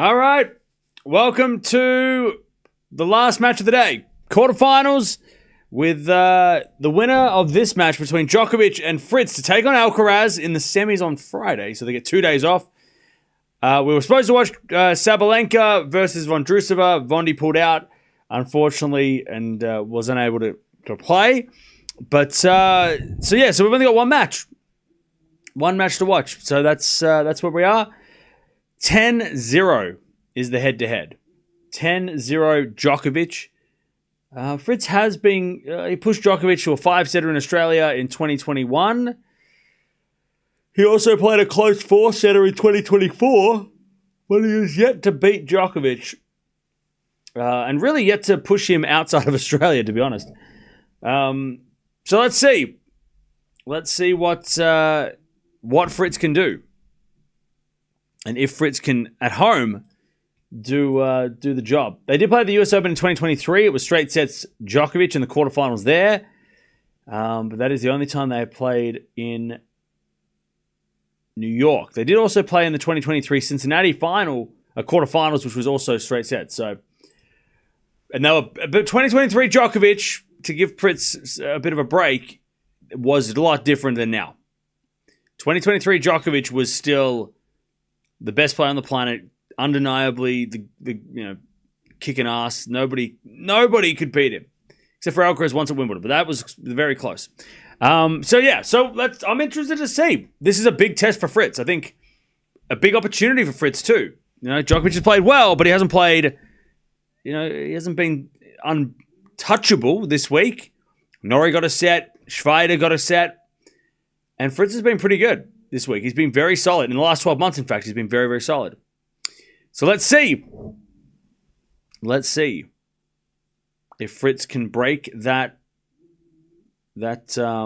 All right. Welcome to the last match of the day. Quarterfinals with the winner of this match between Djokovic and Fritz to take on Alcaraz in the semis on Friday. So they get 2 days off. We were supposed to watch Sabalenka versus Vondrousova. Vondi pulled out, unfortunately, and was unable to play. But, so we've only got one match. One match to watch. So that's where we are. 10-0 is the head-to-head. 10-0 Djokovic. Fritz has been... he pushed Djokovic to a 5-setter in Australia in 2021. He also played a close 4-setter in 2024, but he has yet to beat Djokovic. And really yet to push him outside of Australia, to be honest. So let's see. Let's see what Fritz can do. And if Fritz can, at home, do the job. They did play the US Open in 2023. It was straight sets Djokovic in the quarterfinals there. But that is the only time they have played in New York. They did also play in the 2023 Cincinnati quarterfinals, which was also straight sets. So, and they were, but 2023 Djokovic, to give Fritz a bit of a break, was a lot different than now. 2023 Djokovic was still the best player on the planet, undeniably the kicking ass. Nobody could beat him except for Alcaraz once at Wimbledon, but that was very close. I'm interested to see. This is a big test for Fritz. I think a big opportunity for Fritz too. Djokovic has played well, but he hasn't played. He hasn't been untouchable this week. Norrie got a set. Schweider got a set. And Fritz has been pretty good this week. He's been very solid. In the last 12 months, in fact, he's been very, very solid. So let's see. Let's see if Fritz can break that O.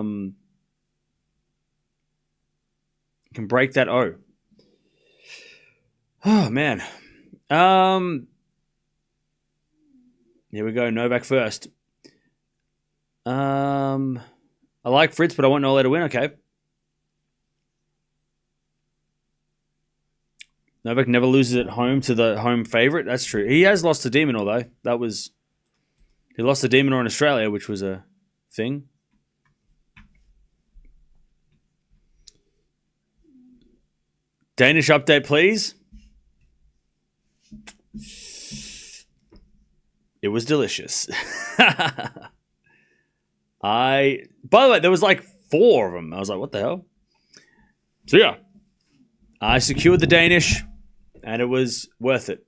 Oh, man. Here we go. Novak first. I like Fritz, but I want Nole to win. Okay. Novak never loses at home to the home favorite. That's true. He has lost to De Minaur, though. He lost to De Minaur in Australia, which was a thing. Danish update, please. It was delicious. By the way, there was like 4 of them. I was like, what the hell? So yeah, I secured the Danish, and it was worth it.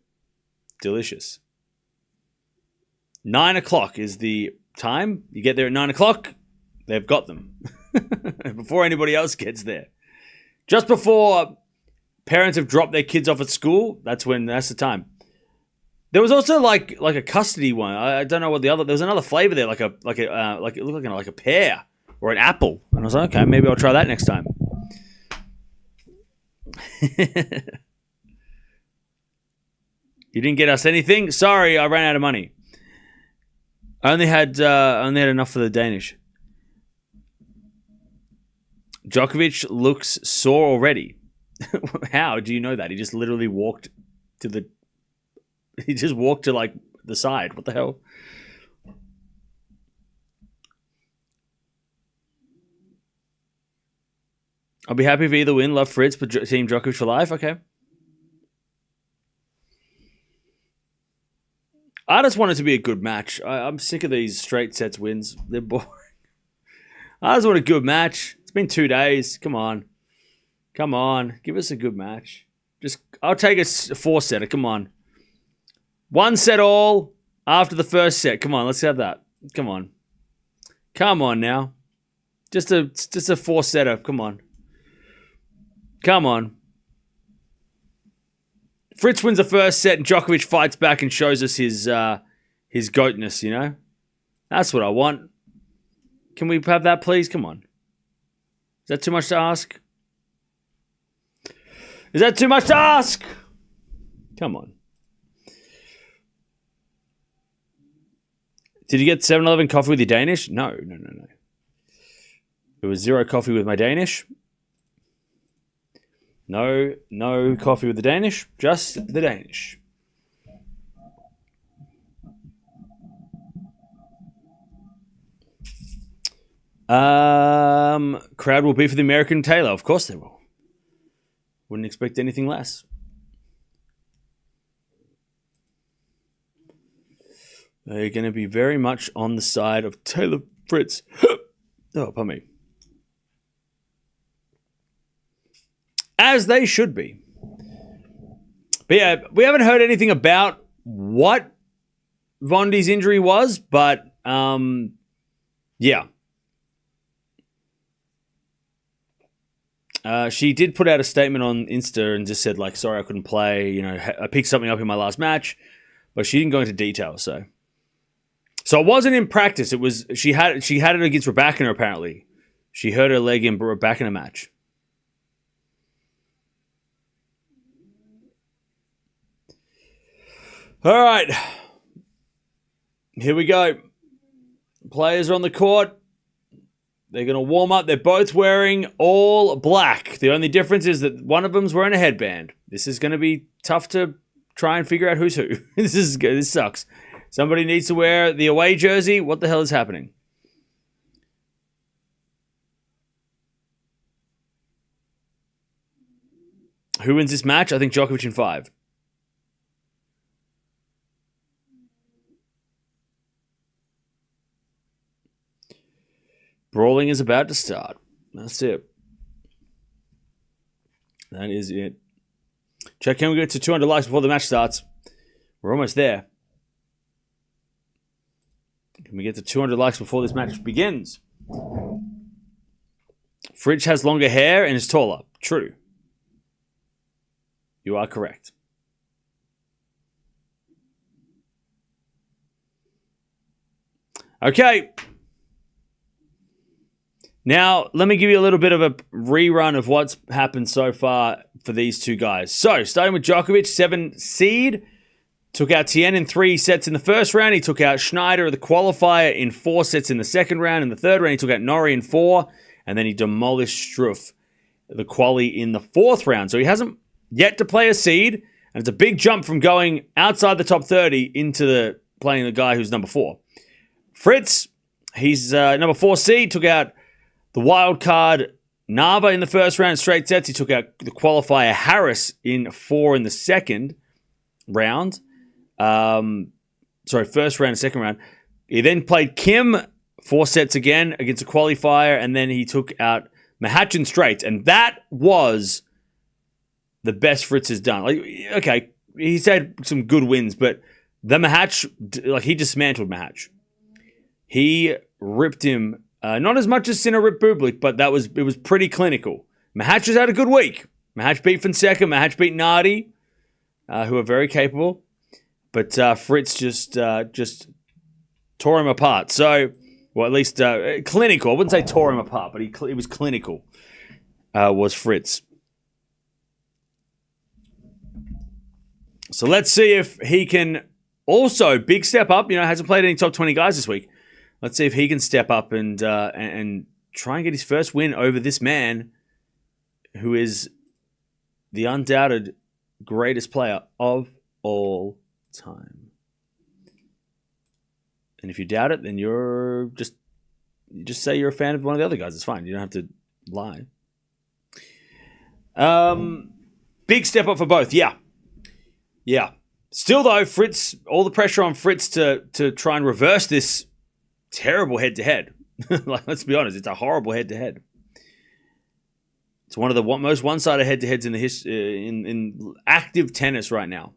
Delicious. 9 o'clock is the time. You get there at 9 o'clock, they've got them. Before anybody else gets there. Just before parents have dropped their kids off at school, that's the time. There was also like a custody one. I don't know what there was another flavor there, like it looked like a pear or an apple. And I was like, okay, maybe I'll try that next time. You didn't get us anything? Sorry, I ran out of money. I only had enough for the Danish. Djokovic looks sore already. How do you know that? He just literally walked to the side. What the hell? I'll be happy if either win. Love Fritz, but Team Djokovic for life. Okay. I just want it to be a good match. I'm sick of these straight sets wins. They're boring. I just want a good match. It's been 2 days. Come on. Give us a good match. I'll take a 4-setter. Come on. 1 set all after the first set. Come on, let's have that. Come on now. Just a 4-setter. Come on. Fritz wins the first set, and Djokovic fights back and shows us his goatness. That's what I want. Can we have that, please? Come on. Is that too much to ask? Come on. Did you get 7-Eleven coffee with your Danish? No. It was 0 coffee with my Danish. No coffee with the Danish. Just the Danish. Crowd will be for the American Taylor. Of course they will. Wouldn't expect anything less. They're going to be very much on the side of Taylor Fritz. Oh, pardon me. As they should be. But yeah, we haven't heard anything about what Vondi's injury was, but yeah. She did put out a statement on Insta and just said, like, sorry I couldn't play. You know, I picked something up in my last match, but she didn't go into detail. So it wasn't in practice. It was she had it against Raducanu apparently. She hurt her leg in Raducanu match. All right, here we go. Players are on the court. They're going to warm up. They're both wearing all black. The only difference is that one of them's wearing a headband. This is going to be tough to try and figure out who's who. This sucks. Somebody needs to wear the away jersey. What the hell is happening? Who wins this match? I think Djokovic in 5. Brawling is about to start. That's it. That is it. Check, can we get to 200 likes before the match starts? We're almost there. Can we get to 200 likes before this match begins? Fritz has longer hair and is taller. True. You are correct. Okay. Now, let me give you a little bit of a rerun of what's happened so far for these two guys. So, starting with Djokovic, 7 seed. Took out Tien in 3 sets in the first round. He took out Schneider, the qualifier, in 4 sets in the second round. In the third round, he took out Norrie in 4. And then he demolished Struff, the quali, in the 4th round. So he hasn't yet to play a seed. And it's a big jump from going outside the top 30 into playing the guy who's number 4. Fritz, he's number 4 seed. Took out the wild card Nava in the first round, straight sets. He took out the qualifier Harris in 4 in the second round. First round and second round. He then played Kim 4 sets again against a qualifier, and then he took out Mahachin straight. And that was the best Fritz has done. Like, okay, he's had some good wins, but the Mahach, like, he dismantled Mahach. He ripped him. Not as much as Sinner ripped Bublik, but it was pretty clinical. Mahach has had a good week. Mahach beat Fonseca. Mahach beat Nardi, who are very capable. But Fritz just tore him apart. So, well, at least clinical. I wouldn't say tore him apart, but he was clinical, was Fritz. So let's see if he can also, big step up. You know, hasn't played any top 20 guys this week. Let's see if he can step up and try and get his first win over this man who is the undoubted greatest player of all time. And if you doubt it, then you just say you're a fan of one of the other guys. It's fine. You don't have to lie. Big step up for both. Yeah. Still though, Fritz, all the pressure on Fritz to try and reverse this terrible head-to-head. Like, let's be honest, it's a horrible head-to-head. It's one of the most one-sided head-to-heads in the in active tennis right now.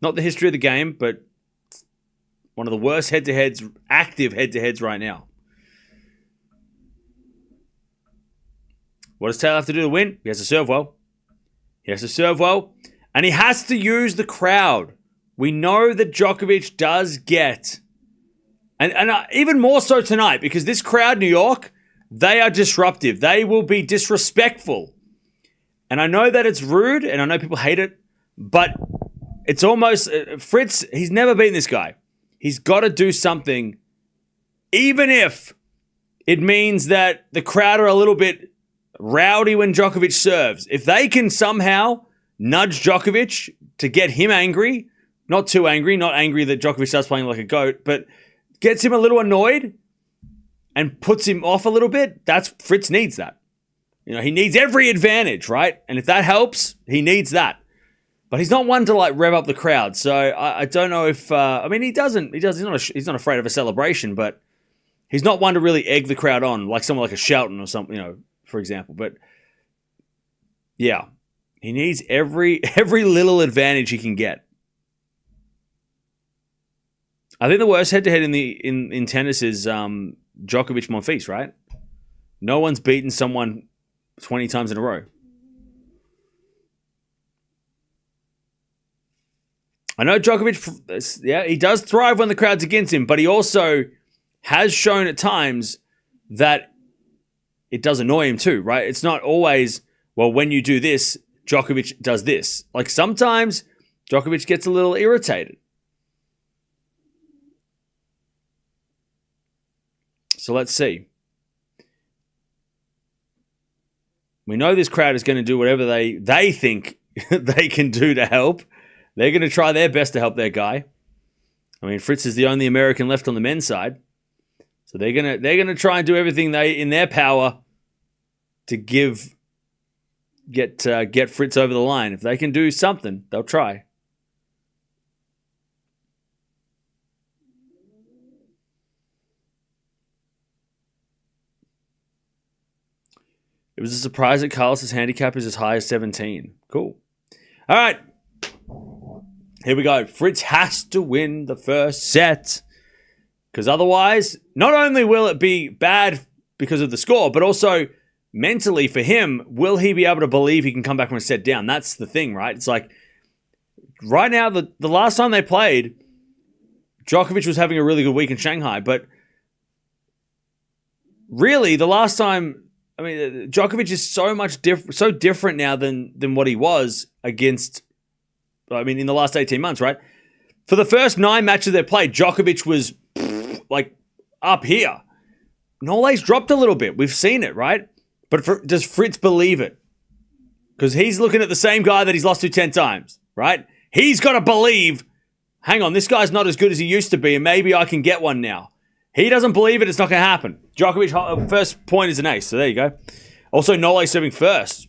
Not the history of the game, but one of the worst head-to-heads, active head-to-heads right now. What does Taylor have to do to win? He has to serve well. And he has to use the crowd. We know that Djokovic does get... And even more so tonight, because this crowd, New York, they are disruptive. They will be disrespectful. And I know that it's rude, and I know people hate it, but it's almost... Fritz, he's never beaten this guy. He's got to do something, even if it means that the crowd are a little bit rowdy when Djokovic serves. If they can somehow nudge Djokovic to get him angry, not too angry, not angry that Djokovic starts playing like a goat, but gets him a little annoyed and puts him off a little bit, Fritz needs that. He needs every advantage, right? And if that helps, he needs that. But he's not one to like rev up the crowd. So I don't know if he doesn't. He's not afraid of a celebration, but he's not one to really egg the crowd on like someone like a Shelton or something, for example. But yeah, he needs every little advantage he can get. I think the worst head-to-head in tennis is Djokovic-Monfils, right? No one's beaten someone 20 times in a row. I know Djokovic, he does thrive when the crowd's against him, but he also has shown at times that it does annoy him too, right? It's not always, well, when you do this, Djokovic does this. Like sometimes Djokovic gets a little irritated. So let's see. We know this crowd is going to do whatever they think they can do to help. They're going to try their best to help their guy. I mean, Fritz is the only American left on the men's side. So they're gonna try and do everything in their power to get Fritz over the line. If they can do something, they'll try. It was a surprise that Carlos's handicap is as high as 17. Cool. All right. Here we go. Fritz has to win the first set. Because otherwise, not only will it be bad because of the score, but also mentally for him, will he be able to believe he can come back from a set down? That's the thing, right? It's like, right now, the last time they played, Djokovic was having a really good week in Shanghai. But really, the last time, Djokovic is so different now than what he was against, in the last 18 months, right? For the first 9 matches they played, Djokovic was like up here. Nole's dropped a little bit. We've seen it, right? But does Fritz believe it? Because he's looking at the same guy that he's lost to 10 times, right? He's got to believe, hang on, this guy's not as good as he used to be, and maybe I can get one now. He doesn't believe it. It's not going to happen. Djokovic, first point is an ace. So there you go. Also, Nole serving first,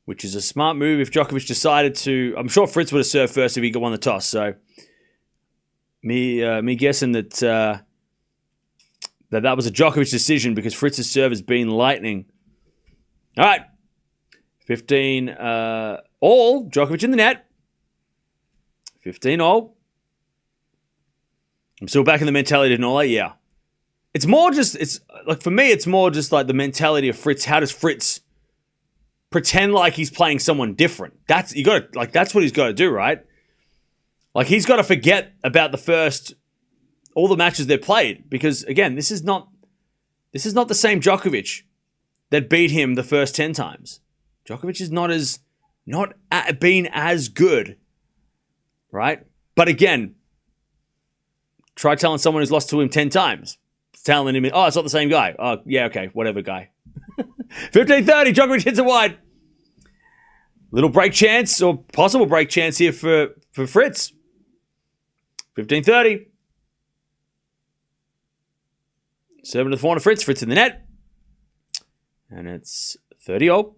which is a smart move if Djokovic decided to. I'm sure Fritz would have served first if he won the toss. So me guessing that that was a Djokovic decision because Fritz's serve has been lightning. All right. 15 all. Djokovic in the net. 15 all. I'm still back in the mentality of Nole. Yeah. For me, it's more just like the mentality of Fritz. How does Fritz pretend like he's playing someone different? That's what he's got to do, right? Like he's got to forget about all the matches they've played because again, this is not the same Djokovic that beat him the first 10 times. Djokovic is not been as good, right? But again, try telling someone who's lost to him 10 times. Telling him, it's not the same guy. Oh, yeah, okay, whatever guy. 15-30, Djokovic hits it wide. Little break chance or possible break chance here for Fritz. 15-30. 7 to the 4 to Fritz. Fritz in the net. And it's 30-all.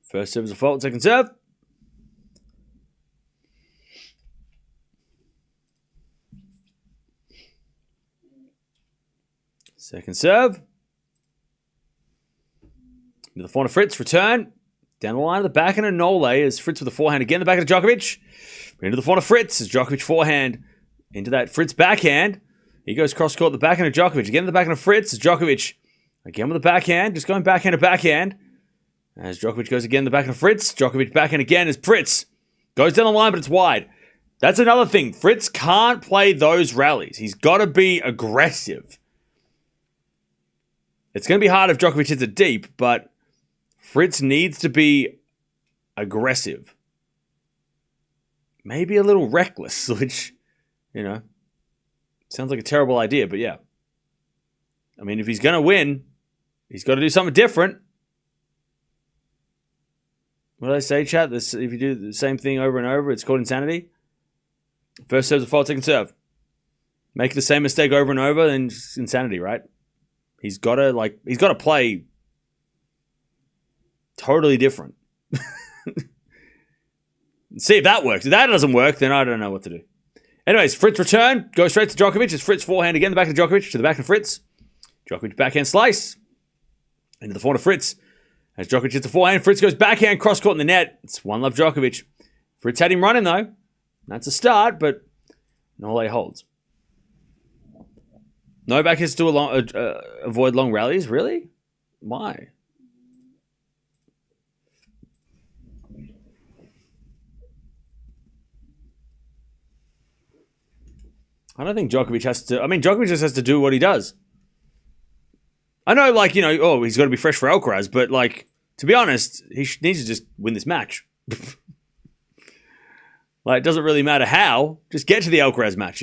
First serve is a fault. Second serve. Second serve. Into the forehand of Fritz. Return. Down the line of the backhand of Nole as Fritz with the forehand again. The backhand of Djokovic. Into the forehand of Fritz as Djokovic forehand. Into that Fritz backhand. He goes cross court. The backhand of Djokovic. Again the backhand of Fritz as Djokovic. Again with the backhand. Just going backhand to backhand. As Djokovic goes again, the backhand of Fritz. Djokovic backhand again as Fritz goes down the line, but it's wide. That's another thing. Fritz can't play those rallies. He's got to be aggressive. It's going to be hard if Djokovic hits it deep, but Fritz needs to be aggressive. Maybe a little reckless, which, sounds like a terrible idea, but yeah. I mean, if he's going to win, he's got to do something different. What did I say, chat? If you do the same thing over and over, it's called insanity. First serve's a fault, second serve. Make the same mistake over and over, then it's insanity, right? He's got to play totally different. See if that works. If that doesn't work, then I don't know what to do. Anyways, Fritz return. Goes straight to Djokovic. It's Fritz forehand again. The back of Djokovic to the back of Fritz. Djokovic backhand slice. Into the forehand of Fritz. As Djokovic hits the forehand, Fritz goes backhand, cross-court in the net. It's 1-love Djokovic. Fritz had him running, though. That's a start, but no lay holds. Novak has to avoid long rallies. Really? Why? I don't think Djokovic has to... I mean, Djokovic just has to do what he does. I know, he's got to be fresh for Alcaraz, but, to be honest, he needs to just win this match. It doesn't really matter how. Just get to the Alcaraz match,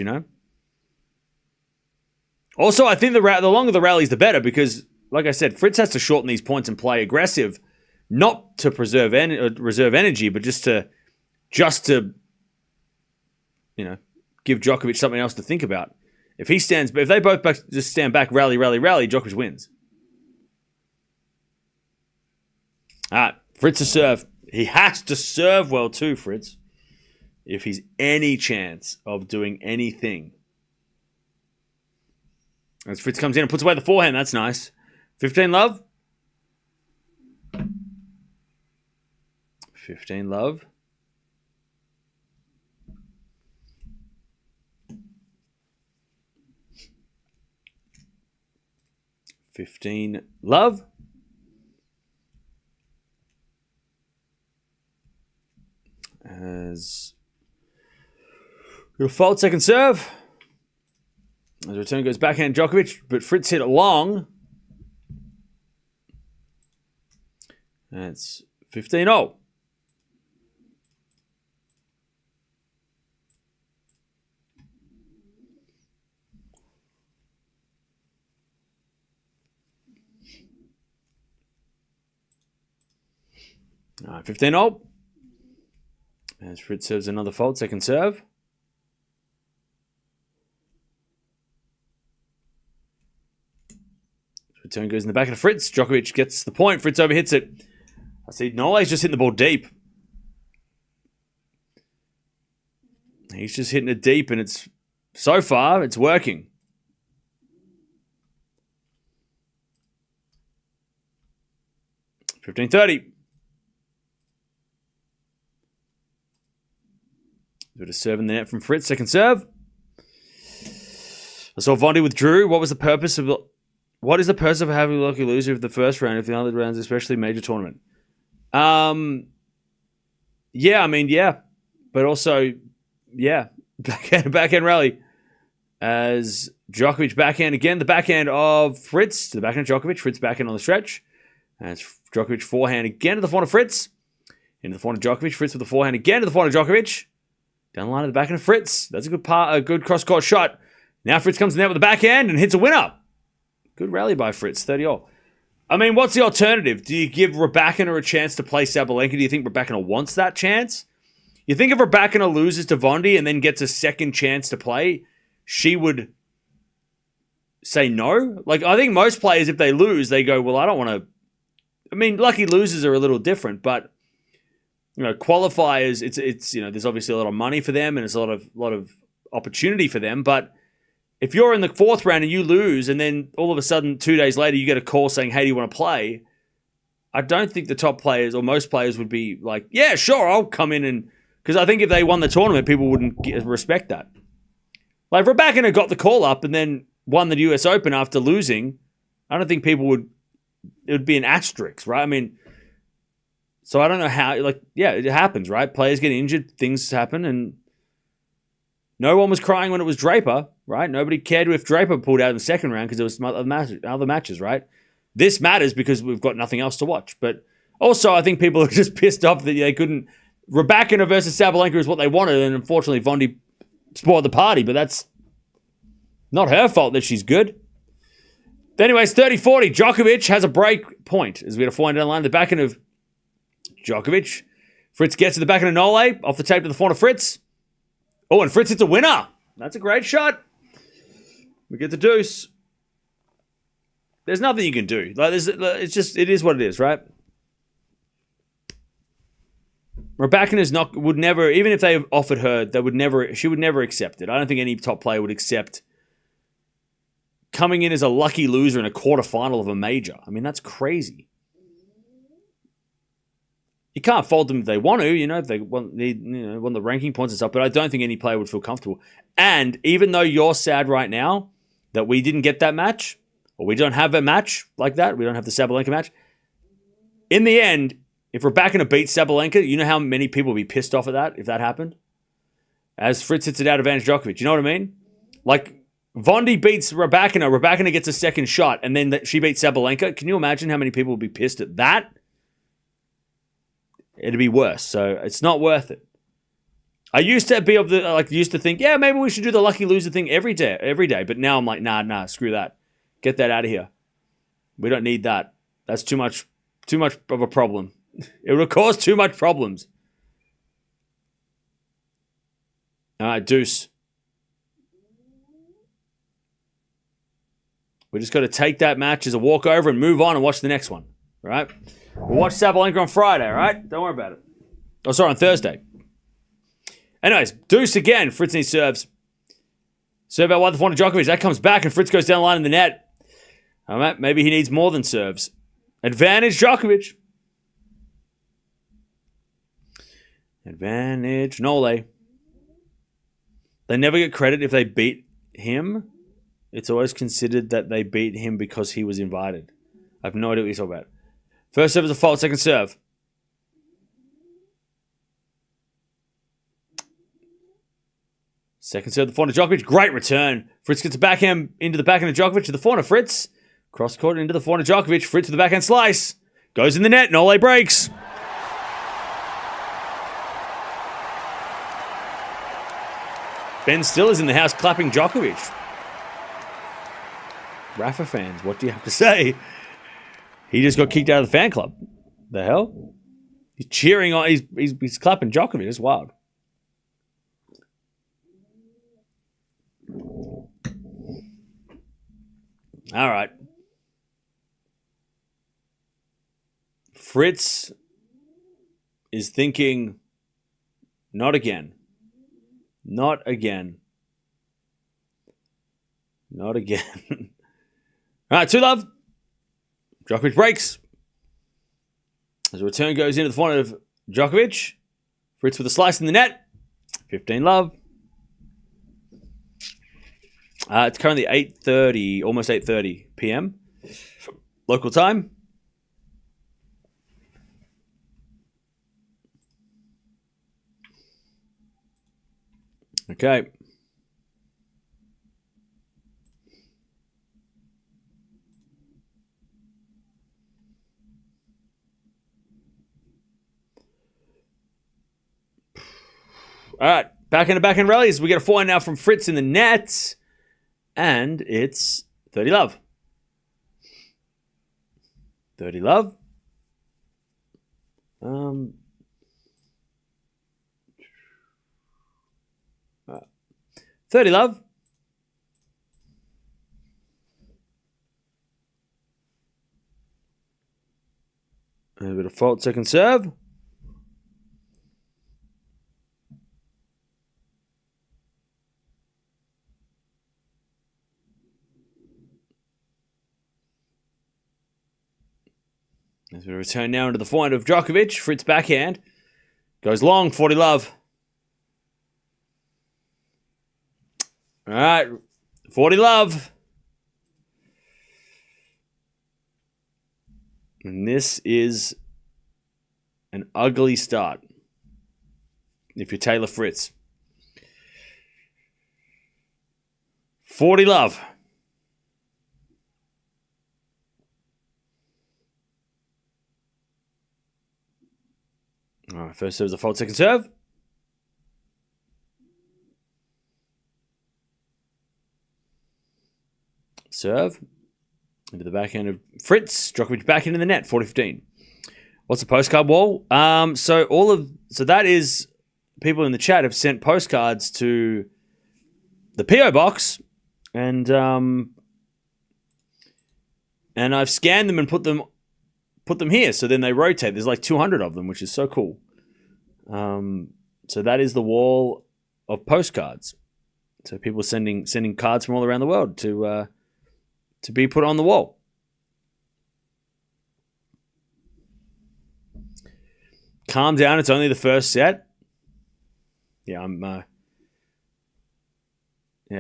Also, I think the longer the rallies, the better, because, like I said, Fritz has to shorten these points and play aggressive, not to reserve energy, but just to give Djokovic something else to think about. If they both just stand back, rally, Djokovic wins. All right, Fritz to serve. He has to serve well too, Fritz, if he's any chance of doing anything. As Fritz comes in and puts away the forehand, that's nice. 15-love. 15-love. Love. As your fault, second serve. As return goes backhand Djokovic, but Fritz hit it long. That's 15-0. All right, 15-0. As Fritz serves another fault, second serve. Return goes in the back of Fritz. Djokovic gets the point. Fritz overhits it. I see Nole's just hitting the ball deep. He's just hitting it deep, and so far, it's working. $15.30. Bit of serve in the net from Fritz. Second serve. I saw Vondi withdrew. What is the purpose of having a lucky loser of the first round if the other rounds, especially major tournament? Yeah. But also, yeah. Backhand rally. As Djokovic backhand again. The backhand of Fritz to the backhand of Djokovic. Fritz backhand on the stretch. As Djokovic forehand again to the forehand of Fritz. Into the forehand of Djokovic. Fritz with the forehand again to the forehand of Djokovic. Down the line of the backhand of Fritz. That's a good cross-court shot. Now Fritz comes in there with the backhand and hits a winner. Good rally by Fritz, 30-all. I mean, what's the alternative? Do you give Raducanu a chance to play Sabalenka? Do you think Raducanu wants that chance? You think if Raducanu loses to Vondi and then gets a second chance to play, she would say no? I think most players, if they lose, they go, well, I don't want to... I mean, lucky losers are a little different, but... qualifiers, it's there's obviously a lot of money for them and there's a lot of opportunity for them. But if you're in the fourth round and you lose and then all of a sudden 2 days later you get a call saying, hey, do you want to play? I don't think the top players or most players would be like, yeah, sure, I'll come in and... Because I think if they won the tournament, people wouldn't respect that. Like, Raducanu got the call up and then won the US Open after losing. I don't think people would... It would be an asterisk, right? I mean... So I don't know how, it happens, right? Players get injured, things happen, and no one was crying when it was Draper, right? Nobody cared if Draper pulled out in the second round because there was some other matches, right? this matters because we've got nothing else to watch. But also, I think people are just pissed off that they couldn't. Raducanu versus Sabalenka is what they wanted, and unfortunately, Vondi spoiled the party. But that's not her fault that she's good. But anyways, 30-40. Djokovic has a break point as we get a 4-down line. The backhand of Djokovic. Fritz gets to the backhand of Nole. Off the tape to the forehand of Fritz. Oh, and Fritz hits a winner. That's a great shot. We get the deuce. There's nothing you can do. Like, it is what it is, right? Raducanu would never, even if they offered her, she would never accept it. I don't think any top player would accept coming in as a lucky loser in a quarterfinal of a major. I mean, that's crazy. You can't fault them if they want to, if they want the ranking points and stuff, but I don't think any player would feel comfortable. And even though you're sad right now that we didn't get that match, or we don't have a match like that, we don't have the Sabalenka match, in the end, if Raducanu beats Sabalenka, you know how many people would be pissed off at that if that happened? As Fritz hits it out advantage Djokovic. You know what I mean? Like, Vondi beats Raducanu. Raducanu gets a second shot, and then she beats Sabalenka. Can you imagine how many people would be pissed at that? It'd be worse. So it's not worth it. I used to think, yeah, maybe we should do the lucky loser thing every day. But now I'm like, nah, screw that. Get that out of here. We don't need that. That's too much of a problem. It would cause too much problems. All right, deuce. We just got to take that match as a walkover and move on and watch the next one. All right? We'll watch Sabalenka on Friday, all right? Don't worry about it. Oh, sorry, on Thursday. Anyways, deuce again. Fritz needs serves. Serve out wide the forehand of Djokovic. That comes back and Fritz goes down the line in the net. All right, maybe he needs more than serves. Advantage Djokovic. Advantage Nole. They never get credit if they beat him. It's always considered that they beat him because he was invited. I have no idea what you're talking about. First serve is a fault, second serve. Second serve, the forehand of Djokovic. Great return. Fritz gets a backhand into the backhand of Djokovic to the forehand of Fritz. Cross court into the forehand of Djokovic. Fritz with the backhand slice. Goes in the net. Nole breaks. Ben Still is in the house clapping Djokovic. Rafa fans, what do you have to say? He just got kicked out of the fan club. The hell? He's cheering on. He's clapping Djokovic. It's wild. All right. Fritz is thinking, not again. Not again. Not again. All right, 2-love. Djokovic breaks. As a return goes into the forehand of Djokovic. Fritz with a slice in the net. 15-love. It's currently 8:30, almost 8:30 p.m. local time. Okay. All right, backhand rallies. We get a forehand now from Fritz in the net. And it's 30-love. 30-love. 30-love. A bit of fault second serve. As we return now into the forehand of Djokovic, Fritz backhand. Goes long, 40-love. All right, 40-love. And this is an ugly start if you're Taylor Fritz. 40-love. All right, first serve is a fault, second serve. Serve. Into the backhand of Fritz. Djokovic back into the net, 40-15. What's the postcard wall? So that is people in the chat have sent postcards to the PO box, and I've scanned them and put them here. So then they rotate. There's like 200 of them, which is so cool. So that is the wall of postcards. So people sending cards from all around the world to be put on the wall. Calm down. It's only the first set. Yeah,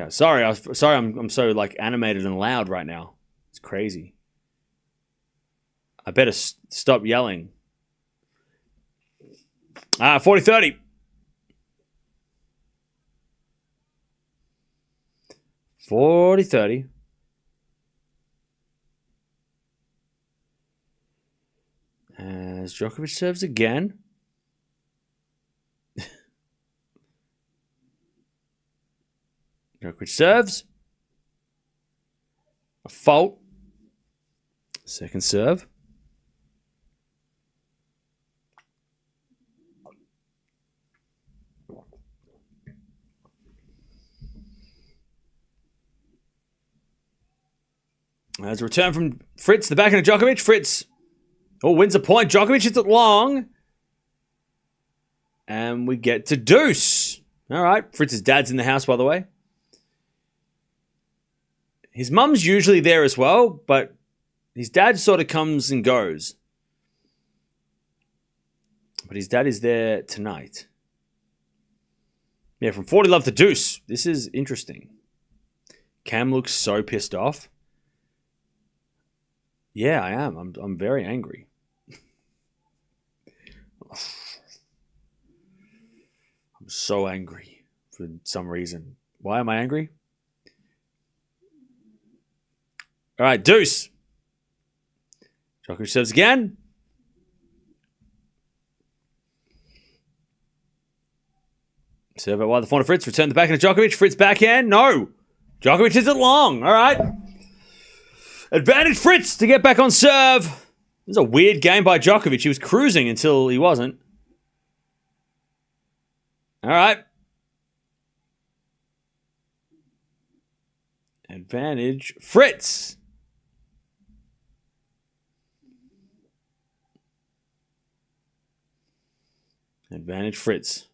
sorry. I'm so like animated and loud right now. It's crazy. I better stop yelling. 40-30. 40-30. As Djokovic serves again. Djokovic serves. A fault. Second serve. As a return from Fritz, the backhand of Djokovic. Fritz wins a point. Djokovic hits it long. And we get to deuce. All right. Fritz's dad's in the house, by the way. His mum's usually there as well, but his dad sort of comes and goes. But his dad is there tonight. Yeah, from 40 love to deuce. This is interesting. Cam looks so pissed off. Yeah, I am. I'm very angry. I'm so angry for some reason. Why am I angry? All right, deuce. Djokovic serves again. Serve out wide the front of Fritz. Return the backhand of Djokovic. Fritz backhand. No. Djokovic hits it long. All right. Advantage Fritz to get back on serve. This is a weird game by Djokovic. He was cruising until he wasn't. All right. Advantage Fritz. Advantage Fritz.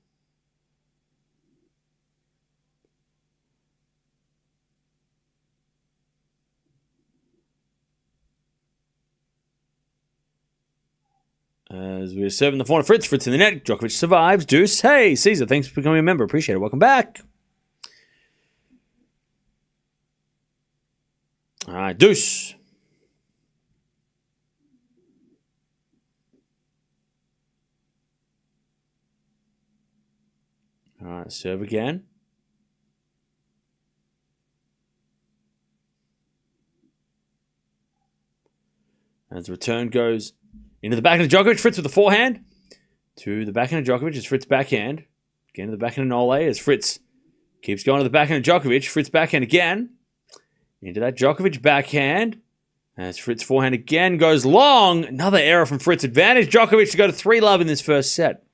As we're serving the corner, Fritz in the net. Djokovic survives. Deuce. Hey, Caesar, thanks for becoming a member. Appreciate it. Welcome back. All right, deuce. All right, serve again. As the return goes into the backhand of Djokovic, Fritz with the forehand. To the backhand of Djokovic is Fritz backhand. Again to the backhand of Nole as Fritz keeps going to the backhand of Djokovic. Fritz backhand again. Into that Djokovic backhand. As Fritz forehand again goes long. Another error from Fritz. Advantage Djokovic to go to 3-love in this first set.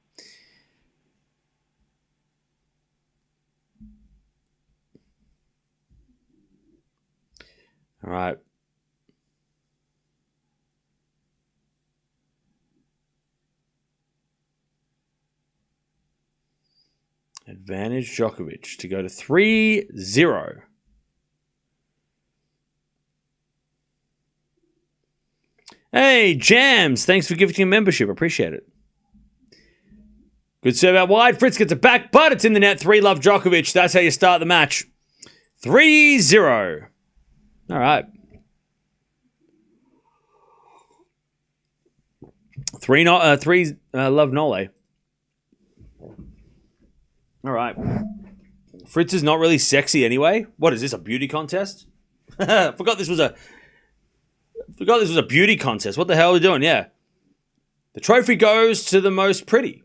All right. Advantage Djokovic to go to 3-0. Hey, Jams. Thanks for giving me a membership. Appreciate it. Good serve out wide. Fritz gets it back, but it's in the net. 3-love Djokovic. That's how you start the match. 3-0. All right. 3-love Nole. All right. Fritz is not really sexy anyway. What is this, a beauty contest? Forgot this was a beauty contest. What the hell are we doing? Yeah. The trophy goes to the most pretty.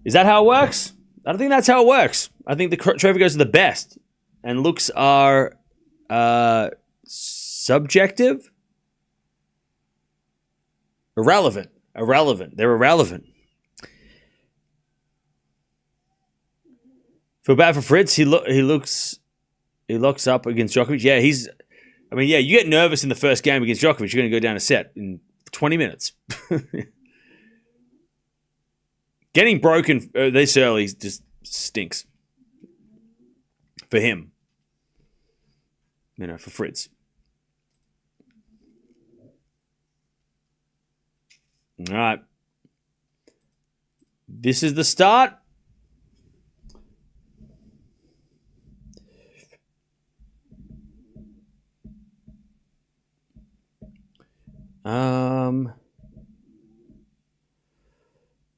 Is that how it works? I don't think that's how it works. I think the trophy goes to the best, and looks are subjective, irrelevant. They're irrelevant. Feel bad for Fritz. He locks up against Djokovic. Yeah, you get nervous in the first game against Djokovic. You're going to go down a set in 20 minutes. Getting broken this early just stinks for him. For Fritz. All right. This is the start.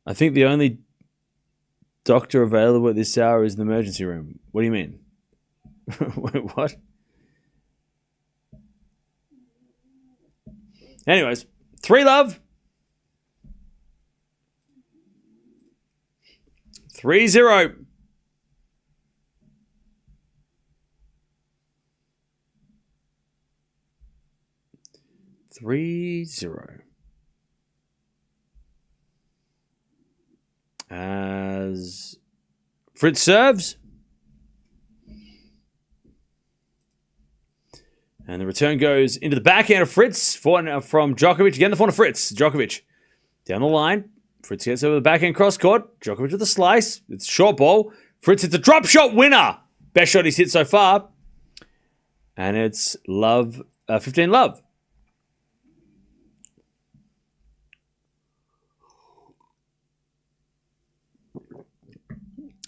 I think the only doctor available at this hour is the emergency room. What do you mean? Wait, what? Anyways, 3-love. 3-0. As Fritz serves. And the return goes into the backhand of Fritz. Forehand from Djokovic. Again, the forehand of Fritz. Djokovic down the line. Fritz gets over the backhand cross court. Djokovic with the slice. It's short ball. Fritz hits a drop shot winner. Best shot he's hit so far. And it's 15-love.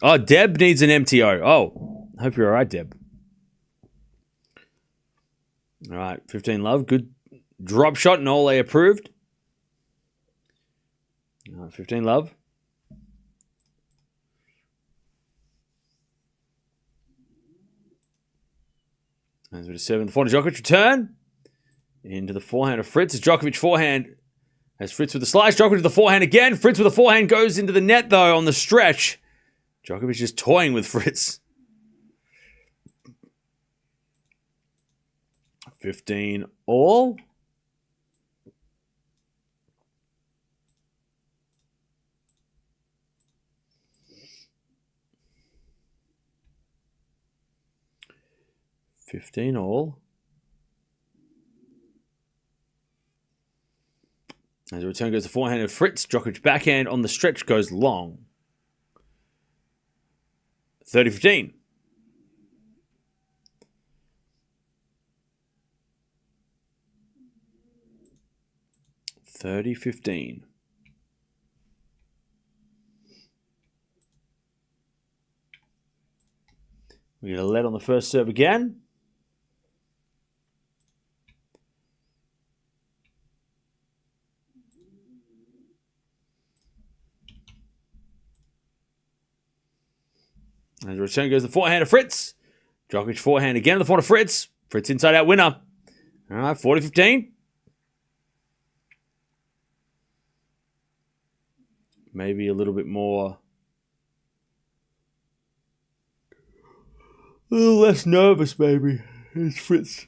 Oh, Deb needs an MTO. Oh, hope you're all right, Deb. All right, 15-love. Good drop shot. Nole approved. All right, 15-love. As we serve in the forehand, Djokovic return. Into the forehand of Fritz. Djokovic forehand has Fritz with the slice. Djokovic with the forehand again. Fritz with the forehand goes into the net, though, on the stretch. Djokovic is toying with Fritz. 15 all. As the return goes to forehand of Fritz. Djokovic backhand on the stretch goes long. 30-15. We get a lead on the first serve again. As the return goes the forehand of Fritz. Djokovic forehand again, the forehand of Fritz. Fritz inside out winner. All right, 40-15. Maybe a little bit more. A little less nervous, maybe. It's Fritz.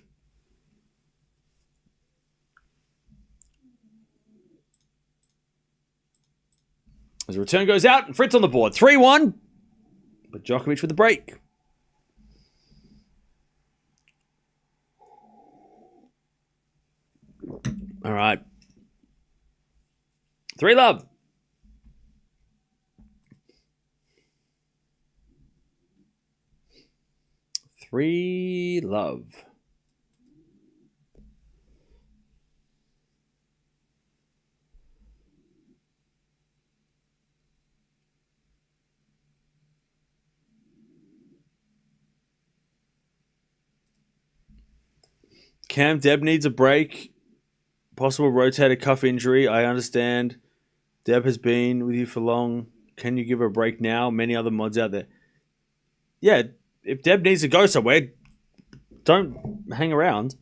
As the return goes out, and Fritz on the board. 3-1. But Djokovic with the break. All right. 3-love. 3-love. Cam, Deb needs a break. Possible rotator cuff injury. I understand. Deb has been with you for long. Can you give her a break now? Many other mods out there. Yeah, if Deb needs to go somewhere, don't hang around.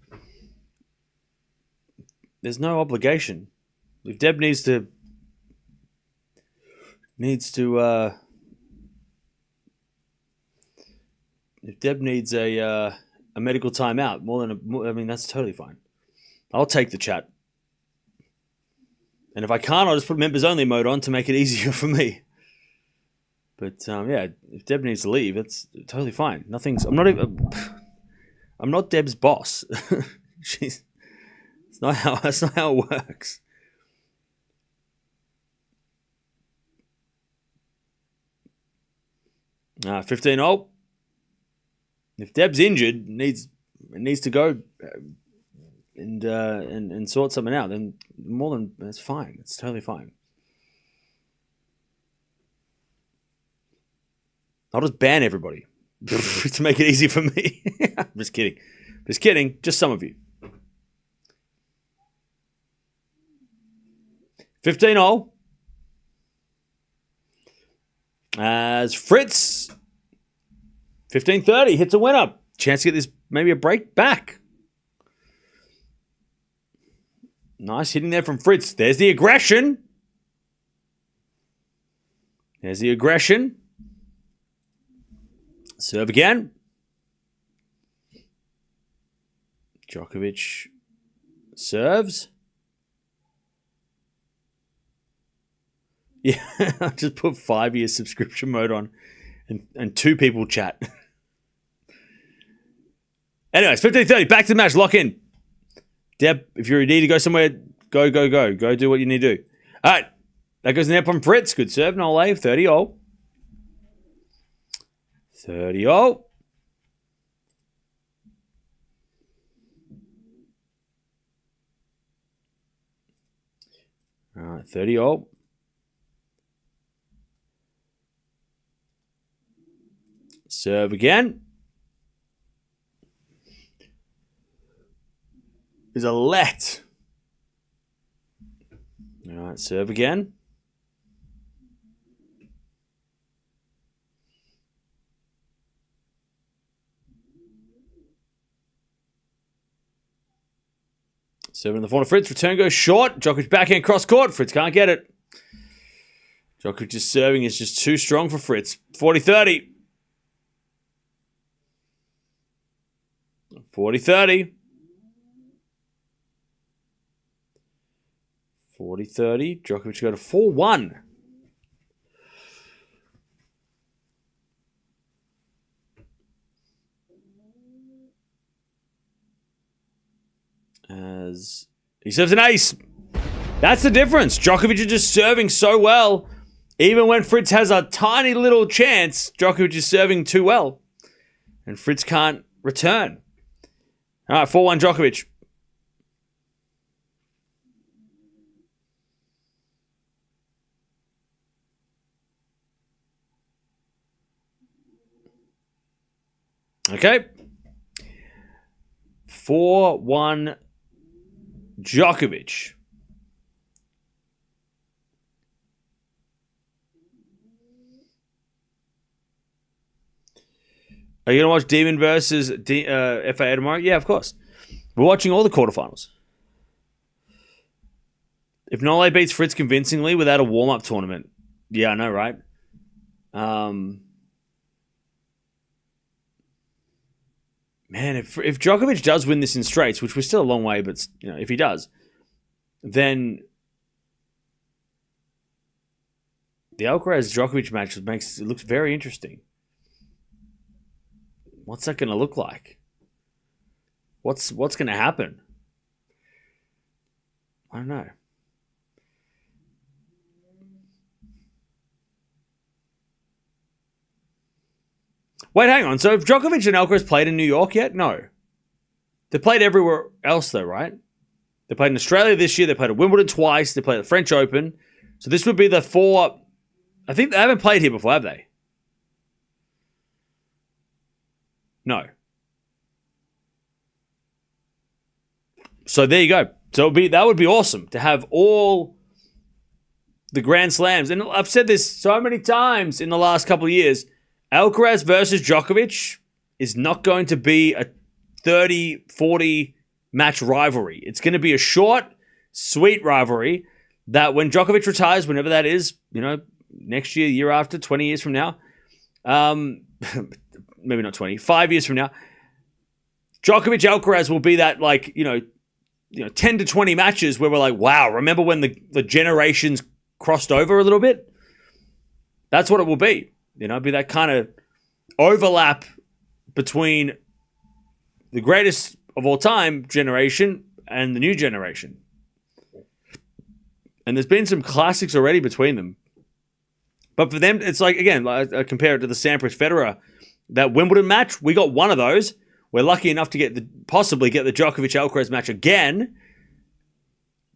There's no obligation. If Deb needs to needs to. If Deb needs a medical timeout, I mean, that's totally fine. I'll take the chat. And if I can't, I'll just put members only mode on to make it easier for me. But yeah, if Deb needs to leave, it's totally fine. I'm not Deb's boss. That's not how it works. Ah, 15-0. If Deb's injured, needs to go and sort something out, then that's fine. It's totally fine. I'll just ban everybody to make it easy for me. Just kidding. Just kidding. Just some of you. 15-0. As Fritz, 15-30, hits a winner. Chance to get this maybe a break back. Nice hitting there from Fritz. There's the aggression. Serve again. Djokovic serves. Yeah, I just put 5-year subscription mode on and 2 people chat. Anyways, 15-30, back to the match, lock in. Deb, if you need to go somewhere, go. Go do what you need to do. All right, that goes in there from Fritz. Good serve, Nole, 30-0. 30-0. All right, 30-0. Serve again. Is a let. All right, serve again. Serve in the corner, Fritz. Return goes short. Djokovic backhand cross court. Fritz can't get it. Djokovic's serving is just too strong for Fritz. 40-30. 40-30. 40-30. Djokovic got a 4-1. As he serves an ace. That's the difference. Djokovic is just serving so well. Even when Fritz has a tiny little chance, Djokovic is serving too well. And Fritz can't return. All right, 4-1 Djokovic. Okay. 4-1 Djokovic. Are you going to watch Demon versus FA tomorrow? Yeah, of course. We're watching all the quarterfinals. If Nole beats Fritz convincingly without a warm-up tournament. Yeah, I know, right? Man, if Djokovic does win this in straights, which we're still a long way, but if he does, then the Alcaraz-Djokovic match looks very interesting. What's that going to look like? What's going to happen? I don't know. Wait, hang on. So have Djokovic and Alcaraz played in New York yet? No. They played everywhere else though, right? They played in Australia this year. They played at Wimbledon twice. They played at the French Open. So this would be the 4... I think they haven't played here before, have they? No. So there you go. So that would be awesome to have all the Grand Slams. And I've said this so many times in the last couple of years. Alcaraz versus Djokovic is not going to be a 30, 40 match rivalry. It's going to be a short, sweet rivalry that when Djokovic retires, whenever that is, next year, year after, 20 years from now. Maybe not 20, 5 years from now. Djokovic Alcaraz will be that 10 to 20 matches where we're like, wow, remember when the generations crossed over a little bit? That's what it will be. Be that kind of overlap between the greatest of all time generation and the new generation. And there's been some classics already between them. But for them, it's like, again, I compare it to the Sampras Federer, that Wimbledon match. We got one of those. We're lucky enough to possibly get the Djokovic Alcaraz match again.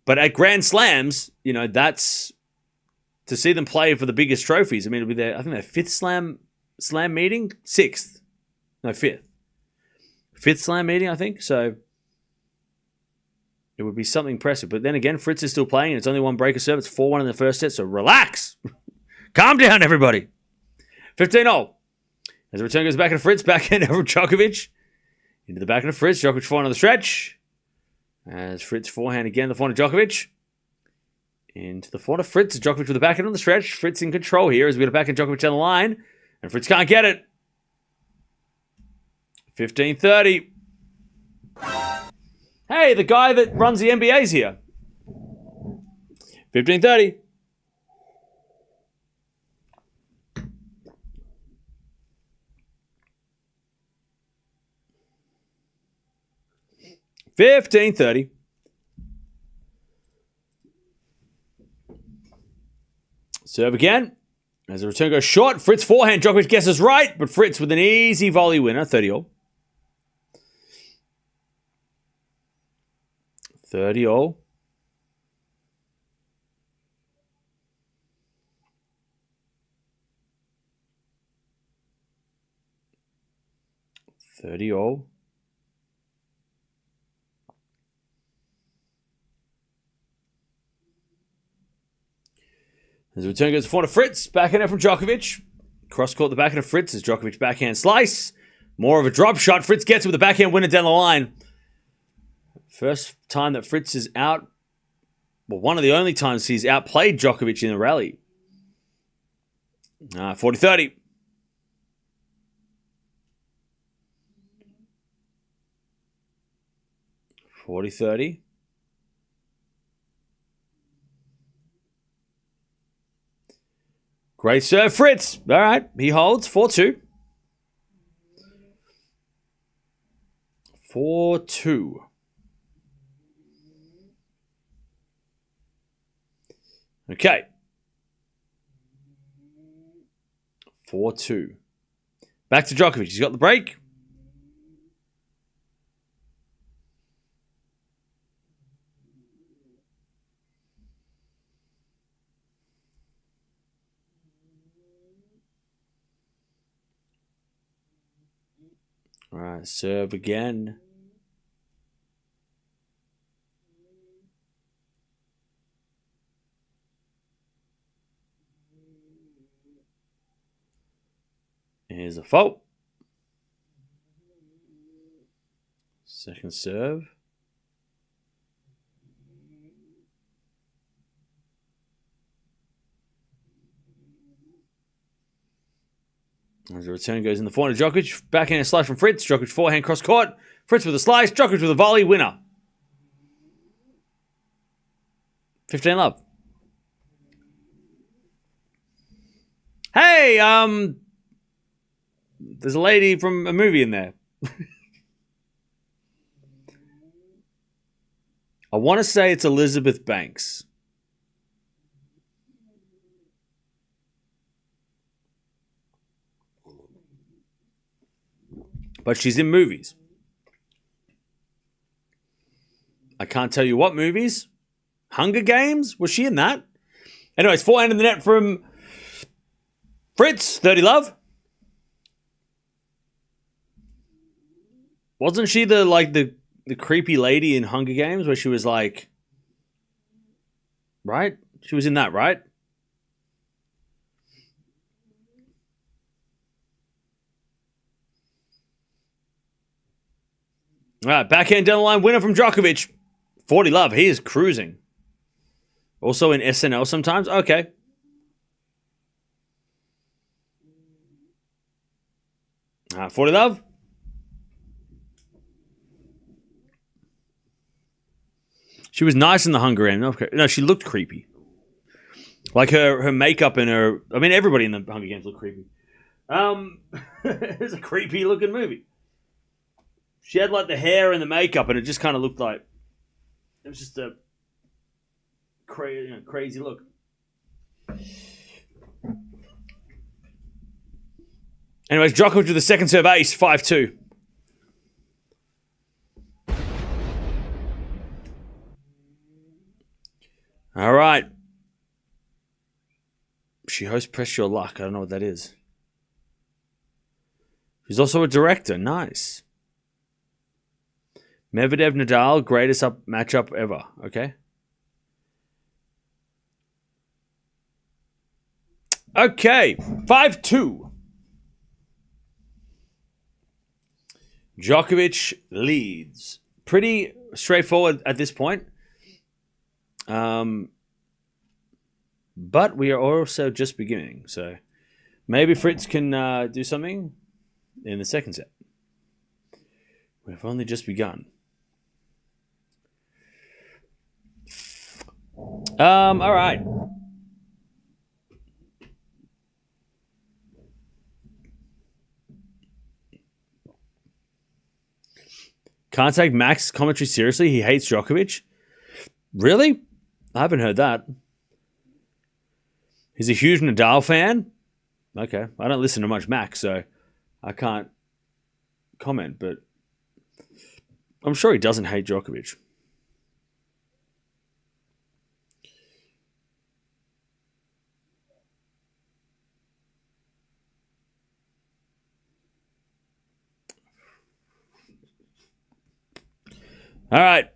But at Grand Slams, that's to see them play for the biggest trophies. I mean, it'll be I think their fifth slam meeting, fifth slam meeting, I think. So it would be something impressive. But then again, Fritz is still playing. And it's only one break of serve. It's 4-1 in the first set. So relax. Calm down, everybody. 15-0. As the return goes back into Fritz, backhand over Djokovic. Into the backhand of Fritz. Djokovic forehand on the stretch. As Fritz forehand again, the forehand of Djokovic. Into the forehand of Fritz. Djokovic with the backhand on the stretch. Fritz in control here as we get a backhand Djokovic down the line. And Fritz can't get it. 15-30. Hey, the guy that runs the NBA's here. 15-30. Serve again. As the return goes short, Fritz forehand. Djokovic guesses right, but Fritz with an easy volley winner, 30-all. 30-all. As the return goes to forehand of Fritz, backhand out from Djokovic. Cross court the backhand of Fritz as Djokovic backhand slice. More of a drop shot. Fritz gets it with the backhand winner down the line. First time that Fritz is out. Well, one of the only times he's outplayed Djokovic in a rally. 40-30. 40-30. Great serve, Fritz. All right, he holds. 4-2. 4-2. Okay. 4-2. Back to Djokovic. He's got the break. All right, serve again. Here's a fault. Second serve. As the return goes in the forehand of Djokovic. Backhand slice from Fritz. Djokovic forehand cross court. Fritz with a slice. Djokovic with a volley. Winner. 15-love. Hey, there's a lady from a movie in there. I want to say it's Elizabeth Banks. But she's in movies. I can't tell you what movies. Hunger Games? Was she in that? Anyways, forehand in the net from Fritz. 30-love. Wasn't she the creepy lady in Hunger Games where she was like... Right? She was in that, right? All right, backhand down the line, winner from Djokovic. 40-love, he is cruising. Also in SNL sometimes. Okay. 40 love. She was nice in the Hunger Games. No, she looked creepy. Like her makeup and her... I mean, everybody in the Hunger Games looked creepy. It was a creepy looking movie. She had like the hair and the makeup and it just kind of looked like... It was just a crazy look. Anyways, Djokovic with the second serve ace, 5-2. All right. She hosts Press Your Luck. I don't know what that is. She's also a director. Nice. Medvedev Nadal, greatest matchup ever. Okay. Okay. 5-2. Djokovic leads. Pretty straightforward at this point. But we are also just beginning. So maybe Fritz can do something in the second set. We've only just begun. All right. Can't take Max commentary seriously. He hates Djokovic. Really? I haven't heard that. He's a huge Nadal fan. Okay. I don't listen to much Max, so I can't comment, but I'm sure he doesn't hate Djokovic. All right.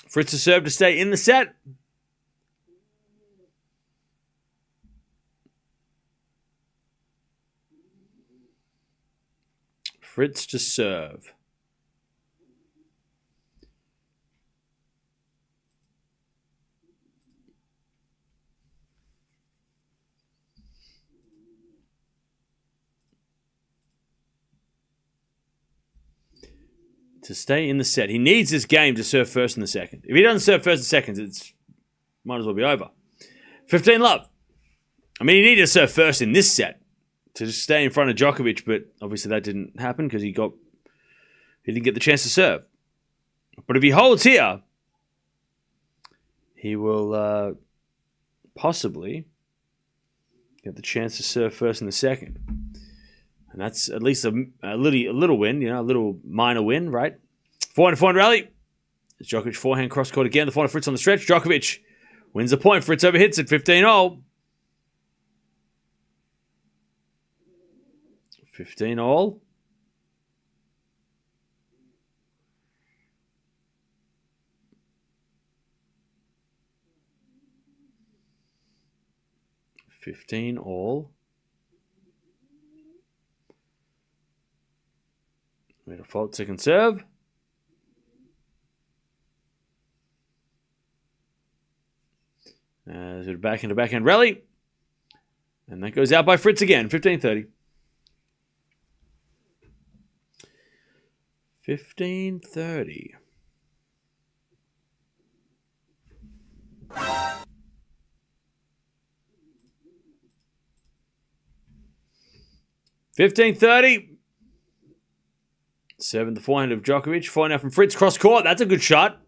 Fritz to serve to stay in the set. Fritz to serve. To stay in the set. He needs this game to serve first in the second. If he doesn't serve first and second, it's might as well be over. 15 love. I mean, he needed to serve first in this set to just stay in front of Djokovic, but obviously that didn't happen because he didn't get the chance to serve. But if he holds here, he will possibly get the chance to serve first in the second. And that's at least a little win, a little minor win, right? 400 rally. Djokovic forehand cross court again. The forehand Fritz on the stretch. Djokovic wins the point. Fritz overhits it 15-all. 15-all. Made a fault second serve. Backhand rally. And that goes out by Fritz again. 15-30. 15-30. Serving the forehand of Djokovic. Forehand out from Fritz. Cross court. That's a good shot.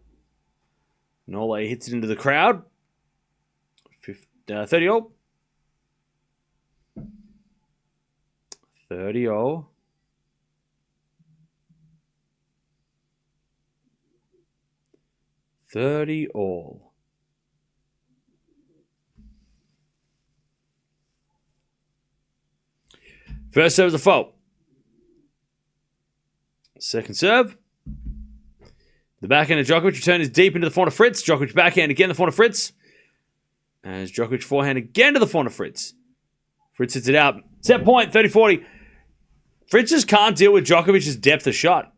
Nole hits it into the crowd. 30-all. 30-all. First serve is a fault. Second serve. The backhand of Djokovic return is deep into the forehand of Fritz. Djokovic backhand again, the forehand of Fritz. As Djokovic forehand again to the forehand of Fritz. Fritz hits it out. Set point, 30-40. Fritz just can't deal with Djokovic's depth of shot.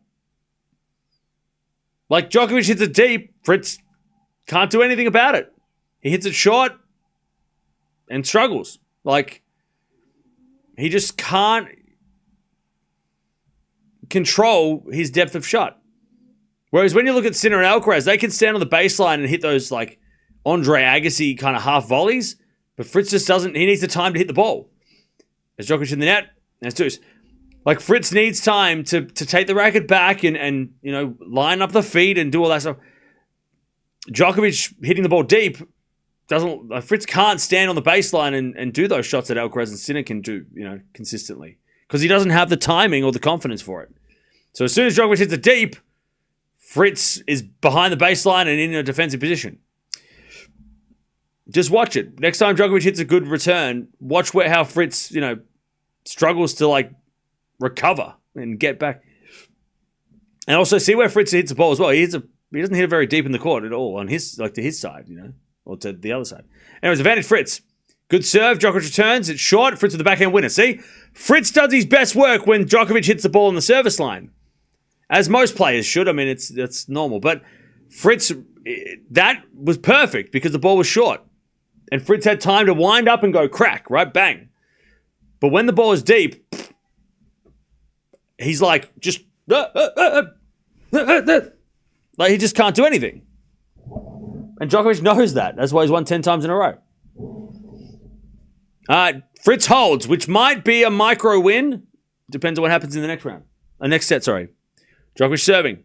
Like, Djokovic hits it deep. Fritz can't do anything about it. He hits it short. and struggles. Like, he just can't control his depth of shot. Whereas when you look at Sinner and Alcaraz, they can stand on the baseline and hit those, like, Andre Agassi kind of half volleys, but Fritz just doesn't. He needs the time to hit the ball. There's Djokovic in the net. There's deuce. Like, Fritz needs time to take the racket back and you know, line up the feet and do all that stuff. Djokovic hitting the ball deep doesn't. Like, Fritz can't stand on the baseline and do those shots that Alcaraz and Sinner can do, you know, consistently, because he doesn't have the timing or the confidence for it. So as soon as Djokovic hits it deep, Fritz is behind the baseline and in a defensive position. Just watch it. Next time Djokovic hits a good return, watch how Fritz, you know, struggles to, like, recover and get back. And also see where Fritz hits the ball as well. He doesn't hit it very deep in the court at all on his, like, to his side, you know, or to the other side. Anyways, advantage Fritz. Good serve. Djokovic returns. It's short. Fritz with the backhand winner. See? Fritz does his best work when Djokovic hits the ball on the service line. As most players should. I mean, that's normal. But Fritz, that was perfect because the ball was short. And Fritz had time to wind up and go crack, right? Bang. But when the ball is deep, he's like, just... like, he just can't do anything. And Djokovic knows that. That's why he's won 10 times in a row. Fritz holds, which might be a micro win. Depends on what happens in the next round. Next set, sorry. Djokovic serving.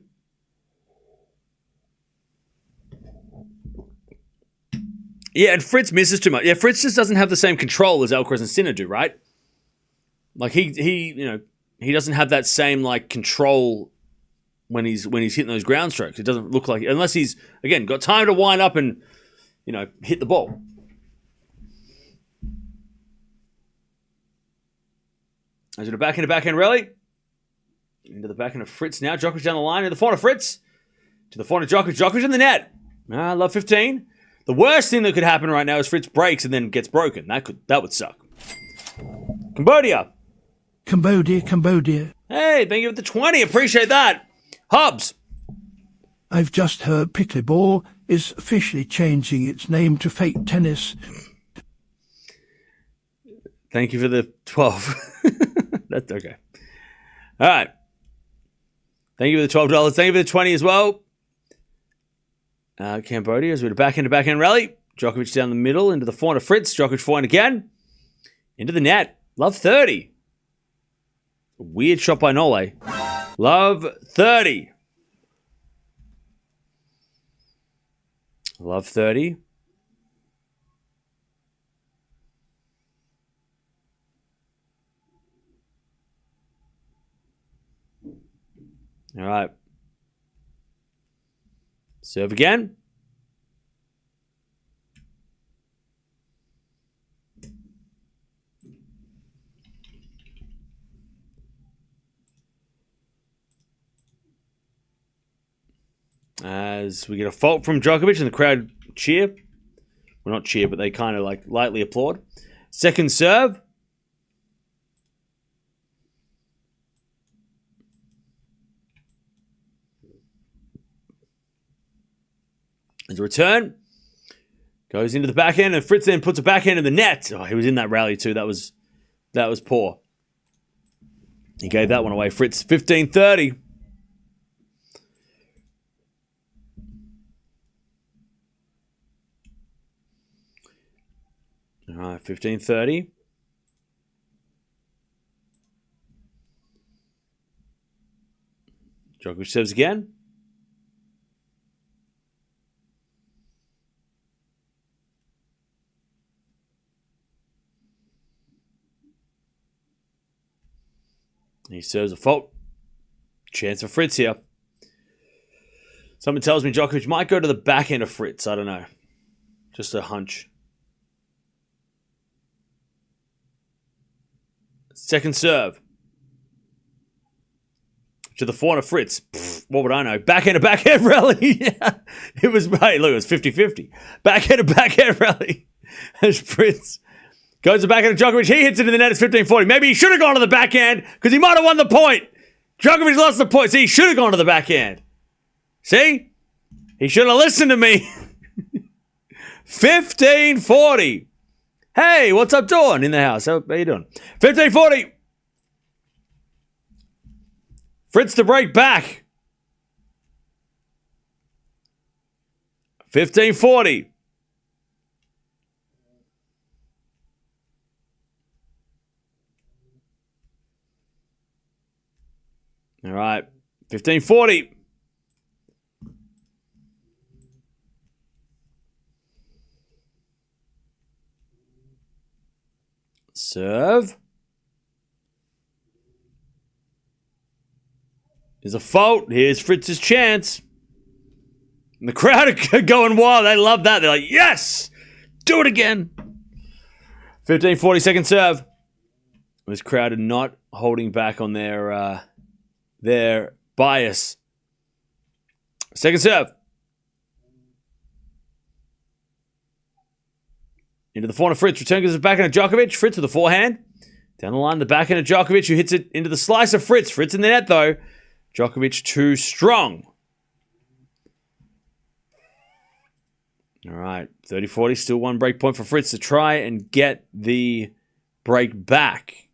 Yeah, and Fritz misses too much. Yeah, Fritz just doesn't have the same control as Alcaraz and Sinner do, right? Like, he you know, he doesn't have that same, like, control when he's hitting those ground strokes. It doesn't look like, unless he's, again, got time to wind up and, you know, hit the ball. As the backhand rally. Into the backhand of Fritz now. Djokovic down the line. To the forehand of Fritz. To the forehand of Djokovic. Djokovic in the net. Love 15. The worst thing that could happen right now is Fritz breaks and then gets broken. That would suck. Cambodia. Cambodia. Hey, thank you for the 20. Appreciate that. Hobbs. I've just heard pickleball is officially changing its name to fake tennis. Thank you for the 12. That's okay. All right. Thank you for the $12. Thank you for the 20 as well. Cambodia is with a backhand rally. Djokovic down the middle into the forehand of Fritz. Djokovic forehand again. Into the net. Love 30. Weird shot by Nole. Love 30. Love 30. All right. Serve again. As we get a fault from Djokovic and the crowd cheer. Well, not cheer, but they kind of like lightly applaud. Second serve. As a return, goes into the backhand, and Fritz then puts a backhand in the net. Oh, he was in that rally too. That was poor. He gave that one away. Fritz, 15-30. All right, 15-30. Djokovic serves again. He serves a fault. Chance for Fritz here. Someone tells me Djokovic might go to the backhand of Fritz. I don't know. Just a hunch. Second serve. To the forehand of Fritz. What would I know? Backhand rally. Yeah. It was, hey, look, it was 50-50. Backhand rally. As Fritz goes to the backhand of Djokovic. He hits it in the net. It's 15-40. Maybe he should have gone to the backhand because he might have won the point. Djokovic lost the point. See, he should have gone to the backhand. See? He should have listened to me. 15-40. Hey, what's up, Dawn? In the house. How you doing? 15-40. Fritz to break back. 15-40. All right. 15-40. Serve. There's a fault. Here's Fritz's chance. And the crowd are going wild. They love that. They're like, yes! Do it again. 15-40 second serve. This crowd are not holding back on their bias. Second serve. Into the forehand of Fritz. Return goes to the backhand of Djokovic. Fritz with the forehand. Down the line, the backhand of Djokovic, who hits it into the slice of Fritz. Fritz in the net, though. Djokovic too strong. All right. 30-40. Still one break point for Fritz to try and get the break back.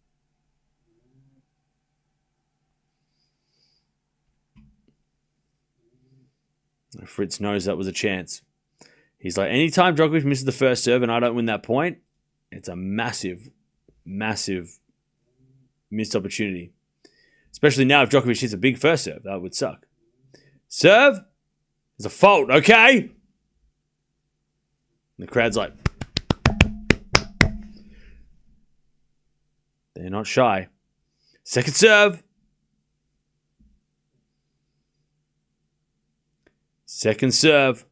Fritz knows that was a chance. He's like, anytime Djokovic misses the first serve and I don't win that point, it's a massive, massive missed opportunity. Especially now if Djokovic hits a big first serve. That would suck. Serve. There's a fault. Okay. And the crowd's like, they're not shy. Second serve. Second serve.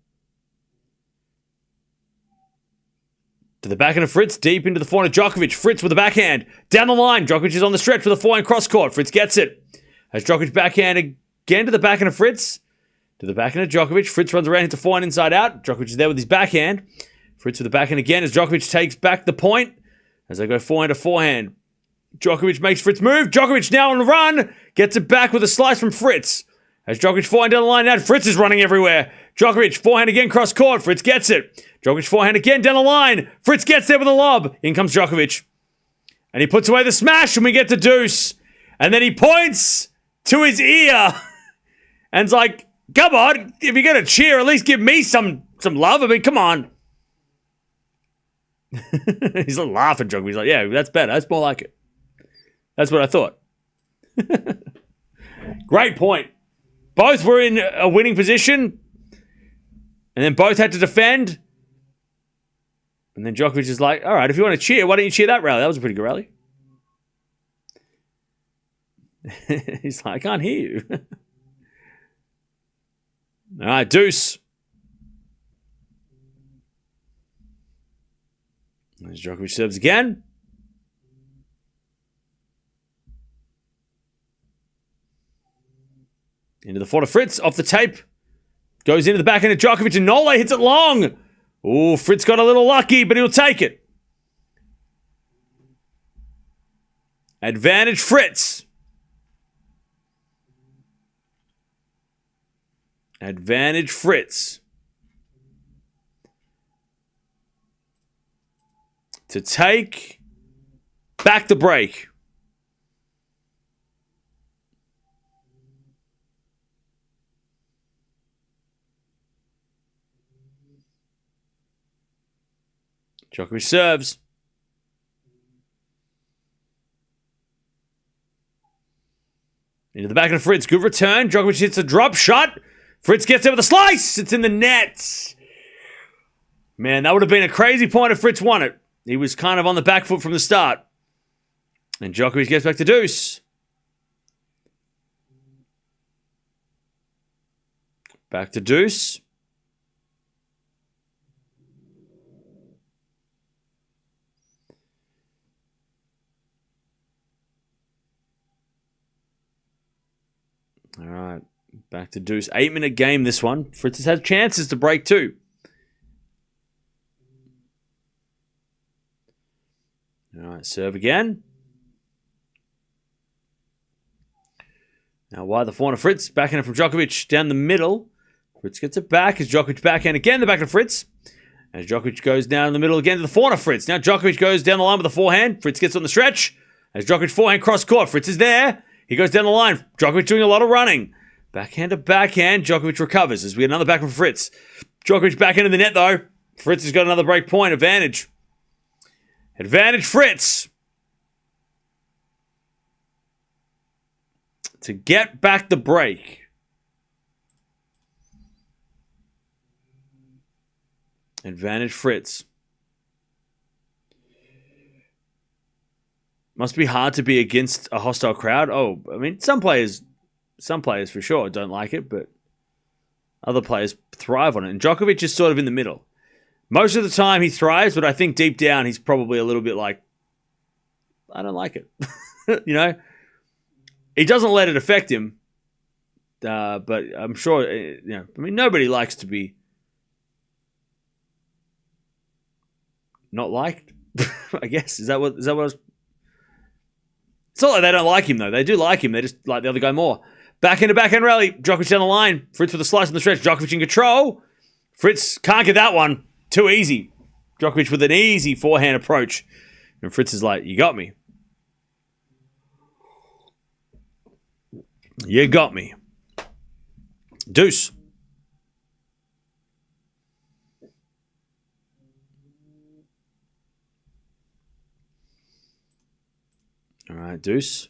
To the backhand of Fritz, deep into the forehand of Djokovic. Fritz with the backhand. Down the line. Djokovic is on the stretch with a forehand cross court. Fritz gets it. As Djokovic backhand again to the backhand of Fritz. To the backhand of Djokovic. Fritz runs around into forehand inside out. Djokovic is there with his backhand. Fritz with the backhand again as Djokovic takes back the point. As they go forehand to forehand. Djokovic makes Fritz move. Djokovic now on the run. Gets it back with a slice from Fritz. As Djokovic forehand down the line now. Fritz is running everywhere. Djokovic forehand again cross court. Fritz gets it. Djokovic forehand again down the line. Fritz gets there with a lob. In comes Djokovic. And he puts away the smash and we get the deuce. And then he points to his ear. And it's like, come on. If you're going to cheer, at least give me some love. I mean, come on. He's like laughing, Djokovic. He's like, yeah, that's better. That's more like it. That's what I thought. Great point. Both were in a winning position. And then both had to defend. And then Djokovic is like, all right, if you want to cheer, why don't you cheer that rally? That was a pretty good rally. He's like, I can't hear you. All right, deuce. As Djokovic serves again. Into the forehand of Fritz, off the tape. Goes into the backhand of Djokovic and Nole hits it long. Oh, Fritz got a little lucky, but he'll take it. Advantage Fritz. Advantage Fritz. To take back the break. Djokovic serves. Into the back of Fritz. Good return. Djokovic hits a drop shot. Fritz gets there with a slice. It's in the net. Man, that would have been a crazy point if Fritz won it. He was kind of on the back foot from the start. And Djokovic gets back to deuce. Back to deuce. All right, back to deuce. 8-minute game, this one. Fritz has had chances to break too. All right, serve again. Now, why the forehand of Fritz? Backhand from Djokovic down the middle. Fritz gets it back as Djokovic backhand again. The backhand of Fritz. As Djokovic goes down in the middle again to the forehand of Fritz. Now Djokovic goes down the line with the forehand. Fritz gets on the stretch. As Djokovic forehand cross court. Fritz is there. He goes down the line. Djokovic doing a lot of running. Backhand to backhand. Djokovic recovers as we get another back from Fritz. Djokovic back into the net though. Fritz has got another break point. Advantage. Advantage Fritz. To get back the break. Advantage Fritz. Must be hard to be against a hostile crowd. Oh, I mean, some players for sure don't like it, but other players thrive on it. And Djokovic is sort of in the middle. Most of the time he thrives, but I think deep down he's probably a little bit like, I don't like it. You know? He doesn't let it affect him, but I'm sure, you know, I mean, nobody likes to be not liked, I guess. Is that what I was... It's not like they don't like him, though. They do like him. They just like the other guy more. Backhand rally. Djokovic down the line. Fritz with a slice on the stretch. Djokovic in control. Fritz can't get that one. Too easy. Djokovic with an easy forehand approach. And Fritz is like, you got me. You got me. Deuce. All right, deuce.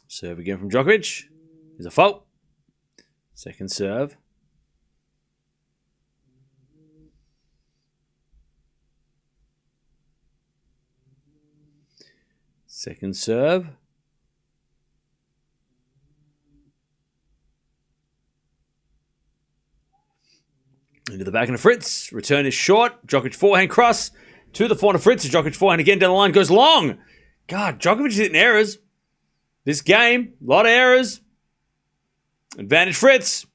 Serve again from Djokovic. There's a fault. Second serve. Second serve. Into the backhand of Fritz. Return is short. Djokovic forehand cross to the forehand of Fritz. Djokovic forehand again down the line. Goes long. God, Djokovic is hitting errors. This game, a lot of errors. Advantage Fritz.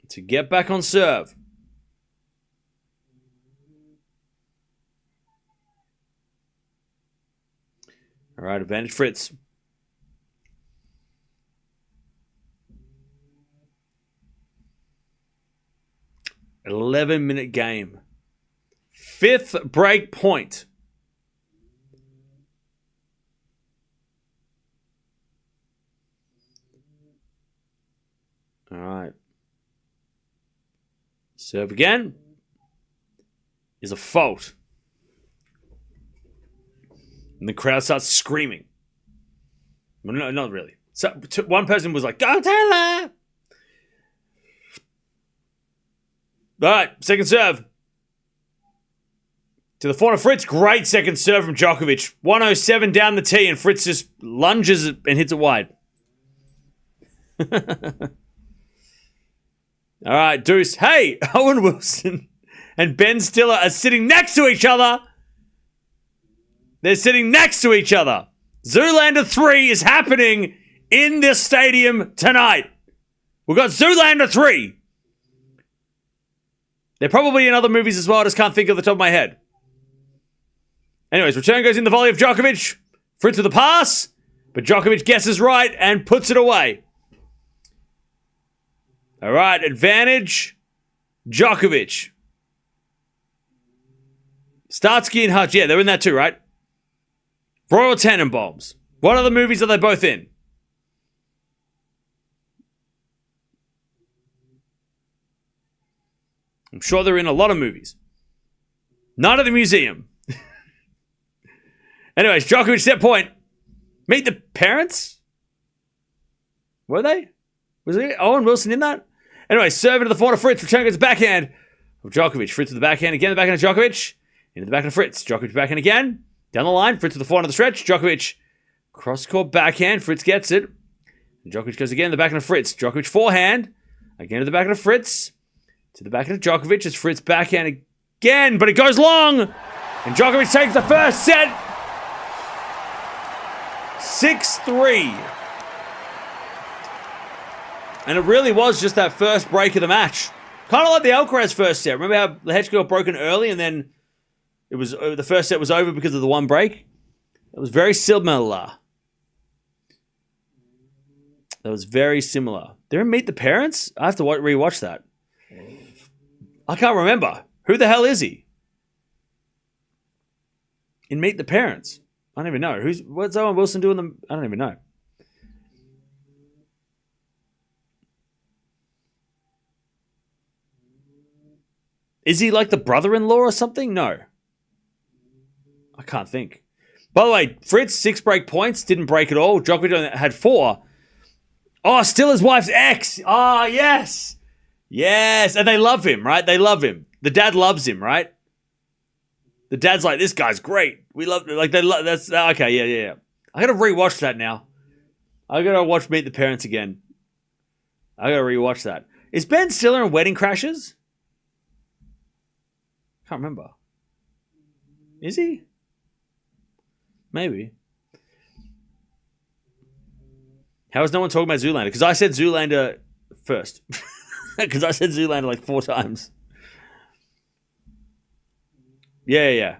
To get back on serve. All right, advantage Fritz. An 11-minute game. Fifth break point. All right. Serve again. Is a fault. And the crowd starts screaming. Well, no, not really. So, one person was like, "Go Taylor!" All right, second serve. To the forehand of Fritz. Great second serve from Djokovic. 107 down the tee, and Fritz just lunges and hits it wide. All right, deuce. Hey, Owen Wilson and Ben Stiller are sitting next to each other. They're sitting next to each other. Zoolander 3 is happening in this stadium tonight. We've got Zoolander 3. They're probably in other movies as well. I just can't think of the top of my head. Anyways, return goes in the volley of Djokovic. Fritz with the pass. But Djokovic guesses right and puts it away. All right, advantage Djokovic. Starsky and Hutch. Yeah, they're in that too, right? Royal Tenenbaums. What other movies are they both in? I'm sure they're in a lot of movies. Not at the museum. Anyways, Djokovic set point. Meet the parents? Were they? Was it Owen Wilson in that? Anyway, serve into the forehand of Fritz. Return goes backhand of Djokovic. Fritz to the backhand again. The backhand of Djokovic. Into the backhand of Fritz. Djokovic backhand again. Down the line. Fritz to the forehand of the stretch. Djokovic cross-court backhand. Fritz gets it. Djokovic goes again. The backhand of Fritz. Djokovic forehand. Again to the backhand of Fritz. To the backhand of Djokovic. As Fritz backhand again. But it goes long. And Djokovic takes the first set. 6-3. And it really was just that first break of the match. Kind of like the Alcaraz first set. Remember how the hedge got broken early and then it was the first set was over because of the one break? It was very similar. That was very similar. They're in Meet the Parents? I have to rewatch that. I can't remember. Who the hell is he? In Meet the Parents. I don't even know. What's Owen Wilson doing? I don't even know. Is he like the brother-in-law or something? No. I can't think. By the way, Fritz, 6 break points. Didn't break at all. Djokovic had 4. Oh, still his wife's ex. Oh, yes. Yes. And they love him, right? They love him. The dad loves him, right? The dad's like, this guy's great. We love, like, they love, that's, okay, yeah. I gotta rewatch that now. I gotta watch Meet the Parents again. I gotta rewatch that. Is Ben Stiller in Wedding Crashers? Can't remember. Is he? Maybe. How is no one talking about Zoolander? Because I said Zoolander first. Because I said Zoolander like 4 times. Yeah.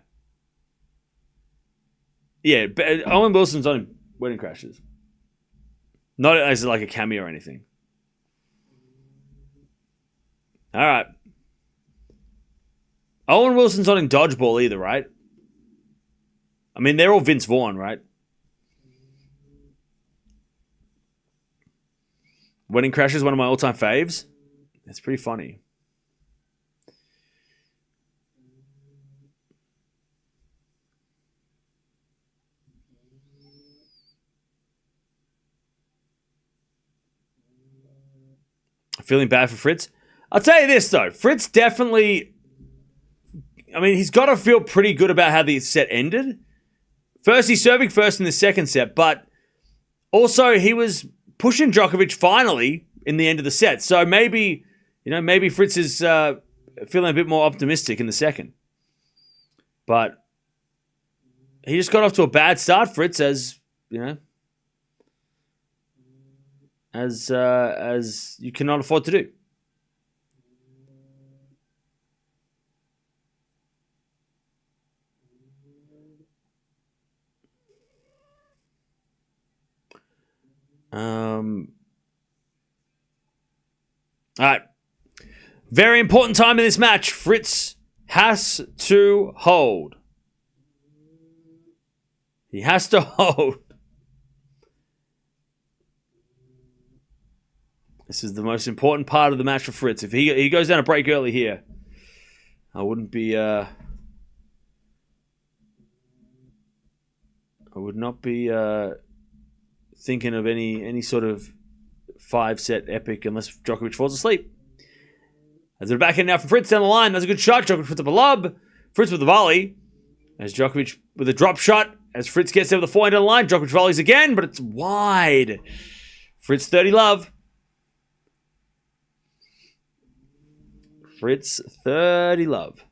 Yeah, but Owen Wilson's on Wedding Crashers. Not as like a cameo or anything. All right. Owen Wilson's not in Dodgeball either, right? I mean, they're all Vince Vaughn, right? Wedding Crashers is one of my all-time faves. It's pretty funny. Feeling bad for Fritz. I'll tell you this, though. Fritz definitely... I mean, he's got to feel pretty good about how the set ended. First, he's serving first in the second set, but also he was pushing Djokovic finally in the end of the set. So maybe Fritz is feeling a bit more optimistic in the second. But he just got off to a bad start, Fritz, as you cannot afford to do. All right. Very important time in this match. Fritz has to hold. He has to hold. This is the most important part of the match for Fritz. If he goes down a break early here, I wouldn't be... I would not be thinking of any sort of 5-set epic unless Djokovic falls asleep. As they're back in now from Fritz down the line. That's a good shot. Djokovic puts up a lob. Fritz with the volley. As Djokovic with a drop shot. As Fritz gets there with the forehand down the line. Djokovic volleys again, but it's wide. Fritz 30 love. Fritz 30 love.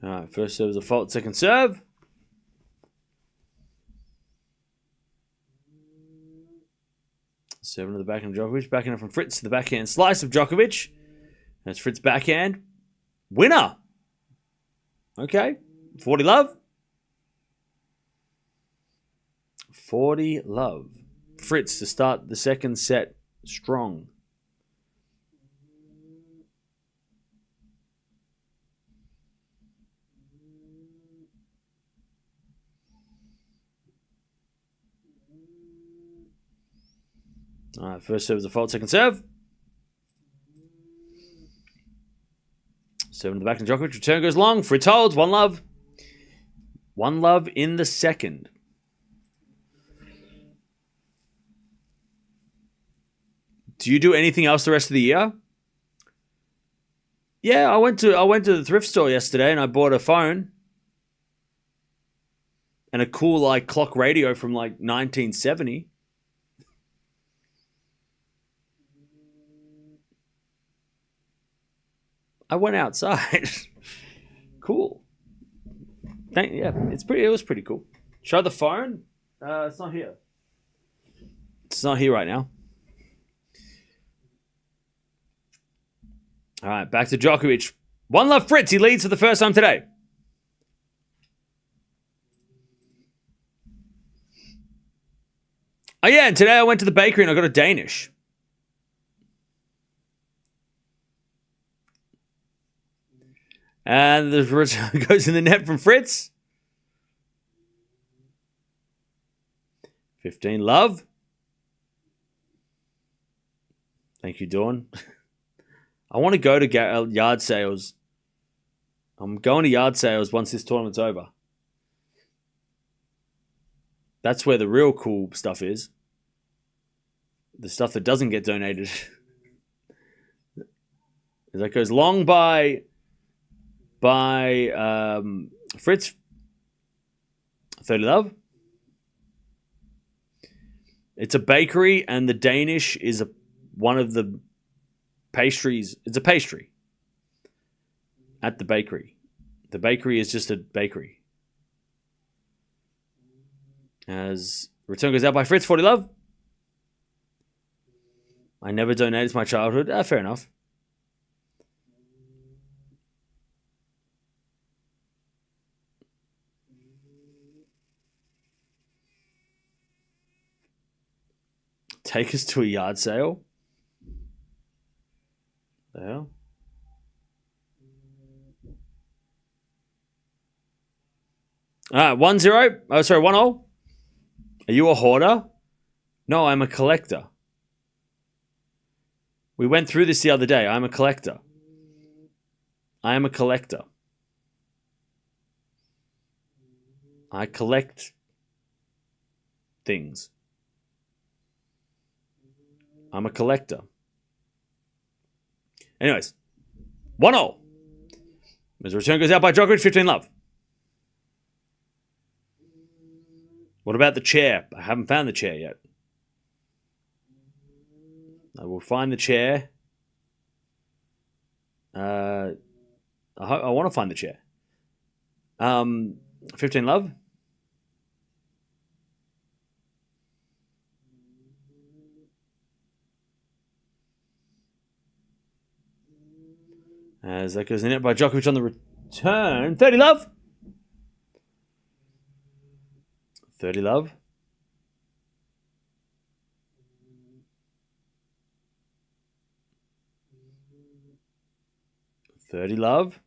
All right, first serve is a fault, second serve. Serving to the backhand of Djokovic. Backhand from Fritz to the backhand slice of Djokovic. That's Fritz backhand. Winner. Okay. 40 love. 40 love. Fritz to start the second set strong. All right, first serve is a fault, second serve. Serving to the back to Djokovic. Return goes long. Fritz holds. 1 love. 1 love in the second. Do you do anything else the rest of the year? Yeah, I went to the thrift store yesterday and I bought a phone and a cool like clock radio from like 1970. I went outside. Cool. It was pretty cool. Show the phone. It's not here. It's not here right now. All right, back to Djokovic. 1-love Fritz. He leads for the first time today. Oh, yeah, and today I went to the bakery and I got a Danish. And the return goes in the net from Fritz. 15 love. Thank you, Dawn. I want to go to yard sales. I'm going to yard sales once this tournament's over. That's where the real cool stuff is. The stuff that doesn't get donated. That goes long by Fritz. 30 love. It's a bakery, and the Danish is one of the pastries. It's a pastry at the bakery. The bakery is just a bakery. As return goes out by Fritz, 40 love. I never donated to my childhood. Fair enough. Take us to a yard sale. The hell? All right, 1-0. Oh, sorry, 1-0. Are you a hoarder? No, I'm a collector. We went through this the other day. I'm a collector. I am a collector. I collect things. I'm a collector. Anyways, 1-0. As the return goes out by Djokovic, 15 love. What about the chair? I haven't found the chair yet. I will find the chair. I want to find the chair. 15 love. As that goes in it by Djokovic on the return. 30 love. 30 love. $30 love.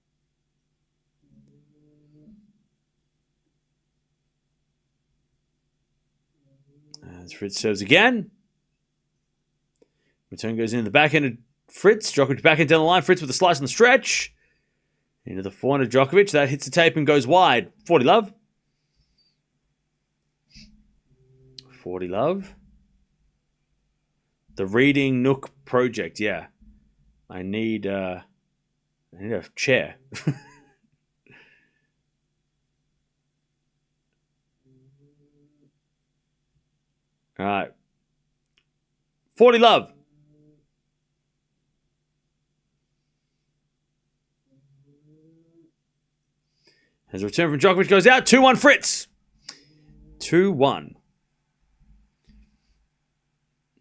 As Fritz serves again. Return goes in the backhand of Fritz. Djokovic backhand down the line. Fritz with a slice on the stretch. Into the forehand of Djokovic. That hits the tape and goes wide. 40 love. 40 love. The Reading Nook Project. Yeah. I need a chair. All right. 40 love. As a return from Djokovic goes out. 2-1 Fritz. 2-1.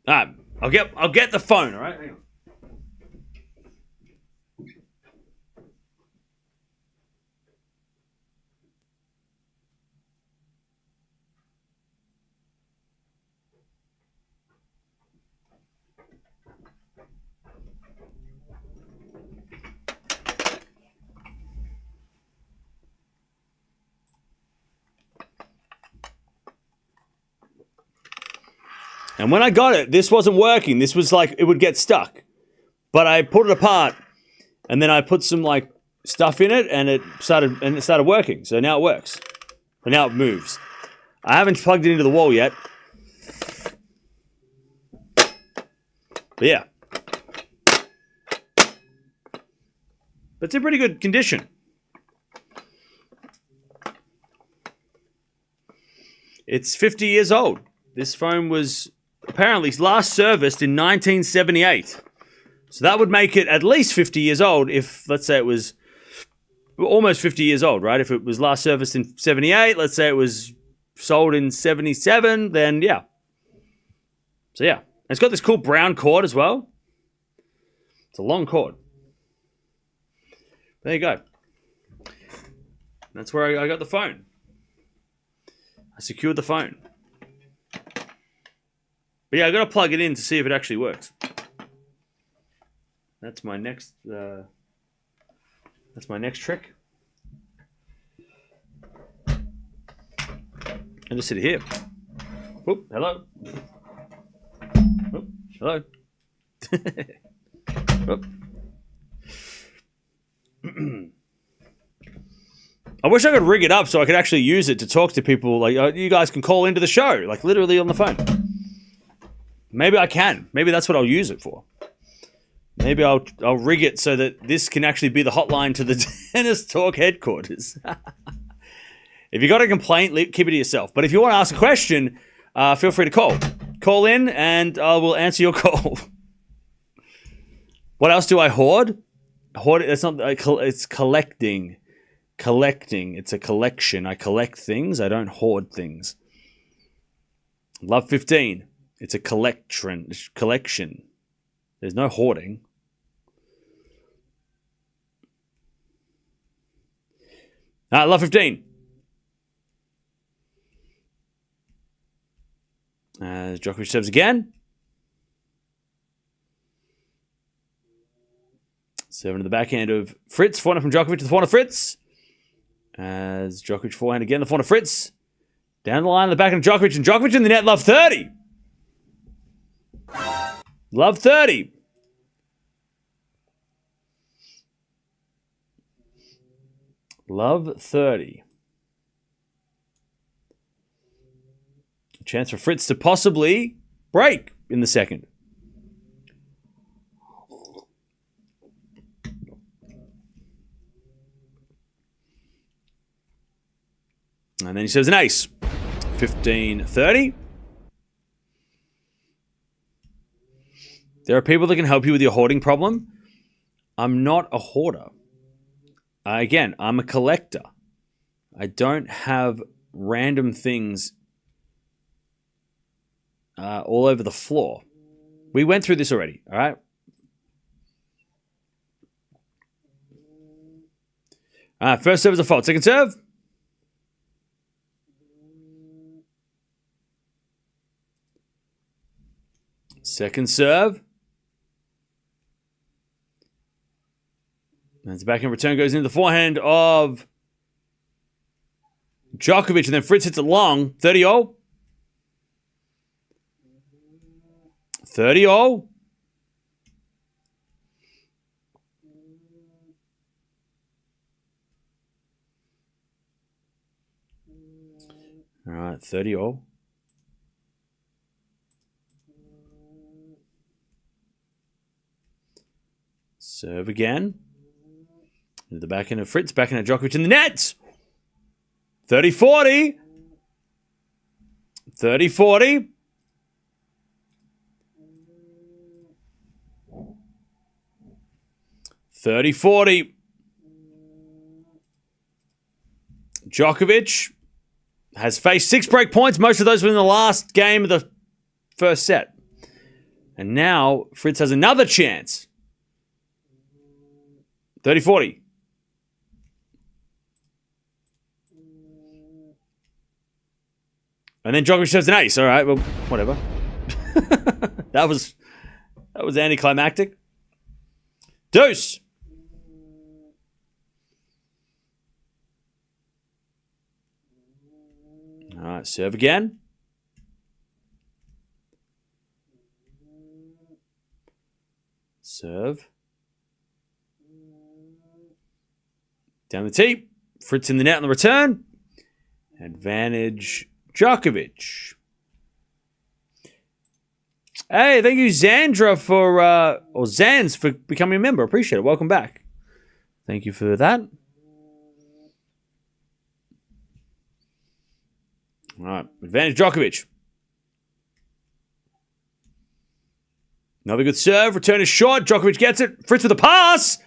All right. I'll get the phone, all right? Hang on. And when I got it, this wasn't working. This was like, it would get stuck. But I pulled it apart, and then I put some like stuff in it, and it started working. So now it works. But now it moves. I haven't plugged it into the wall yet. But yeah. But it's in pretty good condition. It's 50 years old. This phone was apparently last serviced in 1978. So that would make it at least 50 years old if, let's say it was almost 50 years old, right? If it was last serviced in 78, let's say it was sold in 77, then yeah. So yeah, it's got this cool brown cord as well. It's a long cord. There you go. That's where I got the phone. I secured the phone. But yeah, I got to plug it in to see if it actually works. That's my next. That's my next trick. And just sit here. Whoop, hello. Whoop, hello. Whoop. I wish I could rig it up so I could actually use it to talk to people. Like, you guys can call into the show, like literally on the phone. Maybe I can. Maybe that's what I'll use it for. Maybe I'll rig it so that this can actually be the hotline to the Tennis Talk headquarters. If you got a complaint, keep it to yourself. But if you want to ask a question, feel free to call. Call in and I will answer your call. What else do I hoard? Hoard. It's not. It's collecting. Collecting. It's a collection. I collect things. I don't hoard things. Love 15. It's a collection. There's no hoarding. Love 15. As Djokovic serves again. Serving to the backhand of Fritz. Forehand from Djokovic to the forehand of Fritz. As Djokovic forehand again, the forehand of Fritz. Down the line, the backhand of Djokovic. And Djokovic in the net. Love 30. Love 30. Love 30. A chance for Fritz to possibly break in the second. And then he serves an ace. 15-30. There are people that can help you with your hoarding problem. I'm not a hoarder. Again, I'm a collector. I don't have random things all over the floor. We went through this already, all right? First serve is a fault. Second serve. Second serve. As the backhand return goes into the forehand of Djokovic, and then Fritz hits it long. 30-0. 30-0. All right, 30-0. Serve again. Into the backhand of Fritz, backhand of Djokovic in the net. 30-40. 30-40. Djokovic has faced 6 break points. Most of those were in the last game of the first set. And now Fritz has another chance. 30-40. And then Djokovic serves an ace. All right, well, whatever. that was anticlimactic. Deuce. All right, serve again. Serve. Down the tee. Fritz in the net on the return. Advantage Djokovic. Hey, thank you, Zandra, or Zans, for becoming a member. Appreciate it. Welcome back. Thank you for that. All right, advantage Djokovic. Another good serve. Return is short. Djokovic gets it. Fritz with a pass.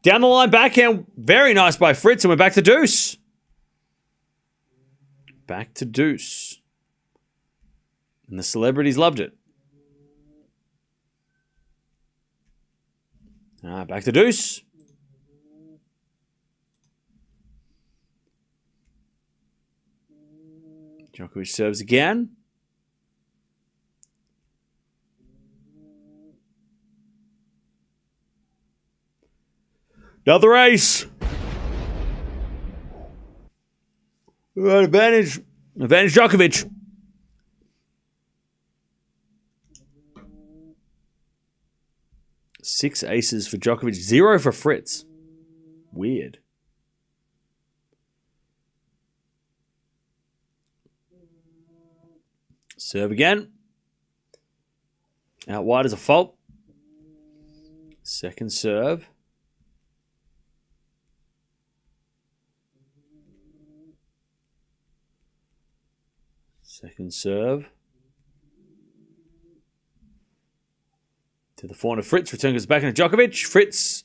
Down the line backhand. Very nice by Fritz. And we're back to deuce. Back to deuce. And the celebrities loved it. Back to deuce. Djokovic serves again. Another ace. Advantage. Advantage Djokovic. Six aces for Djokovic, 0 for Fritz. Weird. Serve again. Out wide is a fault. Second serve. Second serve. To the forehand of Fritz. Return goes back into Djokovic. Fritz.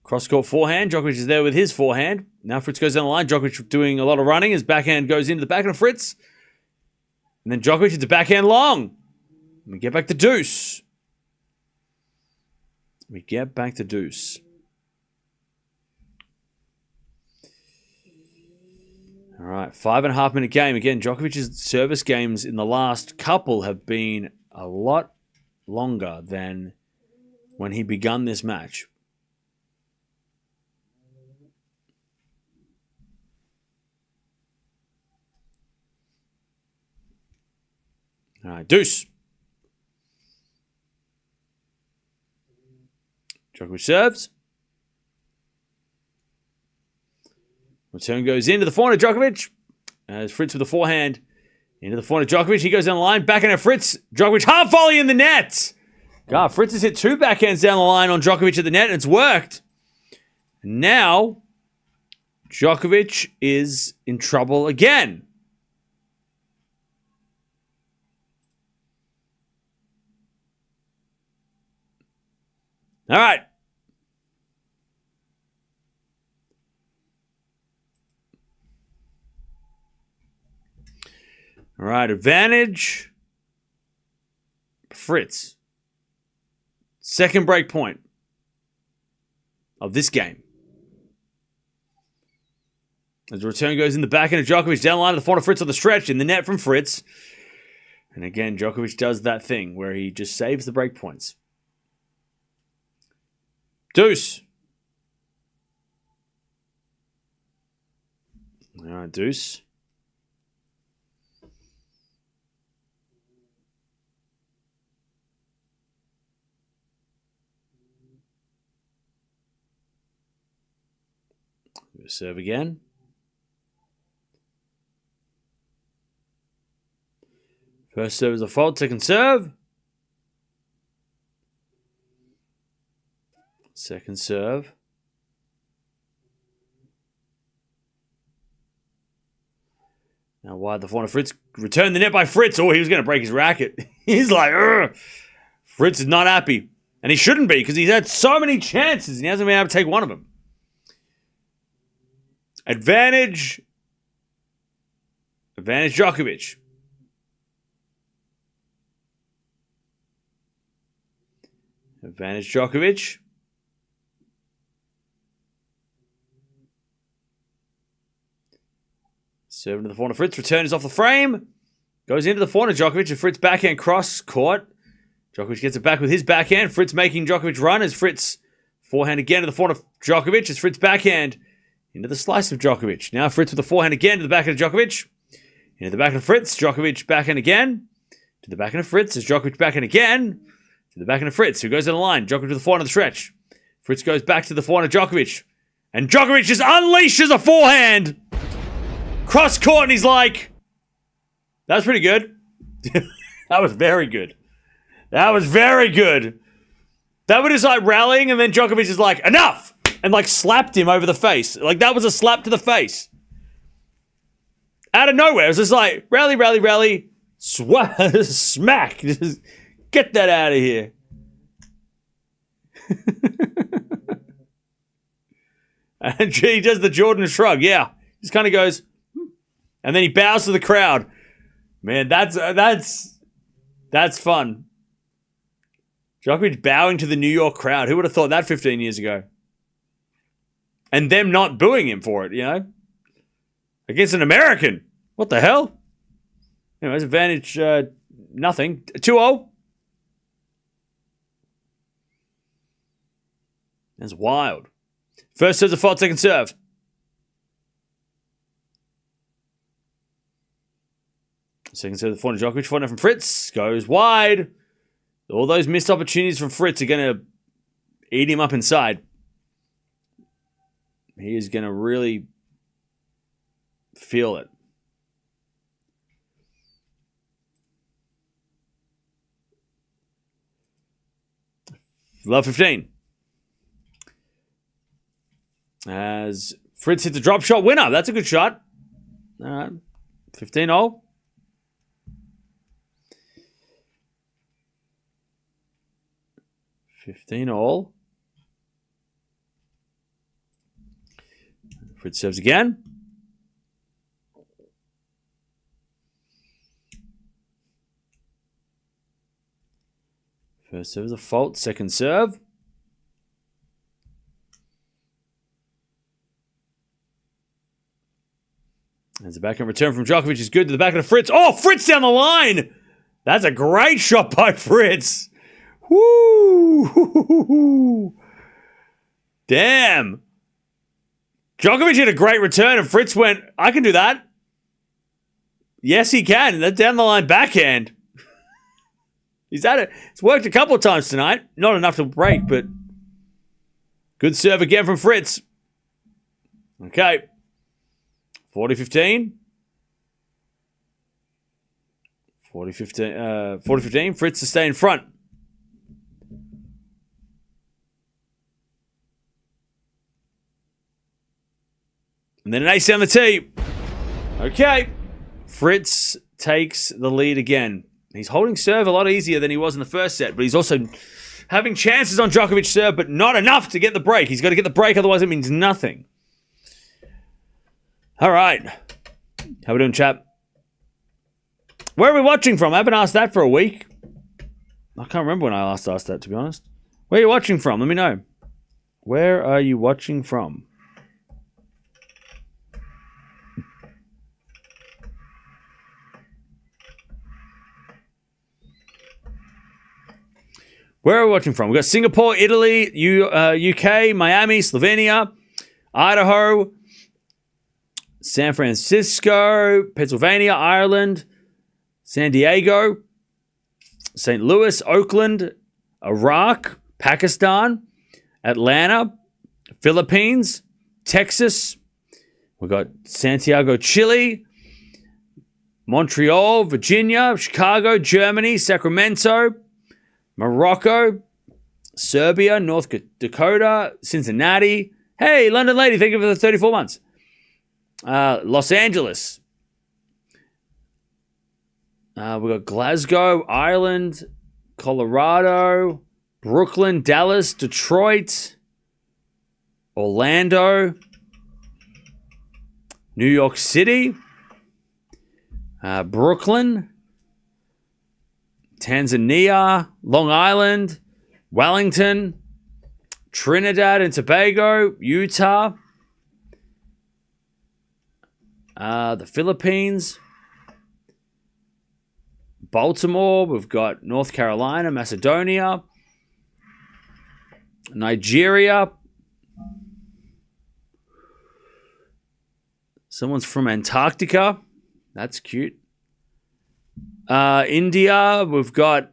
Cross-court forehand. Djokovic is there with his forehand. Now Fritz goes down the line. Djokovic doing a lot of running. His backhand goes into the backhand of Fritz. And then Djokovic hits a backhand long. We get back to deuce. We get back to deuce. All right, 5.5 minute game. Again, Djokovic's service games in the last couple have been a lot longer than when he begun this match. All right, deuce. Djokovic serves. Return goes into the forehand of Djokovic. As Fritz with the forehand. Into the forehand of Djokovic. He goes down the line. Backhand of Fritz. Djokovic half volley in the net. God, Fritz has hit 2 backhands down the line on Djokovic at the net, and it's worked. Now, Djokovic is in trouble again. All right. All right, advantage. Fritz. Second break point of this game. As the return goes in the backhand of Djokovic, down the line of the forehand of Fritz on the stretch, in the net from Fritz. And again, Djokovic does that thing where he just saves the break points. Deuce. All right, deuce. Serve again. First serve is a fault. Second serve. Second serve. Now wide the forehand of Fritz. Return the net by Fritz. Oh, he was going to break his racket. He's like, ugh. Fritz is not happy. And he shouldn't be because he's had so many chances and he hasn't been able to take one of them. Advantage. Advantage Djokovic. Advantage Djokovic. Serving to the forehand of Fritz. Return is off the frame. Goes into the forehand of Djokovic. And Fritz backhand cross court. Djokovic gets it back with his backhand. Fritz making Djokovic run as Fritz forehand again to the forehand of Djokovic. As Fritz backhand into the slice of Djokovic. Now Fritz with the forehand again to the backhand of Djokovic. Into the backhand of Fritz. Djokovic backhand again. To the backhand of Fritz. As Djokovic backhand again. To the backhand of Fritz, who goes down the line. Djokovic to the forehand of the stretch. Fritz goes back to the forehand of Djokovic. And Djokovic just unleashes a forehand. Cross court, and he's like, that was pretty good. That was very good. That was very good. That was just like rallying, and then Djokovic is like, enough! And like slapped him over the face. Like that was a slap to the face. Out of nowhere. It was just like, rally, rally, rally. Smack. Just get that out of here. And he does the Jordan shrug. Yeah. Just kind of goes, and then he bows to the crowd. Man, that's fun. Djokovic bowing to the New York crowd. Who would have thought that 15 years ago? And them not booing him for it, you know? Against an American. What the hell? Anyways, advantage, nothing. 2-0. That's wild. First serve's a fault, second serve. Second serve, the forehand Djokovic. Forehand from Fritz. Goes wide. All those missed opportunities from Fritz are going to eat him up inside. He is going to really feel it. Love 15. As Fritz hits a drop shot winner. That's a good shot. All right. 15-0. Fritz serves again. First serve is a fault. Second serve. There's a backhand return from Djokovic. Is good to the back of the Fritz. Oh, Fritz down the line. That's a great shot by Fritz. Woo! Damn. Djokovic hit a great return and Fritz went, I can do that. Yes, he can. That down the line backhand. He's had it. It's worked a couple of times tonight. Not enough to break, but good serve again from Fritz. Okay. 40-15. 40-15. Fritz to stay in front. And then an ace down the tee. Okay. Fritz takes the lead again. He's holding serve a lot easier than he was in the first set, but he's also having chances on Djokovic's serve, but not enough to get the break. He's got to get the break, otherwise it means nothing. All right. How we doing, chap? Where are we watching from? I haven't asked that for a week. I can't remember when I last asked that, to be honest. Where are you watching from? Let me know. Where are you watching from? Where are we watching from? We've got Singapore, Italy, UK, Miami, Slovenia, Idaho, San Francisco, Pennsylvania, Ireland, San Diego, St. Louis, Oakland, Iraq, Pakistan, Atlanta, Philippines, Texas. We've got Santiago, Chile, Montreal, Virginia, Chicago, Germany, Sacramento, Morocco, Serbia, North Dakota, Cincinnati. Hey, London lady, thank you for the 34 months. Los Angeles. We've got Glasgow, Ireland, Colorado, Brooklyn, Dallas, Detroit, Orlando, New York City, Brooklyn, Tanzania, Long Island, Wellington, Trinidad and Tobago, Utah, the Philippines, Baltimore, we've got North Carolina, Macedonia, Nigeria. Someone's from Antarctica. That's cute. India, we've got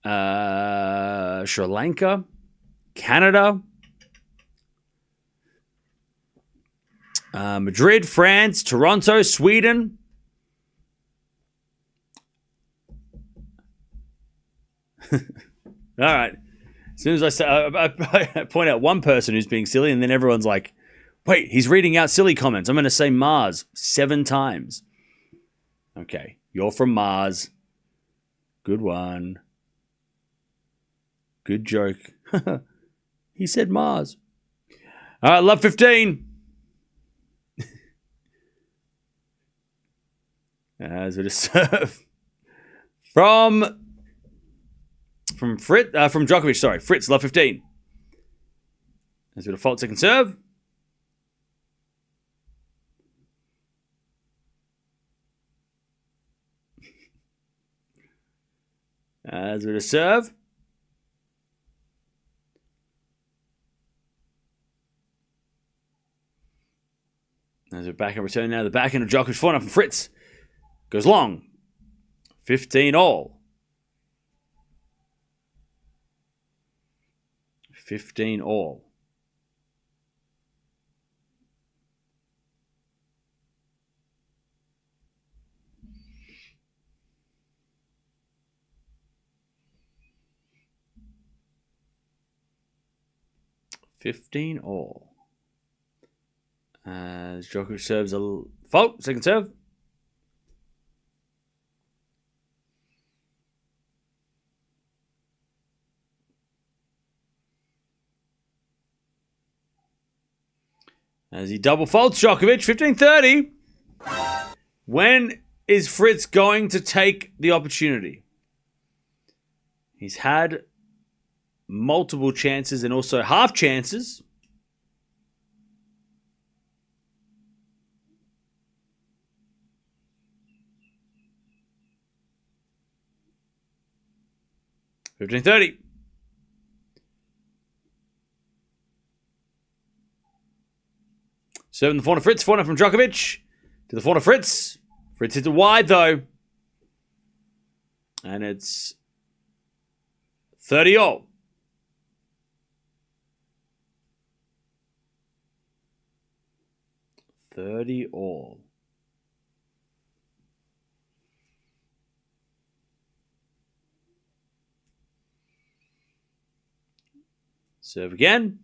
Sri Lanka, Canada, Madrid, France, Toronto, Sweden. All right. As soon as I say, I point out one person who's being silly, and then everyone's like, wait, he's reading out silly comments. I'm going to say Mars 7 times. Okay. You're from Mars. Good one. Good joke. He said Mars. All right, love 15. As it is serve from from Djokovic. Sorry, Fritz, love 15. As we default second serve. As we serve. As we're back and return now to the backhand of Djokovic. 4-0 from Fritz. Goes long. 15 all. 15 all. As Djokovic serves a fault, second serve. As he double faults Djokovic, 15-30. When is Fritz going to take the opportunity? He's had multiple chances and also half chances. $15-30. Serving the corner Fritz. 4-0 from Djokovic. To the corner Fritz. Fritz hits it wide though. And it's 30 all. Serve again.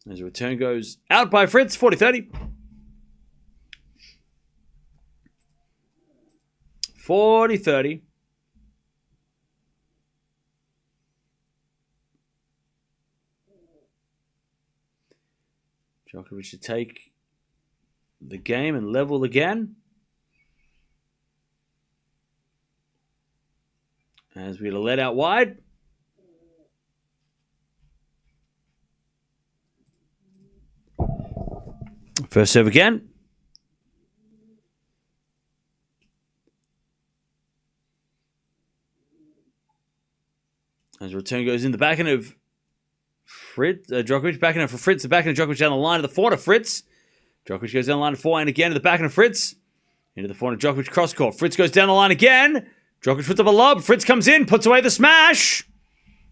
As the return goes out by Fritz, 40-30. 40-30. Djokovic to take the game and level again. As we let out wide. First serve again. As the return goes in, the backhand of Fritz, Djokovic, backhand for Fritz, the backhand of Djokovic down the line to the forehand of Fritz. Djokovic goes down the line to forehand again to the backhand of Fritz. Into the forehand of Djokovic cross court. Fritz goes down the line again. Djokovic puts up a lob. Fritz comes in, puts away the smash.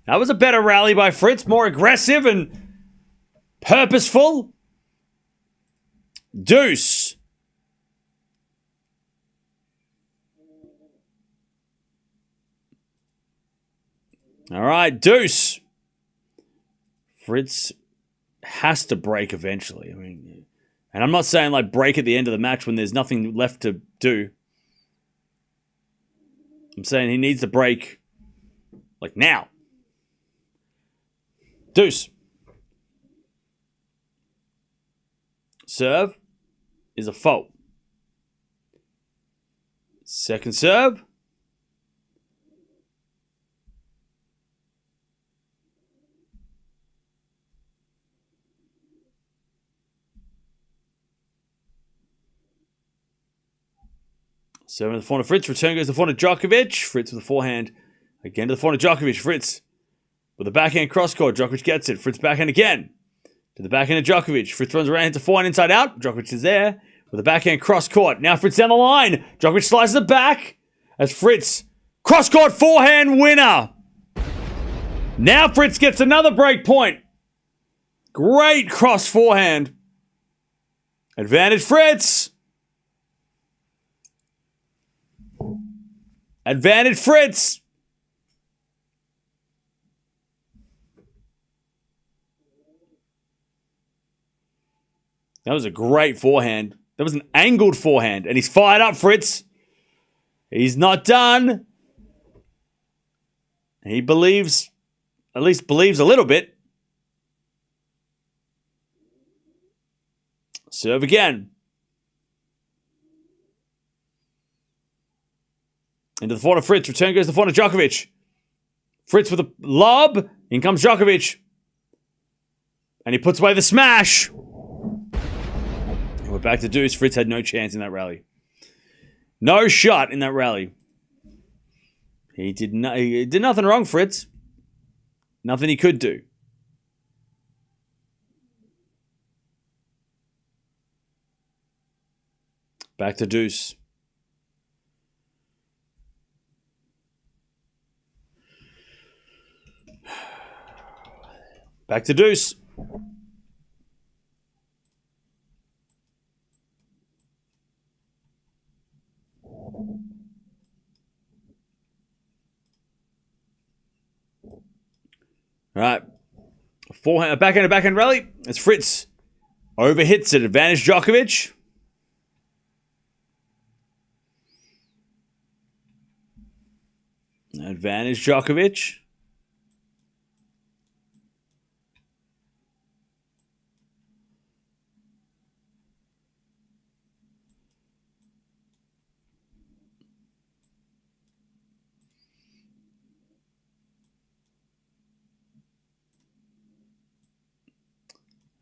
That was a better rally by Fritz, more aggressive and purposeful. Deuce. All right, deuce. Fritz has to break eventually. I mean, and I'm not saying like break at the end of the match when there's nothing left to do. I'm saying he needs to break like now. Deuce. Serve is a fault. Second serve. Serving the forehand of Fritz. Return goes to the forehand of Djokovic. Fritz with the forehand. Again to the forehand of Djokovic. Fritz with a backhand cross court. Djokovic gets it. Fritz backhand again. To the backhand of Djokovic. Fritz runs around into forehand inside out. Djokovic is there with a backhand cross court. Now Fritz down the line. Djokovic slices it back as Fritz cross court forehand winner. Now Fritz gets another break point. Great cross forehand. Advantage Fritz. Advantage Fritz. That was a great forehand. That was an angled forehand. And he's fired up, Fritz. He's not done. He believes, at least believes a little bit. Serve again. Into the forehand of Fritz. Return goes to the forehand of Djokovic. Fritz with a lob. In comes Djokovic. And he puts away the smash. And we're back to deuce. Fritz had no chance in that rally. No shot in that rally. He did nothing wrong, Fritz. Nothing he could do. Back to deuce. Back to deuce. All right. Backhand rally. It's Fritz. Overhits it. Advantage Djokovic. Advantage Djokovic.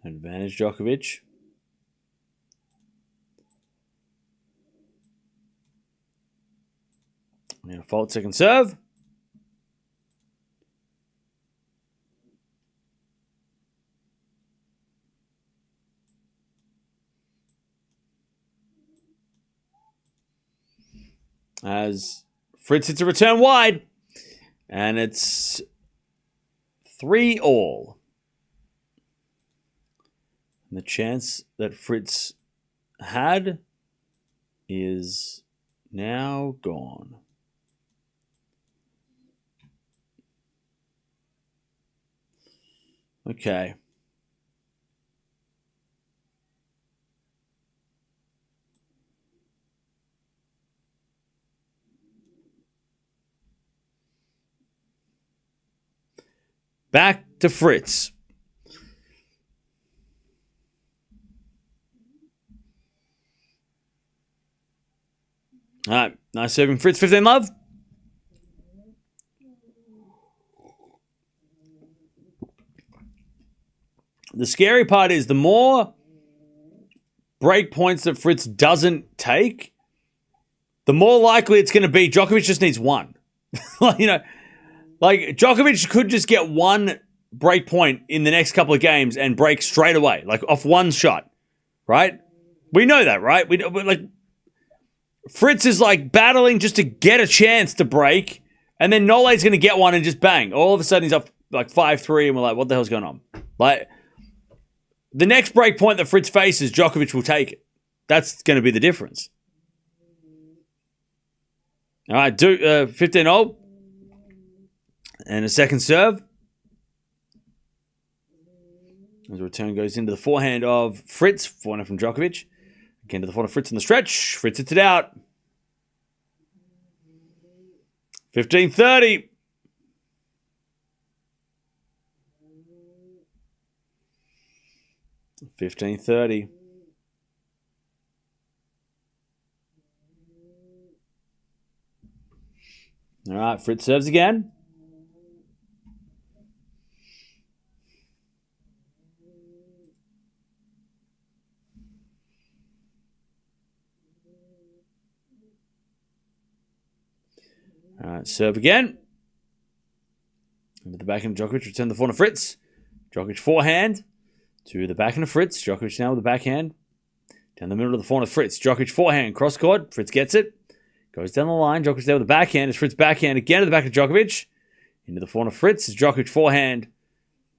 Advantage Djokovic. Now fault second serve. As Fritz hits a return wide. And it's 3-all. And the chance that Fritz had is now gone. Okay. Back to Fritz. All right, nice serving Fritz, 15 love. The scary part is the more break points that Fritz doesn't take, the more likely it's going to be Djokovic just needs one. Like Djokovic could just get one break point in the next couple of games and break straight away, like off one shot, right? We know that, right? Fritz is like battling just to get a chance to break, and then Nole's going to get one and just bang. All of a sudden he's up like 5-3, and we're like, what the hell's going on? Like, the next break point that Fritz faces, Djokovic will take it. That's going to be the difference. All right, 15-0. And a second serve. As the return goes into the forehand of Fritz. Forehand from Djokovic. Again to the forehand of Fritz in the stretch. Fritz hits it out. 15-30. All right, Fritz serves again. All right, serve again. Into the backhand of Djokovic, return the forehand of Fritz. Djokovic forehand to the backhand of Fritz. Djokovic now with the backhand. Down the middle of the forehand of Fritz. Djokovic forehand, cross court. Fritz gets it. Goes down the line. Djokovic there with the backhand. It's Fritz backhand again to the back of Djokovic. Into the forehand of Fritz. It's Djokovic forehand.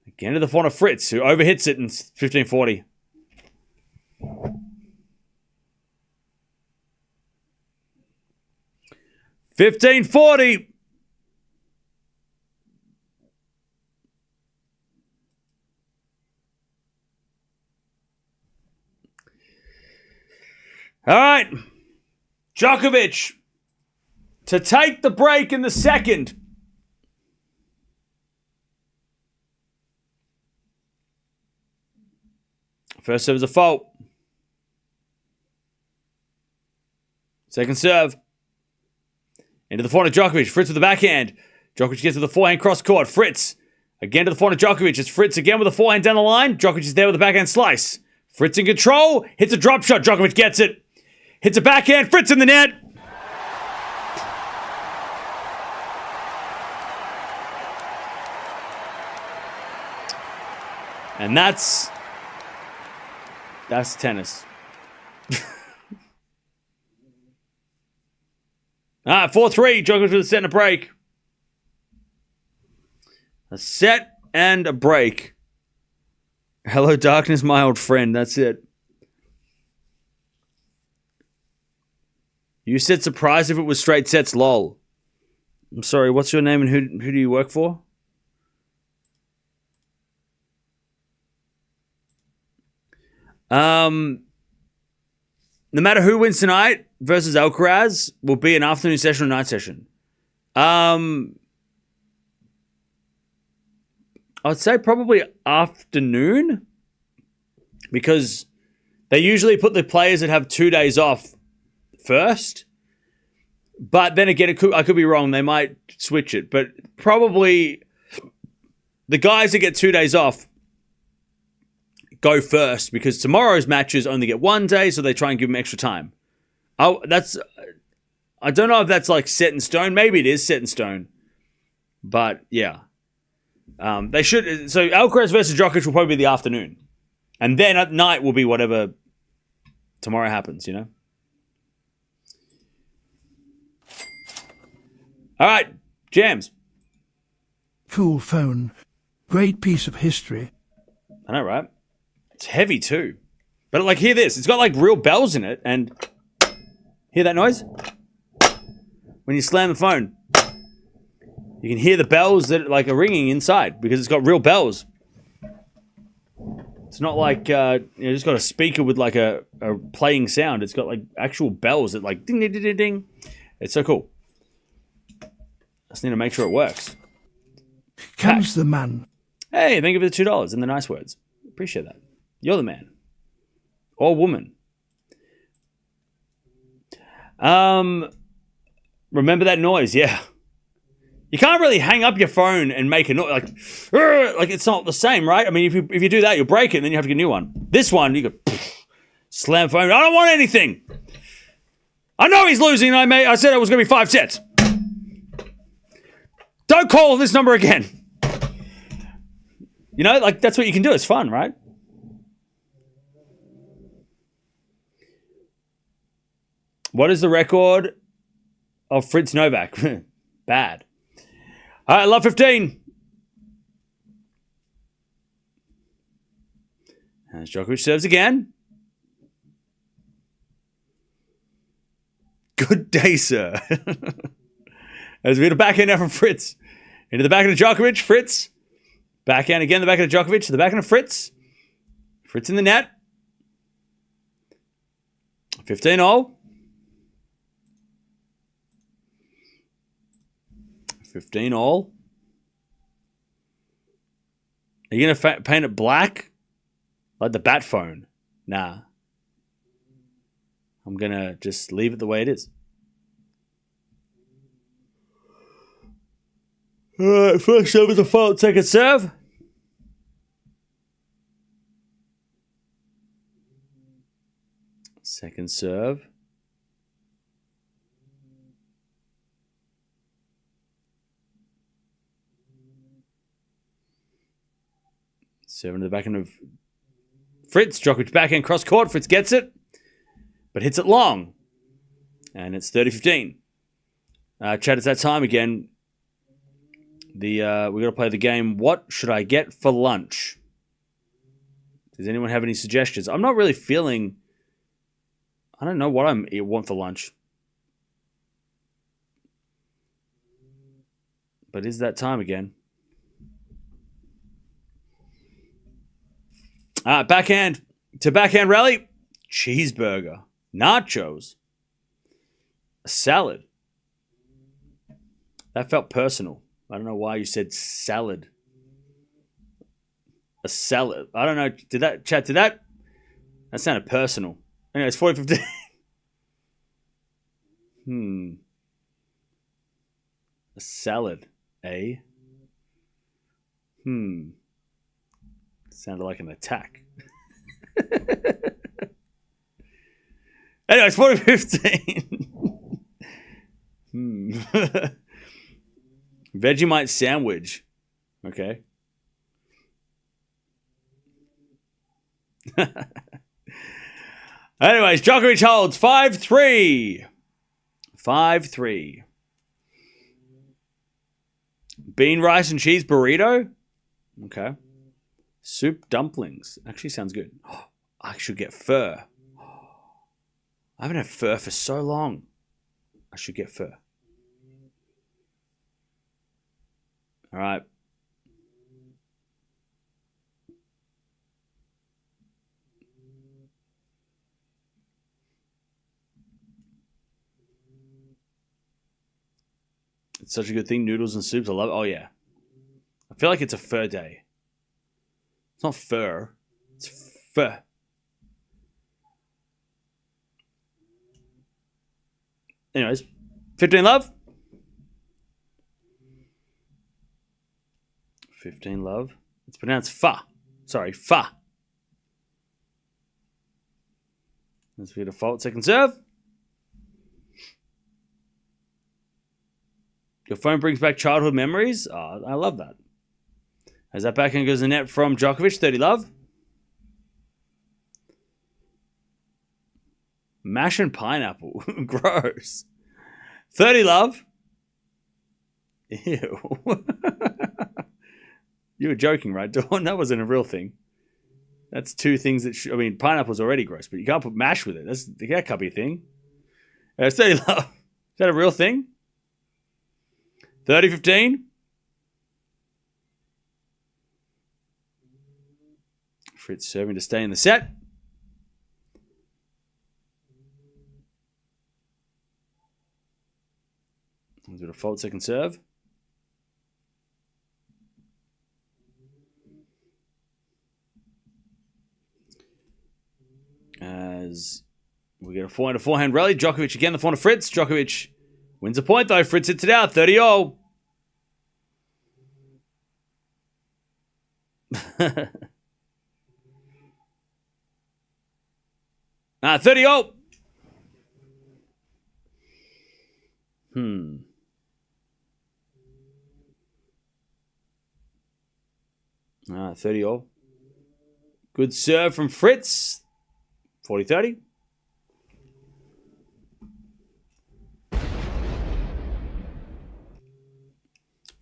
Again to the forehand of Fritz, who overhits it in 15-40. $15.40. All right. Djokovic to take the break in the second. First serve is a fault. Second serve. Into the forehand of Djokovic. Fritz with the backhand. Djokovic gets to the forehand cross court. Fritz again to the forehand of Djokovic. It's Fritz again with the forehand down the line. Djokovic is there with the backhand slice. Fritz in control. Hits a drop shot. Djokovic gets it. Hits a backhand. Fritz in the net. And that's tennis. 4-3. Djokovic with a set and a break. A set and a break. Hello, darkness, my old friend. That's it. You said surprised if it was straight sets, lol. I'm sorry, what's your name and who do you work for? No matter who wins tonight versus Alcaraz will be an afternoon session or night session. I'd say probably afternoon because they usually put the players that have 2 days off first. But then again, I could be wrong. They might switch it. But probably the guys that get 2 days off go first because tomorrow's matches only get 1 day, so they try and give them extra time. I don't know if that's like set in stone. Maybe it is set in stone. But yeah. They should. So Alcaraz versus Djokovic will probably be the afternoon. And then at night will be whatever tomorrow happens, you know? All right, Jams. Cool phone. Great piece of history. I know, right? It's heavy too. But like, hear this. It's got like real bells in it. And hear that noise? When you slam the phone. You can hear the bells that like are ringing inside because it's got real bells. It's not like just got a speaker with like a playing sound. It's got like actual bells that like ding ding ding ding ding. It's so cool. I just need to make sure it works. Comes the man. Hey, thank you for the $2 and the nice words. Appreciate that. You're the man or woman. Remember that noise? Yeah. You can't really hang up your phone and make a noise like it's not the same, right? I mean, if you do that, you'll break it, and then you have to get a new one. This one, you go slam phone. I don't want anything. I know he's losing. I said it was going to be 5 sets. Don't call this number again. You know, like that's what you can do. It's fun, right? What is the record of Fritz Novak? Bad. All right, love 15. As Djokovic serves again. Good day, sir. As we get a backhand now from Fritz. Into the backhand of Djokovic. Fritz. Backhand again, the backhand of Djokovic. To the backhand of Fritz. Fritz in the net. 15-all. 15-all. Are you going to paint it black? Like the bat phone? Nah. I'm going to just leave it the way it is. All right, first serve is a fault. Second serve. Second serve. Serving to the backhand of Fritz. Djokovic backhand cross court. Fritz gets it, but hits it long. And it's 30-15. Chad, it's that time again. We got to play the game. What should I get for lunch? Does anyone have any suggestions? I'm not really feeling. I don't know what I want for lunch. But is that time again? Backhand to backhand rally. Cheeseburger. Nachos. A salad. That felt personal. I don't know why you said salad. A salad. I don't know. Did that chat to that? That sounded personal. Anyway, it's 40-15. A salad. A. Sounded like an attack. Anyways, 40-15. Vegemite sandwich. Okay. Anyways, Djokovic holds 5-3. 5-3. Bean, rice, and cheese burrito. Okay. Soup dumplings. Actually sounds good. I should get pho. I haven't had pho for so long. I should get pho. All right. It's such a good thing. Noodles and soups. I love it. Oh, yeah. I feel like it's a pho day. It's not fur. It's pho. Anyways, 15 love. 15 love. It's pronounced fa. Sorry, fa. That's your default second serve. Your phone brings back childhood memories. Oh, I love that. As that backhand goes in the net from Djokovic, 30 love. Mash and pineapple. Gross. 30 love. Ew. You were joking, right, Dawn? That wasn't a real thing. That's two things that... I mean, pineapple's already gross, but you can't put mash with it. That can't be a thing. 30 love. Is that a real thing? 30-15. Fritz serving to stay in the set. There's a default second serve. As we get a forehand rally. Djokovic again, the forehand of Fritz. Djokovic wins a point though. Fritz hits it out. 30-all. 30-all. 30-all. Good serve from Fritz. 40-30.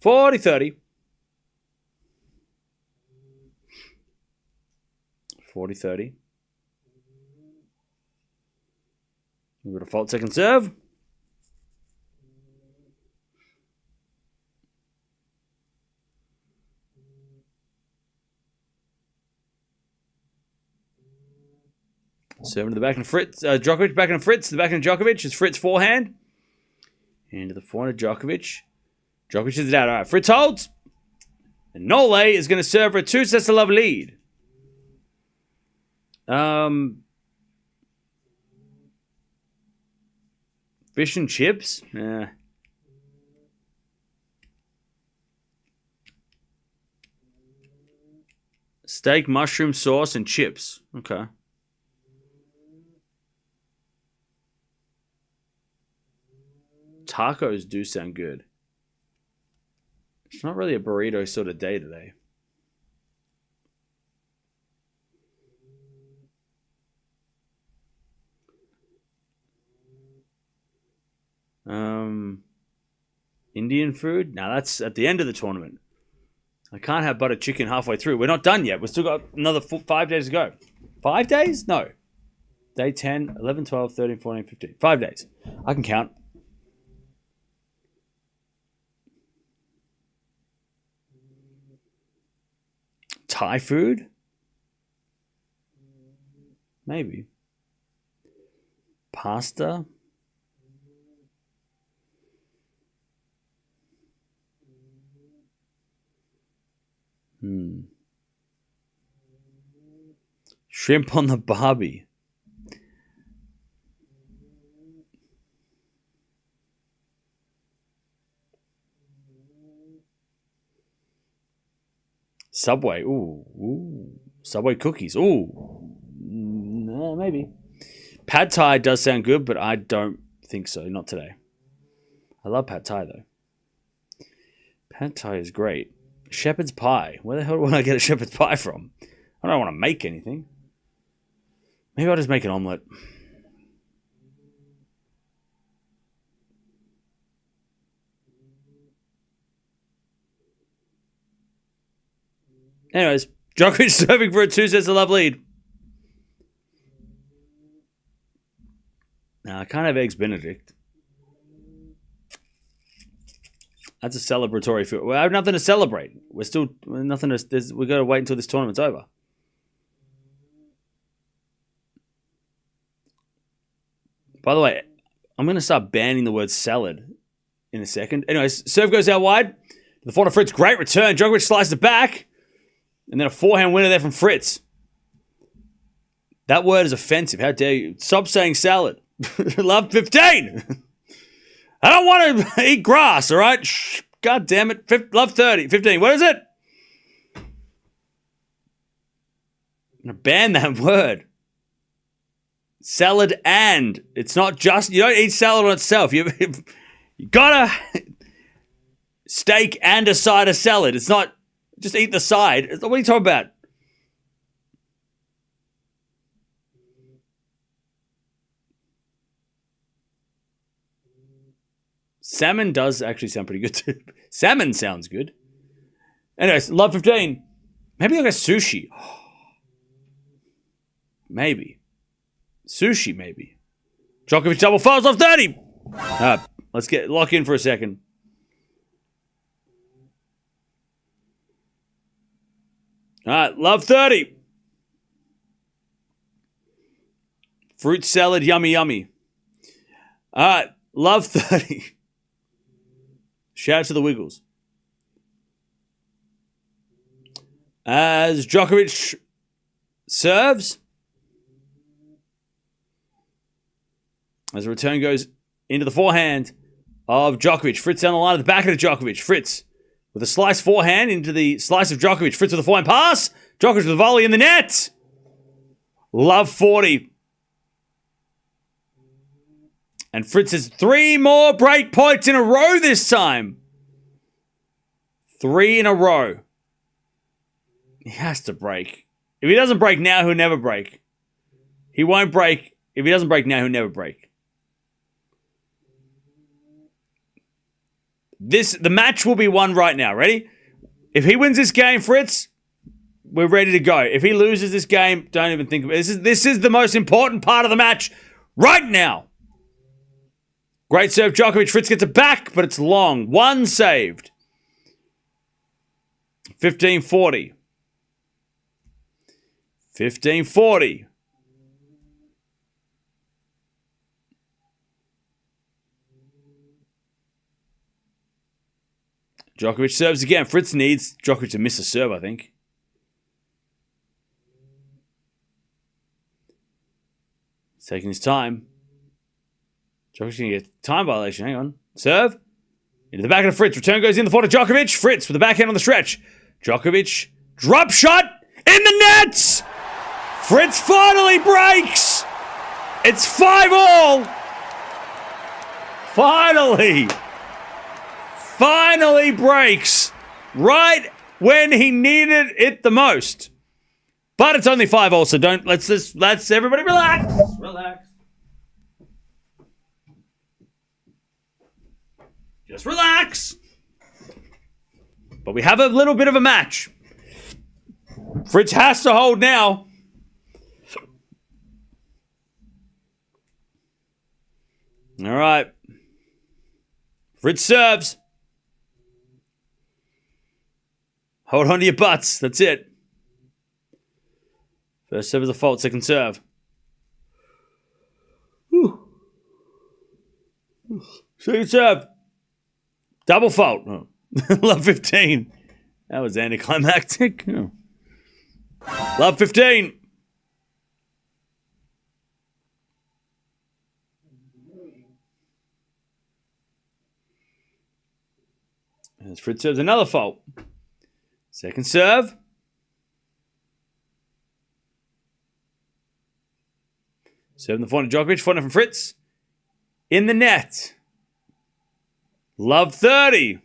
$40-30. 40-30. We've got a fault second serve. Serving to the back of Fritz. Djokovic back of Fritz. The back of Djokovic is Fritz forehand. Into the forehand of Djokovic. Djokovic is it out. All right, Fritz holds. And Nole is going to serve for a 2-sets-to-love lead. Fish and chips? Steak, mushroom sauce, and chips. Okay. Tacos do sound good. It's not really a burrito sort of day today. Indian food? Now that's at the end of the tournament. I can't have butter chicken halfway through. We're not done yet. We've still got another 5 days to go. 5 days? No. Day 10, 11, 12, 13, 14, 15. 5 days. I can count. Thai food? Maybe. Pasta? Shrimp on the barbie. Subway. Ooh. Subway cookies. Ooh. No, maybe. Pad Thai does sound good, but I don't think so. Not today. I love Pad Thai, though. Pad Thai is great. Shepherd's pie. Where the hell would I get a shepherd's pie from? I don't want to make anything. Maybe I'll just make an omelette. Anyways, Djokovic serving for a 2-sets-to-love lead. Now, I can't have Eggs Benedict. That's a celebratory feel. We have nothing to celebrate. We're nothing to. We got to wait until this tournament's over. By the way, I'm going to start banning the word salad in a second. Anyways, serve goes out wide. The forehand Fritz, great return. Djokovic slices it back. And then a forehand winner there from Fritz. That word is offensive. How dare you? Stop saying salad. Love 15. I don't want to eat grass, all right? Shh, God damn it. Love 30. 15. What is it? I'm going to ban that word. Salad and. It's not just, you don't eat salad on itself. You gotta steak and a side of salad. It's not just eat the side. What are you talking about? Salmon does actually sound pretty good too. Salmon sounds good. Anyways, love 15. Maybe I'll get sushi. Maybe. Sushi, maybe. Djokovic double fails off 30. Let's lock in for a second. All right, love 30. Fruit salad, yummy, yummy. All right, love 30. Shout out to the Wiggles. As Djokovic serves. As the return goes into the forehand of Djokovic. Fritz down the line at the back of the Djokovic. Fritz with a slice forehand into the slice of Djokovic. Fritz with a forehand pass. Djokovic with a volley in the net. Love 40. And Fritz has 3 more break points in a row this time. 3 in a row. He has to break. If he doesn't break now, he'll never break. He won't break. If he doesn't break now, he'll never break. The match will be won right now. Ready? If he wins this game, Fritz, we're ready to go. If he loses this game, don't even think of it. This is the most important part of the match right now. Great serve, Djokovic. Fritz gets it back, but it's long. 1 saved. 15-40. 15-40. Djokovic serves again. Fritz needs Djokovic to miss a serve, I think. He's taking his time. Djokovic's going to get a time violation. Hang on. Serve. Into the back of the Fritz. Return goes in the forehand to Djokovic. Fritz with the backhand on the stretch. Djokovic. Drop shot. In the nets. Fritz finally breaks. It's 5-all. Finally breaks. Right when he needed it the most. But it's only 5-all, so let's everybody relax. Relax. Just relax. But we have a little bit of a match. Fritz has to hold now. All right. Fritz serves. Hold on to your butts. That's it. First serve is a fault. Second serve. Whew. Second serve. Double fault. Oh. Love 15. That was anticlimactic. Oh. Love 15. As Fritz serves another fault. Second serve. Serving the forehand to Djokovic. Forehand from Fritz. In the net. Love 30.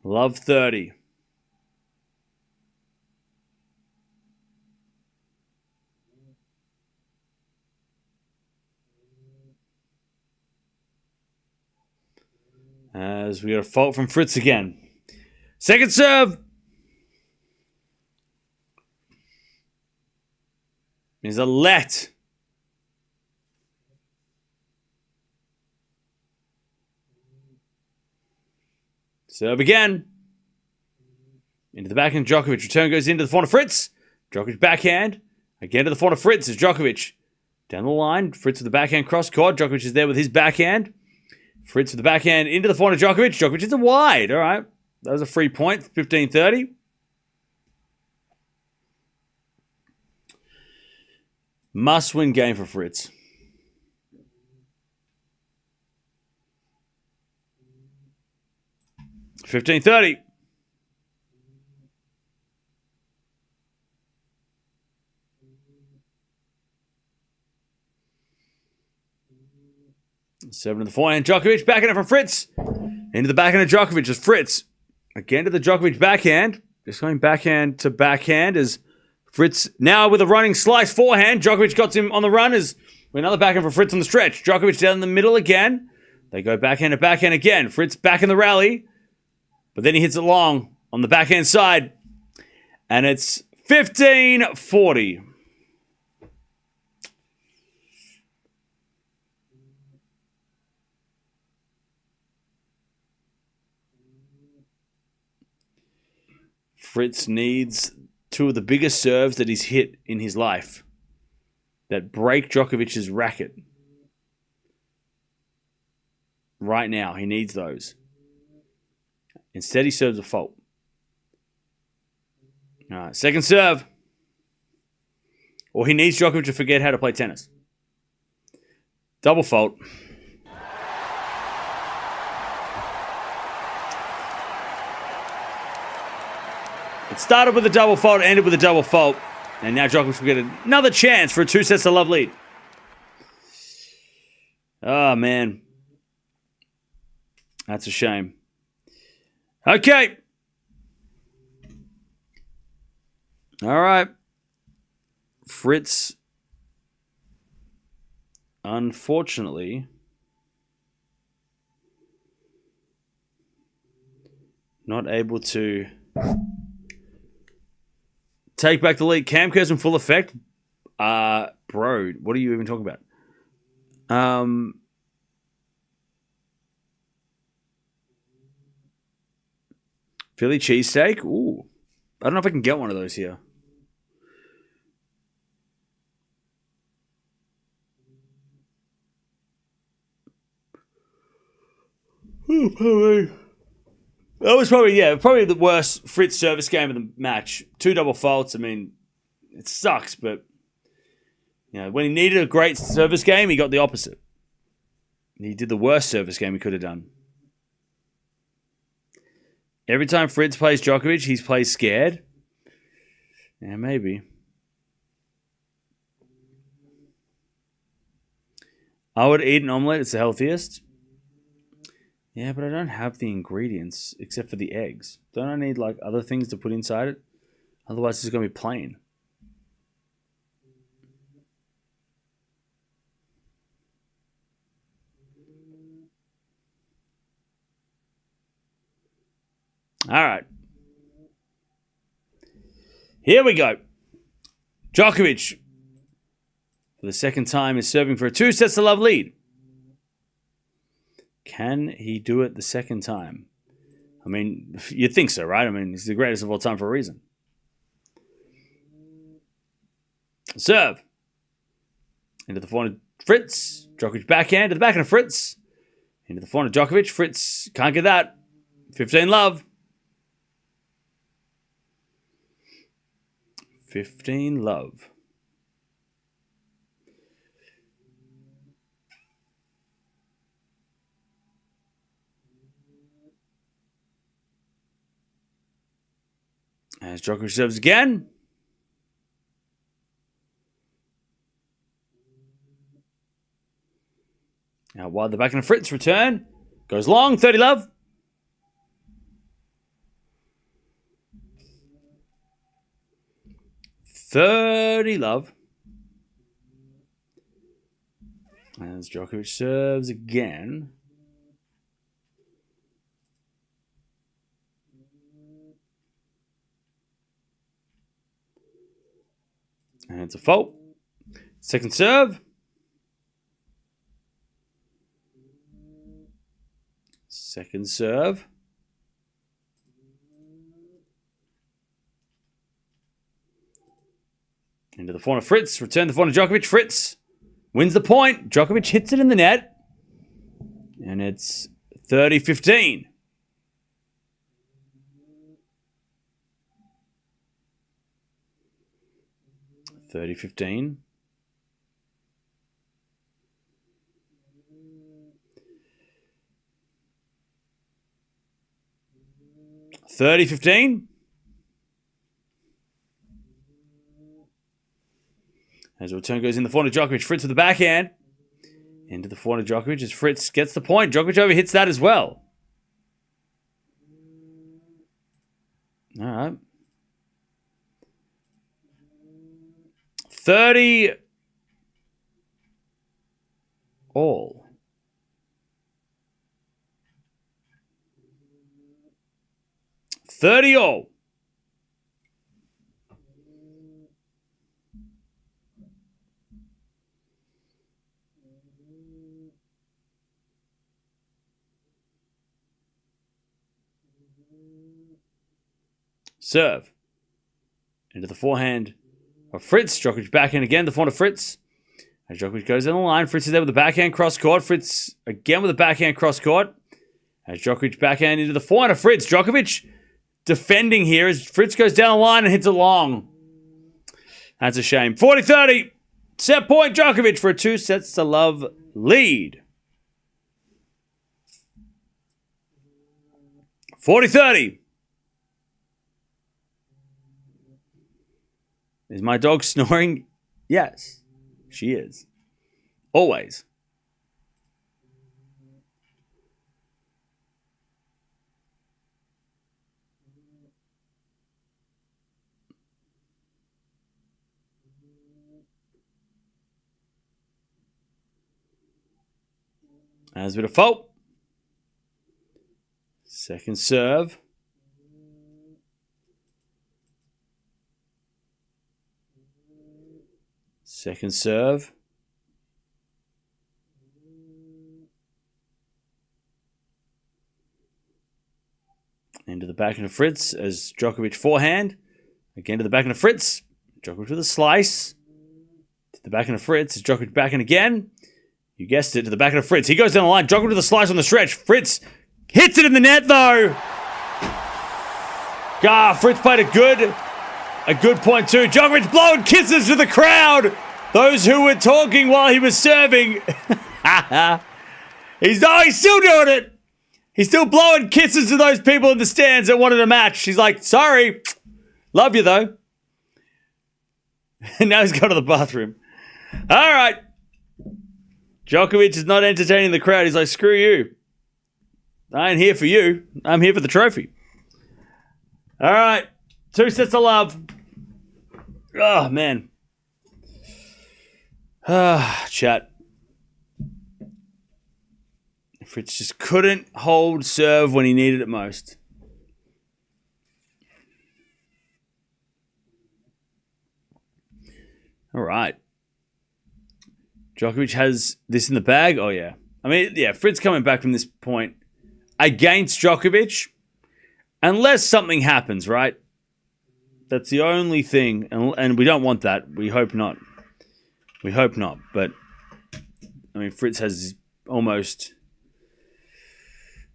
Love 30. As we got a fault from Fritz again. Second serve. Is a let. Serve again. Into the backhand, Djokovic. Return goes into the forehand of Fritz. Djokovic backhand. Again to the forehand of Fritz is Djokovic. Down the line. Fritz with the backhand cross court. Djokovic is there with his backhand. Fritz with the backhand into the forehand of Djokovic. Djokovic is a wide. All right. That was a free point. 15-30. Must-win game for Fritz. $15-30. Seven to the forehand. Djokovic backhand from Fritz. Into the backhand of Djokovic is Fritz. Again to the Djokovic backhand. Just going backhand to backhand as Fritz now with a running slice forehand. Djokovic got him on the run as another backhand for Fritz on the stretch. Djokovic down in the middle again. They go backhand to backhand again. Fritz back in the rally. But then he hits it long on the backhand side. And it's 15-40. Fritz needs two of the biggest serves that he's hit in his life that break Djokovic's racket. Right now, he needs those. Instead, he serves a fault. All right, second serve. Or he needs Djokovic to forget how to play tennis. Double fault. It started with a double fault, ended with a double fault. And now Djokovic will get another chance for a 2-sets-to-love lead. Oh, man. That's a shame. Okay. All right. Fritz, unfortunately, not able to take back the lead. Cam curves in full effect. Bro, what are you even talking about? Philly cheesesteak? Ooh. I don't know if I can get one of those here. Ooh, probably. That was probably the worst Fritz service game of the match. 2 double faults. I mean, it sucks, but when he needed a great service game, he got the opposite. He did the worst service game he could have done. Every time Fritz plays Djokovic, he plays scared. Yeah, maybe. I would eat an omelette. It's the healthiest. Yeah, but I don't have the ingredients except for the eggs. Don't I need other things to put inside it? Otherwise, it's going to be plain. All right. Here we go. Djokovic, for the second time, is serving for a 2-sets-to-love lead. Can he do it the second time? I mean, you'd think so, right? I mean, he's the greatest of all time for a reason. Serve. Into the forehand of Fritz. Djokovic backhand to the backhand of Fritz. Into the forehand of Djokovic. Fritz can't get that. 15-love. 15-love. As Djokovic serves again. Now wide the back and Fritz return. Goes long, 30 love. As Djokovic serves again. And it's a fault. Second serve. Second serve. Into the corner, Fritz. Return the corner, Djokovic. Fritz wins the point. Djokovic hits it in the net. And it's 30-15. $30-15. As the return goes in the forehand of Djokovic, Fritz with the backhand. Into the forehand of Djokovic as Fritz gets the point. Djokovic overhits that as well. All right. 30 all. Serve. Into the forehand of Fritz. Djokovic backhand again. The forehand of Fritz. As Djokovic goes down the line, Fritz is there with the backhand cross court. Fritz again with the backhand cross court. As Djokovic backhand into the forehand of Fritz. Djokovic defending here as Fritz goes down the line and hits it long. That's a shame. 40-30. Set point Djokovic for a 2-love lead. 40-30. Is my dog snoring? Yes, she is. Always. As a bit of fault. Second serve. Second serve. Into the backhand of Fritz as Djokovic forehand. Again to the backhand of Fritz. Djokovic with a slice. To the backhand of Fritz as Djokovic backhand again. You guessed it, to the backhand of Fritz. He goes down the line. Djokovic with a slice on the stretch. Fritz hits it in the net though. Fritz played a good point too. Djokovic blowing kisses to the crowd. Those who were talking while he was serving. He's still doing it. He's still blowing kisses to those people in the stands that wanted a match. He's like, sorry. Love you though. And now he's gone to the bathroom. All right. Djokovic is not entertaining the crowd. He's like, screw you. I ain't here for you. I'm here for the trophy. All right. 2-love. Oh, man. Chat. Fritz just couldn't hold serve when he needed it most. All right. Djokovic has this in the bag. Oh, yeah. I mean, yeah, Fritz coming back from this point against Djokovic, unless something happens, right? That's the only thing, and we don't want that. We hope not. We hope not. But, I mean, Fritz has almost...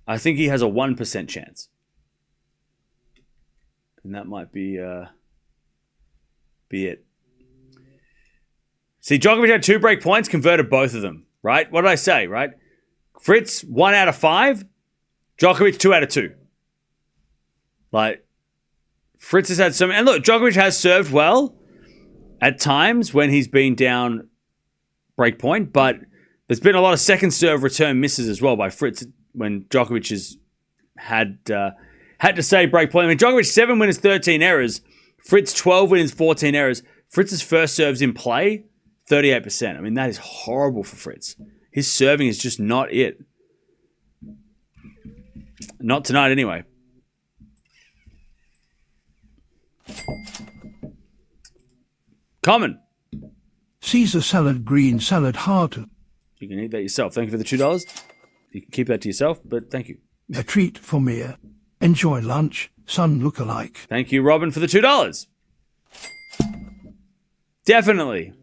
I think he has a 1% chance. And that might be it. See, Djokovic had 2 break points, converted both of them, right? What did I say, right? Fritz, 1 out of 5. Djokovic, 2 out of 2. Like, Fritz has had some... And look, Djokovic has served well at times when he's been down break point, but there's been a lot of second serve return misses as well by Fritz when Djokovic has had to say break point. I mean, Djokovic 7 winners, 13 errors. Fritz 12 winners, 14 errors. Fritz's first serves in play, 38%. I mean, that is horrible for Fritz. His serving is just not it. Not tonight anyway. Common. Caesar salad, green salad, heart. You can eat that yourself. Thank you for the $2. You can keep that to yourself, but thank you. A treat for Mirra. Enjoy lunch, son look-alike. Thank you, Robin, for the $2. Definitely.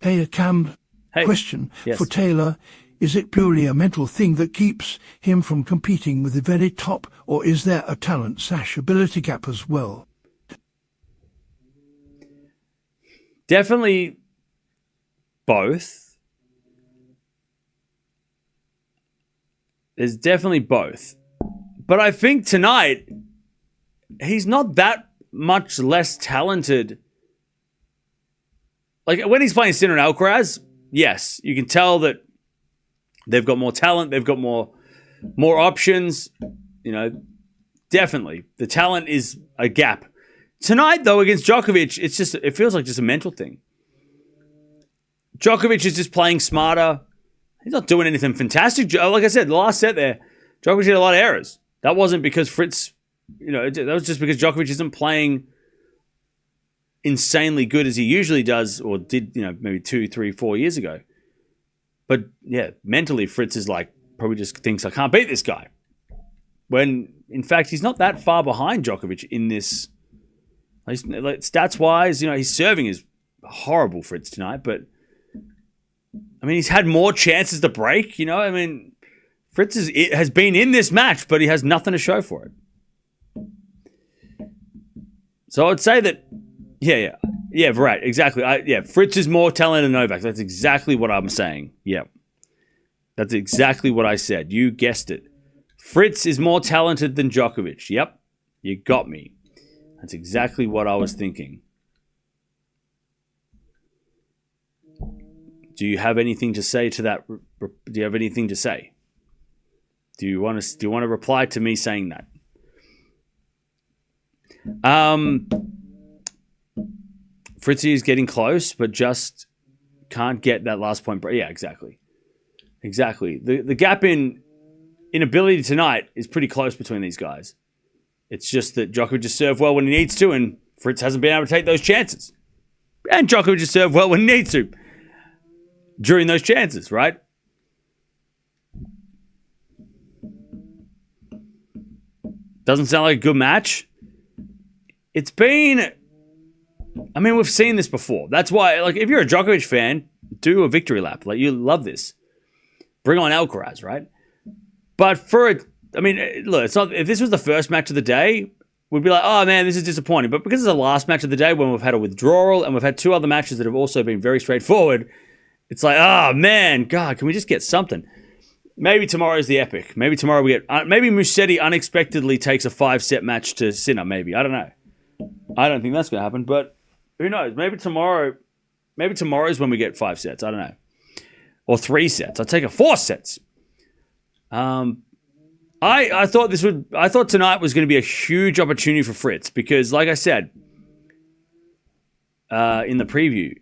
Hey, Cam. Hey. Question Yes. for Taylor. Is it purely a mental thing that keeps him from competing with the very top, or is there a talent/ability gap as well? Definitely both. There's definitely both. But I think tonight, he's not that much less talented. Like, when he's playing Sinner and Alcaraz, yes, you can tell that they've got more talent, they've got more options. You know, definitely. The talent is a gap. Tonight, though, against Djokovic, it feels like just a mental thing. Djokovic is just playing smarter. He's not doing anything fantastic. Like I said, the last set there, Djokovic had a lot of errors. That wasn't because Fritz, that was just because Djokovic isn't playing insanely good as he usually does or did, maybe 2, 3, 4 years ago. But yeah, mentally, Fritz is probably just thinks, I can't beat this guy. When, in fact, he's not that far behind Djokovic in this. Stats-wise, his serving is horrible, Fritz, tonight. But, I mean, he's had more chances to break, Fritz has been in this match, but he has nothing to show for it. So I would say that, yeah, right, exactly. Fritz is more talented than Novak. That's exactly what I'm saying. Yeah, that's exactly what I said. You guessed it. Fritz is more talented than Djokovic. Yep, you got me. That's exactly what I was thinking. Do you have anything to say to that? Do you have anything to say? Do you want to reply to me saying that? Fritzy is getting close, but just can't get that last point. Yeah, exactly. Exactly. The gap in ability tonight is pretty close between these guys. It's just that Djokovic just served well when he needs to, and Fritz hasn't been able to take those chances. And Djokovic just served well when he needs to during those chances, right? Doesn't sound like a good match. It's been... I mean, we've seen this before. That's why, if you're a Djokovic fan, do a victory lap. You love this. Bring on Alcaraz, right? But look, it's not. If this was the first match of the day, we'd be like, oh man, this is disappointing. But because it's the last match of the day when we've had a withdrawal and we've had 2 other matches that have also been very straightforward, it's like, oh man, God, can we just get something? Maybe tomorrow's the epic. Maybe tomorrow we get... maybe Musetti unexpectedly takes a 5-set match to Sinner, maybe. I don't know. I don't think that's going to happen, but who knows? Maybe tomorrow's when we get 5 sets. I don't know. Or 3 sets. I'll take 4 sets. I thought tonight was going to be a huge opportunity for Fritz because, like I said in the preview,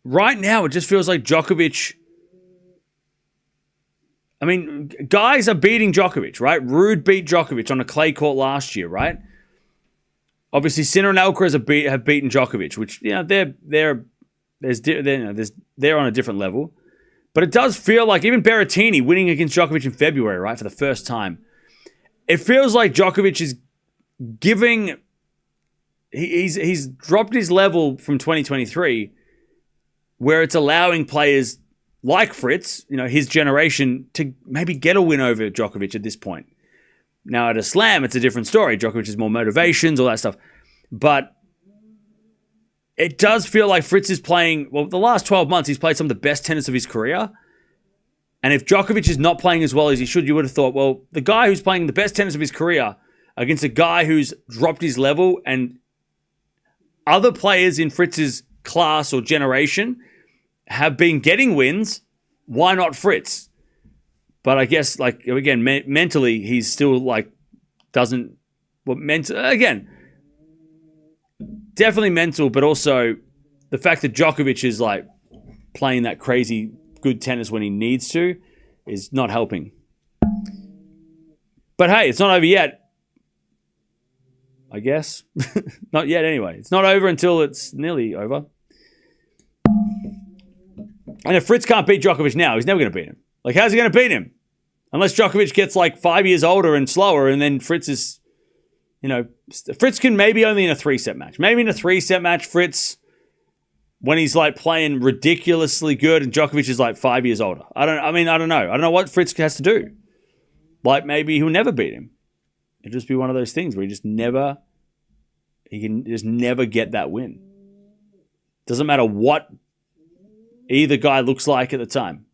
right now it just feels like Djokovic... I mean, guys are beating Djokovic, right? Ruud beat Djokovic on a clay court last year, right? Obviously, Sinner and Alcaraz have beaten Djokovic, which they're on a different level. But it does feel like even Berrettini winning against Djokovic in February, right, for the first time. It feels like Djokovic is giving. He's dropped his level from 2023, where it's allowing players like Fritz, his generation, to maybe get a win over Djokovic at this point. Now, at a slam, it's a different story. Djokovic has more motivations, all that stuff. But it does feel like Fritz is playing... Well, the last 12 months, he's played some of the best tennis of his career. And if Djokovic is not playing as well as he should, you would have thought, well, the guy who's playing the best tennis of his career against a guy who's dropped his level, and other players in Fritz's class or generation have been getting wins. Why not Fritz? But I guess, like, again, mentally, he's still, like, doesn't... Again, definitely mental, but also the fact that Djokovic is, like, playing that crazy good tennis when he needs to is not helping. But hey, it's not over yet. I guess. Not yet anyway. It's not over until it's nearly over. And if Fritz can't beat Djokovic now, he's never going to beat him. Like, how's he going to beat him? Unless Djokovic gets like 5 years older and slower, and then Fritz is, Fritz can maybe only in a 3-set match. Maybe in a 3-set match, Fritz, when he's like playing ridiculously good and Djokovic is like 5 years older. I don't know. I don't know what Fritz has to do. Like, maybe he'll never beat him. It'll just be one of those things where he can just never get that win. Doesn't matter what either guy looks like at the time.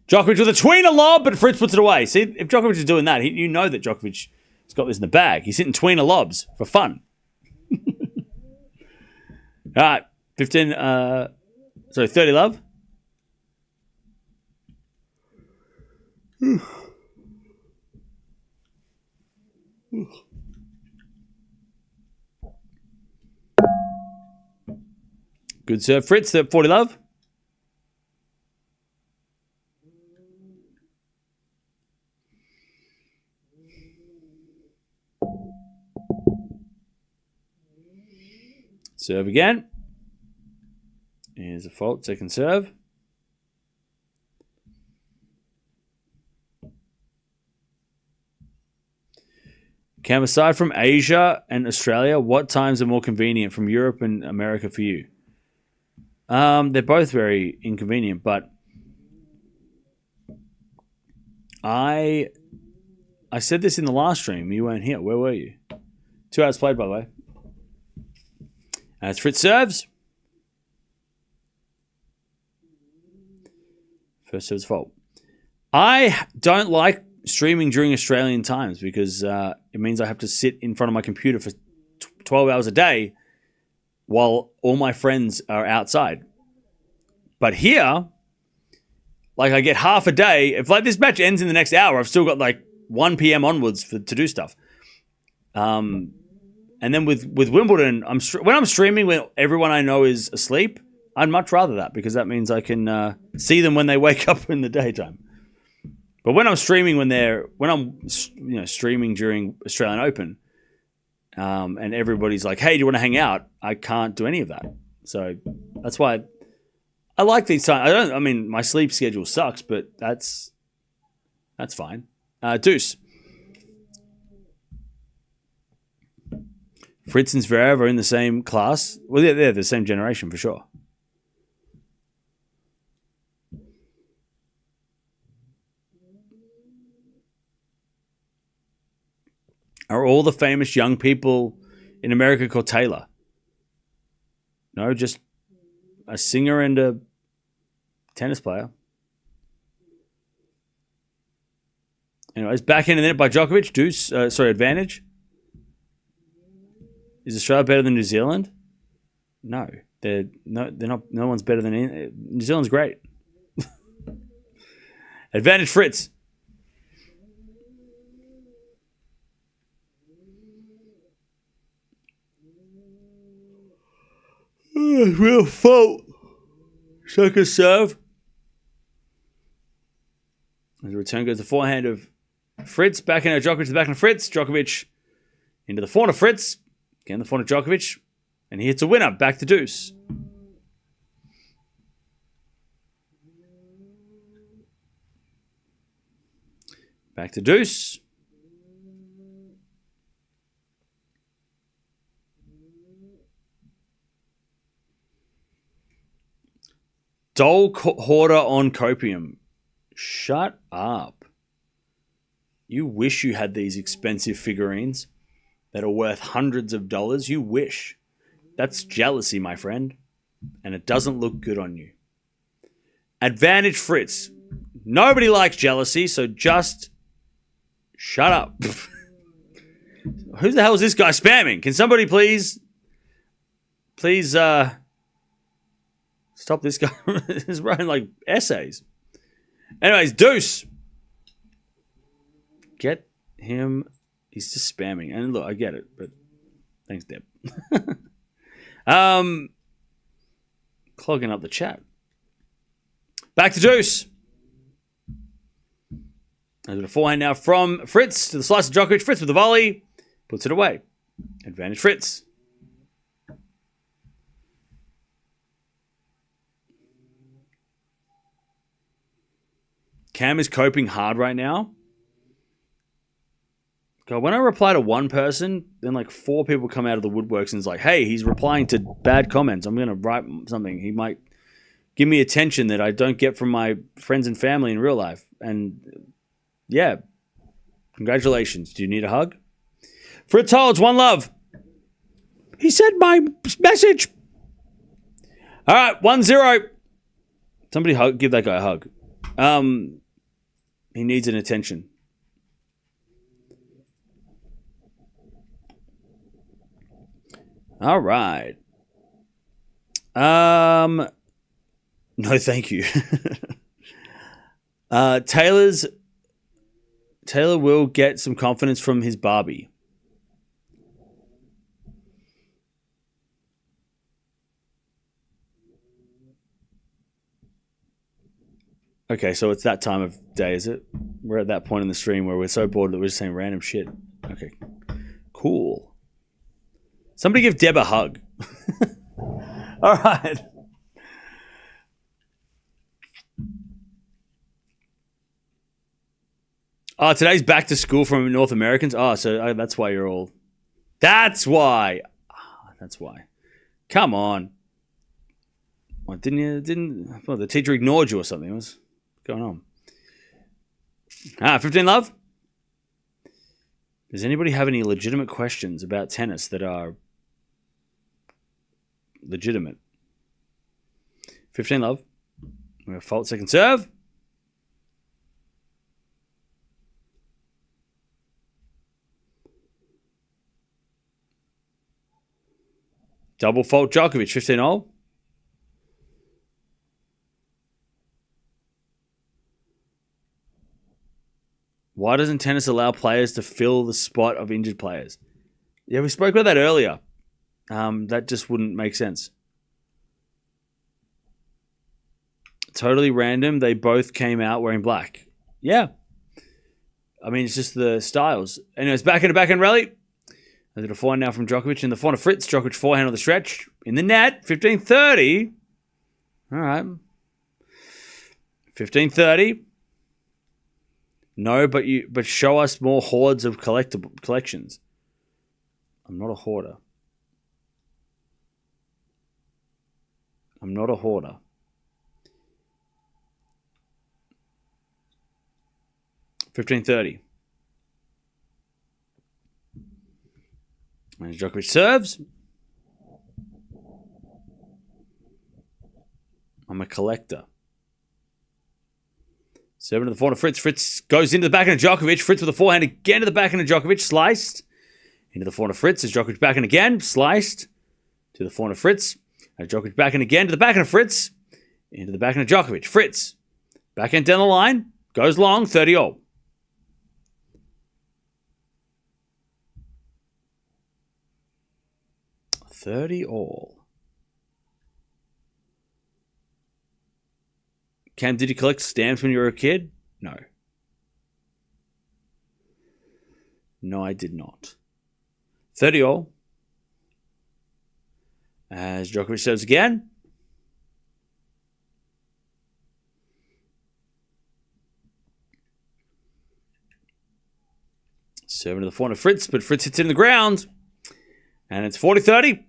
Djokovic with a tweener lob, but Fritz puts it away. See, if Djokovic is doing that, you know that Djokovic has got this in the bag. He's hitting tweener lobs for fun. All right, 30 love. Good serve, Fritz, 40 love. Serve again. Here's a fault, second serve. Cam, aside from Asia and Australia, what times are more convenient from Europe and America for you? They're both very inconvenient, but I said this in the last stream. You weren't here. Where were you? 2 hours played, by the way. As Fritz serves. First serve's fault. I don't like streaming during Australian times because it means I have to sit in front of my computer for 12 hours a day while all my friends are outside. But here, like, I get half a day. If like this match ends in the next hour, I've still got like 1 p.m. onwards to do stuff. And then with Wimbledon, when I'm streaming when everyone I know is asleep, I'd much rather that because that means I can see them when they wake up in the daytime. But when I'm streaming streaming during Australian Open, and everybody's like, "Hey, do you want to hang out?" I can't do any of that. So that's why I like these times. My sleep schedule sucks, but that's fine. Deuce. Fritz and Zverev are in the same class. Well, they're the same generation for sure. Are all the famous young people in America called Taylor? No, just a singer and a tennis player. Anyways, back in a minute by Djokovic. Deuce, advantage. Is Australia better than New Zealand? No, they're not. No one's better than New Zealand's great. Advantage Fritz. Real fault. Second serve. As the return goes the forehand of Fritz. Back into Djokovic to the back of Fritz. Djokovic into the forehand of Fritz. Again, the forehand of Djokovic. And he hits a winner. Back to Deuce. Back to Deuce. Dole hoarder on copium. Shut up. You wish you had these expensive figurines that are worth hundreds of dollars. You wish. That's jealousy, my friend. And it doesn't look good on you. Advantage Fritz. Nobody likes jealousy, so just shut up. Who the hell is this guy spamming? Can somebody please stop this guy? He's writing like essays. Anyways, Deuce. Get him. He's just spamming. And look, I get it, but thanks, Deb. Clogging up the chat. Back to Deuce. A bit of forehand now from Fritz to the slice of Djokovic. Fritz with the volley. Puts it away. Advantage Fritz. Cam is coping hard right now. God, when I reply to one person, then like 4 people come out of the woodworks and it's like, hey, he's replying to bad comments. I'm going to write something. He might give me attention that I don't get from my friends and family in real life. And yeah, congratulations. Do you need a hug? Fritz holds, one love. He said my message. All right, 1-0. Somebody give that guy a hug. He needs an attention. All right. No, thank you. Taylor will get some confidence from his Barbie. Okay, so it's that time of day, is it? We're at that point in the stream where we're so bored that we're just saying random shit. Okay, cool. Somebody give Deb a hug. All right. Oh, today's back to school from North Americans. Oh, so that's why you're all... That's why. That's why. Come on. What, well, the teacher ignored you or something. What's going on? 15 love. Does anybody have any legitimate questions about tennis that are legitimate? 15 love. We have fault second serve. Double fault Djokovic, 15 all. Why doesn't tennis allow players to fill the spot of injured players? Yeah, we spoke about that earlier. That just wouldn't make sense. Totally random. They both came out wearing black. Yeah. I mean, it's just the styles. Anyways, backhand rally. I did a forehand now from Djokovic in the forehand of Fritz. Djokovic forehand on the stretch. In the net. 15-30. All right. 15-30. No, but show us more hordes of collections. I'm not a hoarder. I'm not a hoarder. $15.30. And Djokovic serves. I'm a collector. 7 to the forehand of Fritz. Fritz goes into the backhand of Djokovic. Fritz with the forehand again to the backhand of Djokovic. Sliced. Into the forehand of Fritz. As Djokovic backhand again. Sliced. To the forehand of Fritz. As Djokovic backhand again to the backhand of Fritz. Into the backhand of Djokovic. Fritz. Backhand down the line. Goes long. 30 all. Cam, did you collect stamps when you were a kid? No. No, I did not. 30 all. As Djokovic serves again. Serving to the forehand of Fritz, but Fritz hits it in the ground. And it's 40-30.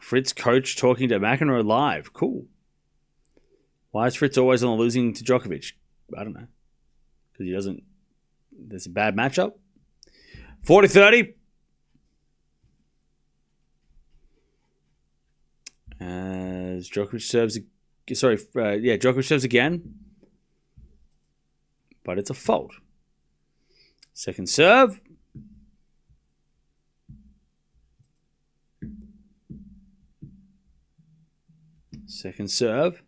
Fritz coach talking to McEnroe live. Cool. Why is Fritz always on the losing to Djokovic? I don't know. Because he doesn't... There's a bad matchup. 40-30. As Djokovic serves... Djokovic serves again. But it's a fault. Second serve. Second serve.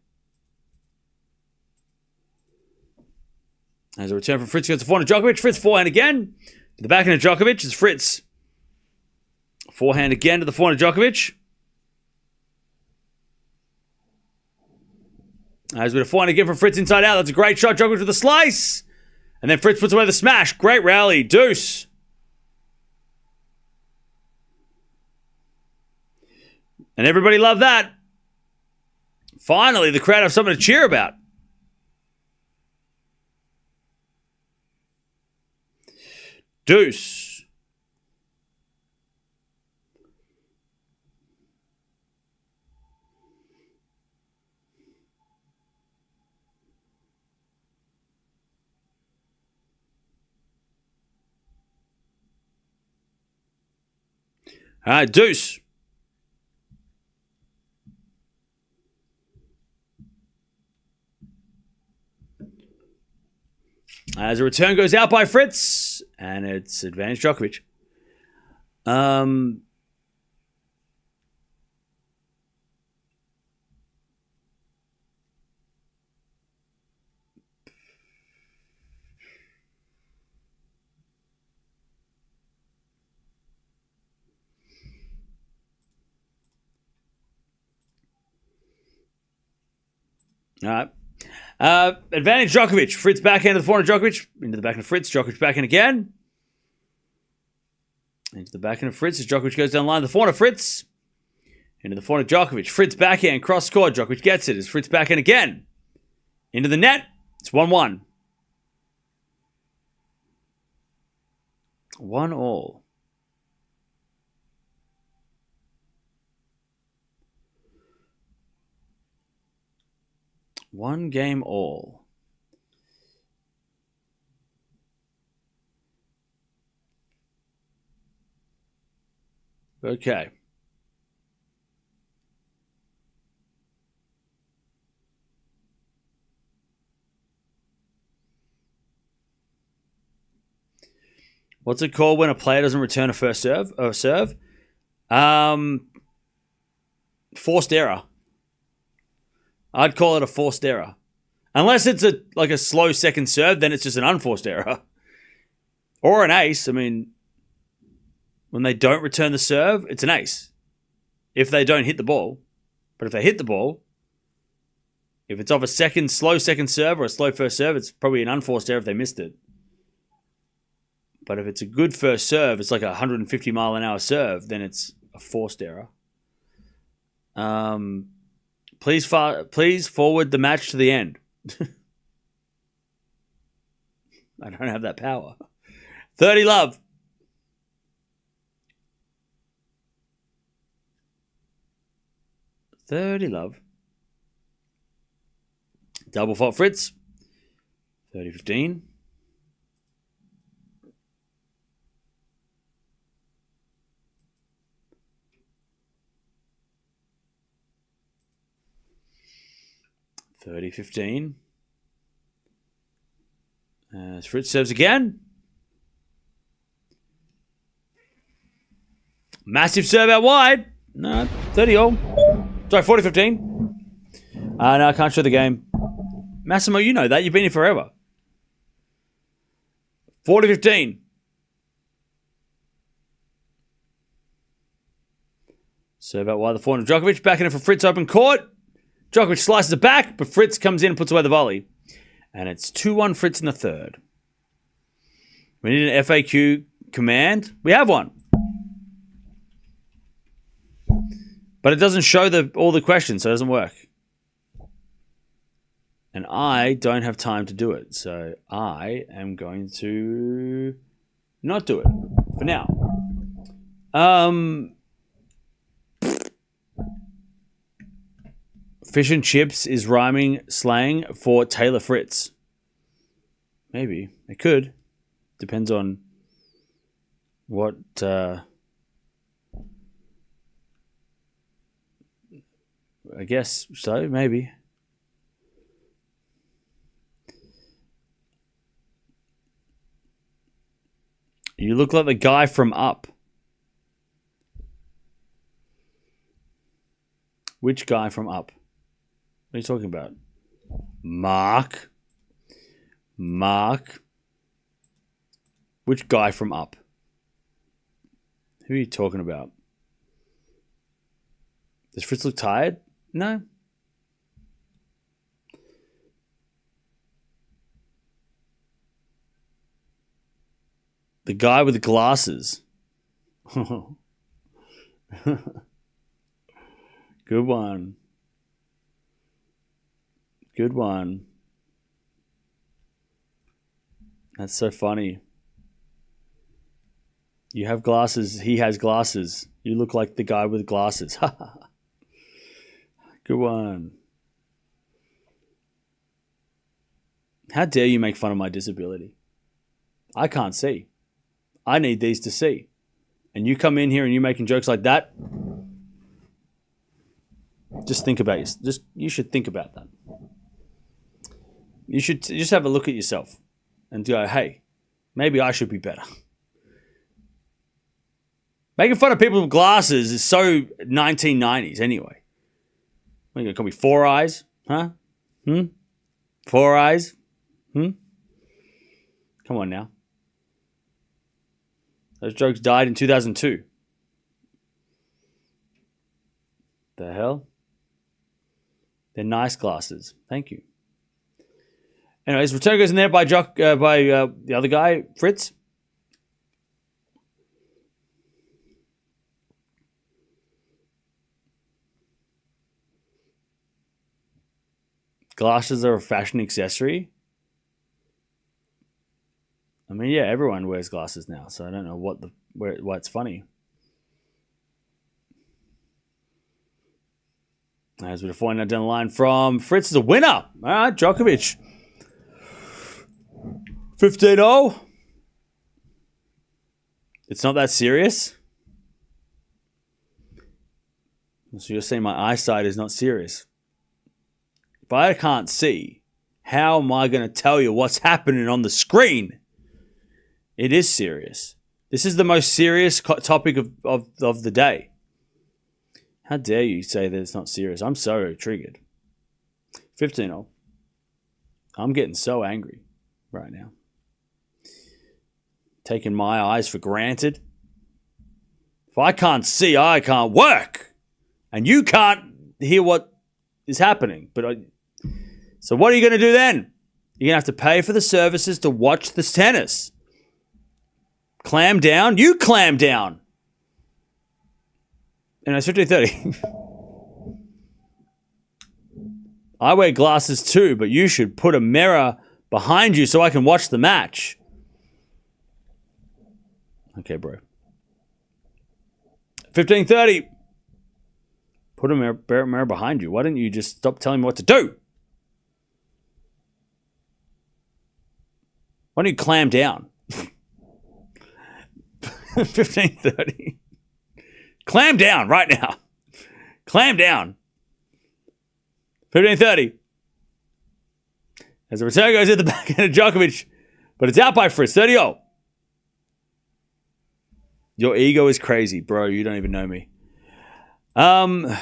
As a return from Fritz goes to forehand of Djokovic. Fritz forehand again. To the backhand of Djokovic is Fritz. Forehand again to the forehand of Djokovic. As with a forehand again from Fritz inside out. That's a great shot. Djokovic with a slice. And then Fritz puts away the smash. Great rally. Deuce. And everybody loved that. Finally, the crowd have something to cheer about. Deuce. All right, deuce. As a return goes out by Fritz, and it's advantage Djokovic. All right. Advantage Djokovic. Fritz backhand to the forehand of Djokovic. Into the backhand of Fritz. Djokovic backhand again. Into the backhand of Fritz as Djokovic goes down the line. The forehand of Fritz. Into the forehand of Djokovic. Fritz backhand. Cross court. Djokovic gets it as Fritz backhand again. Into the net. It's 1-1. 1-1. One game all. Okay. What's it called when a player doesn't return a first serve or serve? Forced error. I'd call it a forced error. Unless it's a slow second serve, then it's just an unforced error. Or an ace. I mean, when they don't return the serve, it's an ace. If they don't hit the ball. But if they hit the ball, if it's off a slow second serve or a slow first serve, it's probably an unforced error if they missed it. But if it's a good first serve, it's like a 150 mile an hour serve, then it's a forced error. Please forward the match to the end. I don't have that power. 30 love. Double fault Fritz. 30-15. Fritz serves again. Massive serve out wide. No, 30-all. Sorry, 40-15. No, I can't show the game. Massimo, you know that. You've been here forever. 40-15. Serve out wide the forehand of Djokovic. Backing it for Fritz open court. Djokovic slices it back, but Fritz comes in and puts away the volley. And it's 2-1 Fritz in the third. We need an FAQ command. We have one. But it doesn't show all the questions, so it doesn't work. And I don't have time to do it. So I am going to not do it for now. Fish and chips is rhyming slang for Taylor Fritz. Maybe. It could. Depends on what... I guess so, maybe. You look like the guy from Up. Which guy from Up? are you talking about? Mark. Which guy from Up? Who are you talking about? Does Fritz look tired? No. The guy with the glasses. Good one. Good one. That's so funny. You have glasses. He has glasses. You look like the guy with glasses. Good one. How dare you make fun of my disability? I can't see. I need these to see. And you come in here and you're making jokes like that. Just think about you should think about that. You should just have a look at yourself and go, hey, maybe I should be better. Making fun of people with glasses is so 1990s anyway. What are you going to call me? Four eyes? Huh? Four eyes? Come on now. Those jokes died in 2002. The hell? They're nice glasses. Thank you. Anyways, return goes in there by the other guy, Fritz. Glasses are a fashion accessory. I mean, yeah, everyone wears glasses now, so I don't know why it's funny. As we're finding out down the line from Fritz is a winner. All right, Djokovic. 15-0. It's not that serious. So you're saying my eyesight is not serious. If I can't see, how am I going to tell you what's happening on the screen? It is serious. This is the most serious topic of the day. How dare you say that it's not serious? I'm so triggered. 15-0. I'm getting so angry right now. Taking my eyes for granted. If I can't see, I can't work. And you can't hear what is happening. So what are you going to do then? You're going to have to pay for the services to watch the tennis. Clam down? You clam down. And it's 15:30. I wear glasses too, but you should put a mirror behind you so I can watch the match. Okay, bro. 15:30. Put a mirror behind you. Why don't you just stop telling me what to do? Why don't you clam down? 15:30. Clam down right now. Clam down. 15:30. As the return goes at the back end of Djokovic, but it's out by Fritz. 30-0. Your ego is crazy, bro. You don't even know me. 30-0.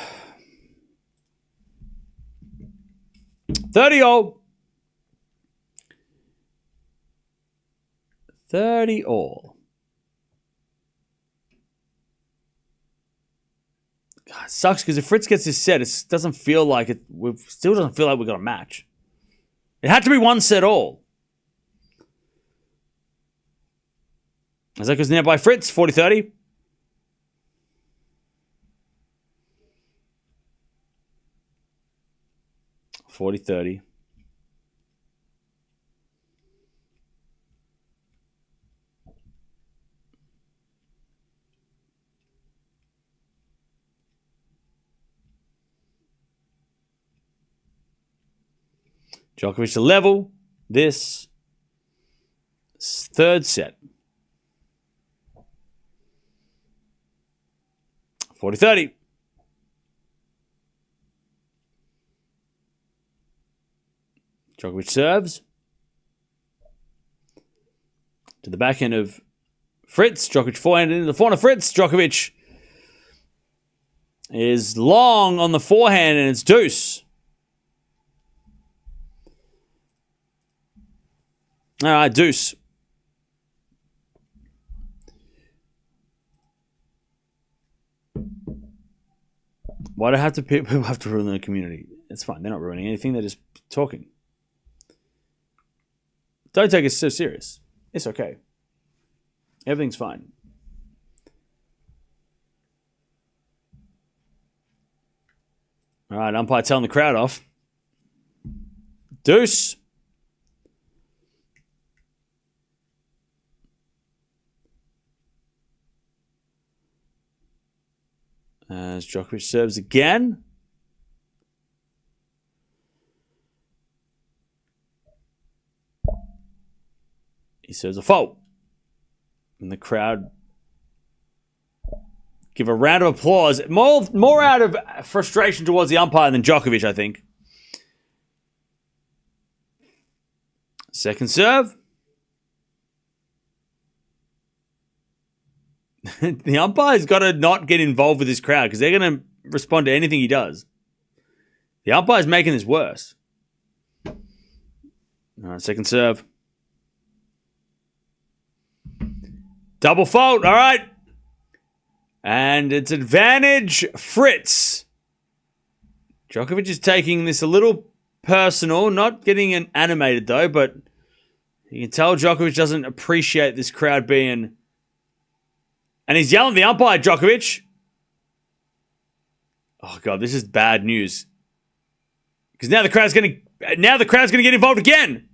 30-all. God, it sucks because if Fritz gets this set, it doesn't feel like it. Still doesn't feel like we got a match. It had to be one set all. As that goes now by Fritz, 40-30. $40-30. Djokovic to level this third set. 40-30. Djokovic serves. To the backhand of Fritz. Djokovic forehand into the forehand of Fritz. Djokovic is long on the forehand and it's deuce. All right, deuce. Why do people have to ruin the community? It's fine. They're not ruining anything. They're just talking. Don't take it so serious. It's okay. Everything's fine. All right, umpire telling the crowd off. Deuce. As Djokovic serves again. He serves a fault. And the crowd give a round of applause. More out of frustration towards the umpire than Djokovic, I think. Second serve. The umpire's got to not get involved with this crowd because they're going to respond to anything he does. The umpire's making this worse. All right, second serve. Double fault. All right. And it's advantage Fritz. Djokovic is taking this a little personal, not getting animated though, but you can tell Djokovic doesn't appreciate this crowd being... And he's yelling at the umpire, Djokovic. Oh god, this is bad news. Because now the crowd's gonna get involved again.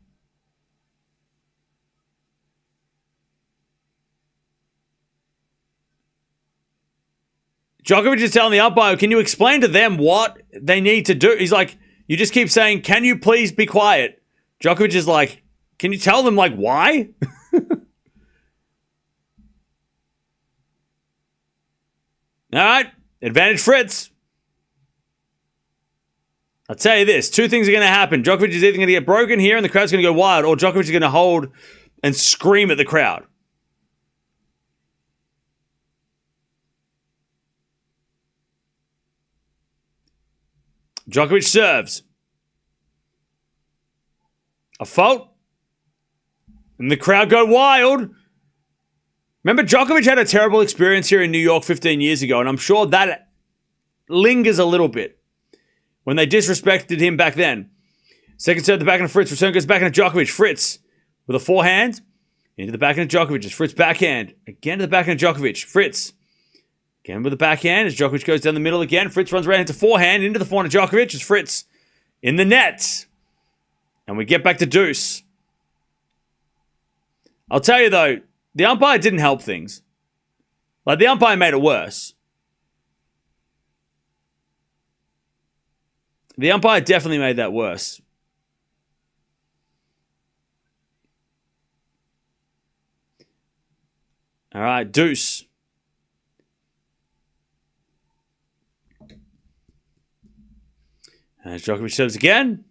Djokovic is telling the umpire, can you explain to them what they need to do? He's like, you just keep saying, can you please be quiet? Djokovic is like, can you tell them like why? All right, advantage Fritz. I'll tell you this, two things are going to happen. Djokovic is either going to get broken here and the crowd's going to go wild, or Djokovic is going to hold and scream at the crowd. Djokovic serves. A fault. And the crowd go wild. Remember, Djokovic had a terrible experience here in New York 15 years ago, and I'm sure that lingers a little bit when they disrespected him back then. Second serve, the backhand of Fritz. Return goes backhand of Djokovic. Fritz with a forehand. Into the backhand of Djokovic. As Fritz backhand. Again to the backhand of Djokovic. Fritz. Again with the backhand as Djokovic goes down the middle again. Fritz runs right into forehand. Into the forehand of Djokovic as Fritz in the net. And we get back to deuce. I'll tell you though, the umpire didn't help things. Like, the umpire made it worse. The umpire definitely made that worse. All right, deuce. And Djokovic serves again.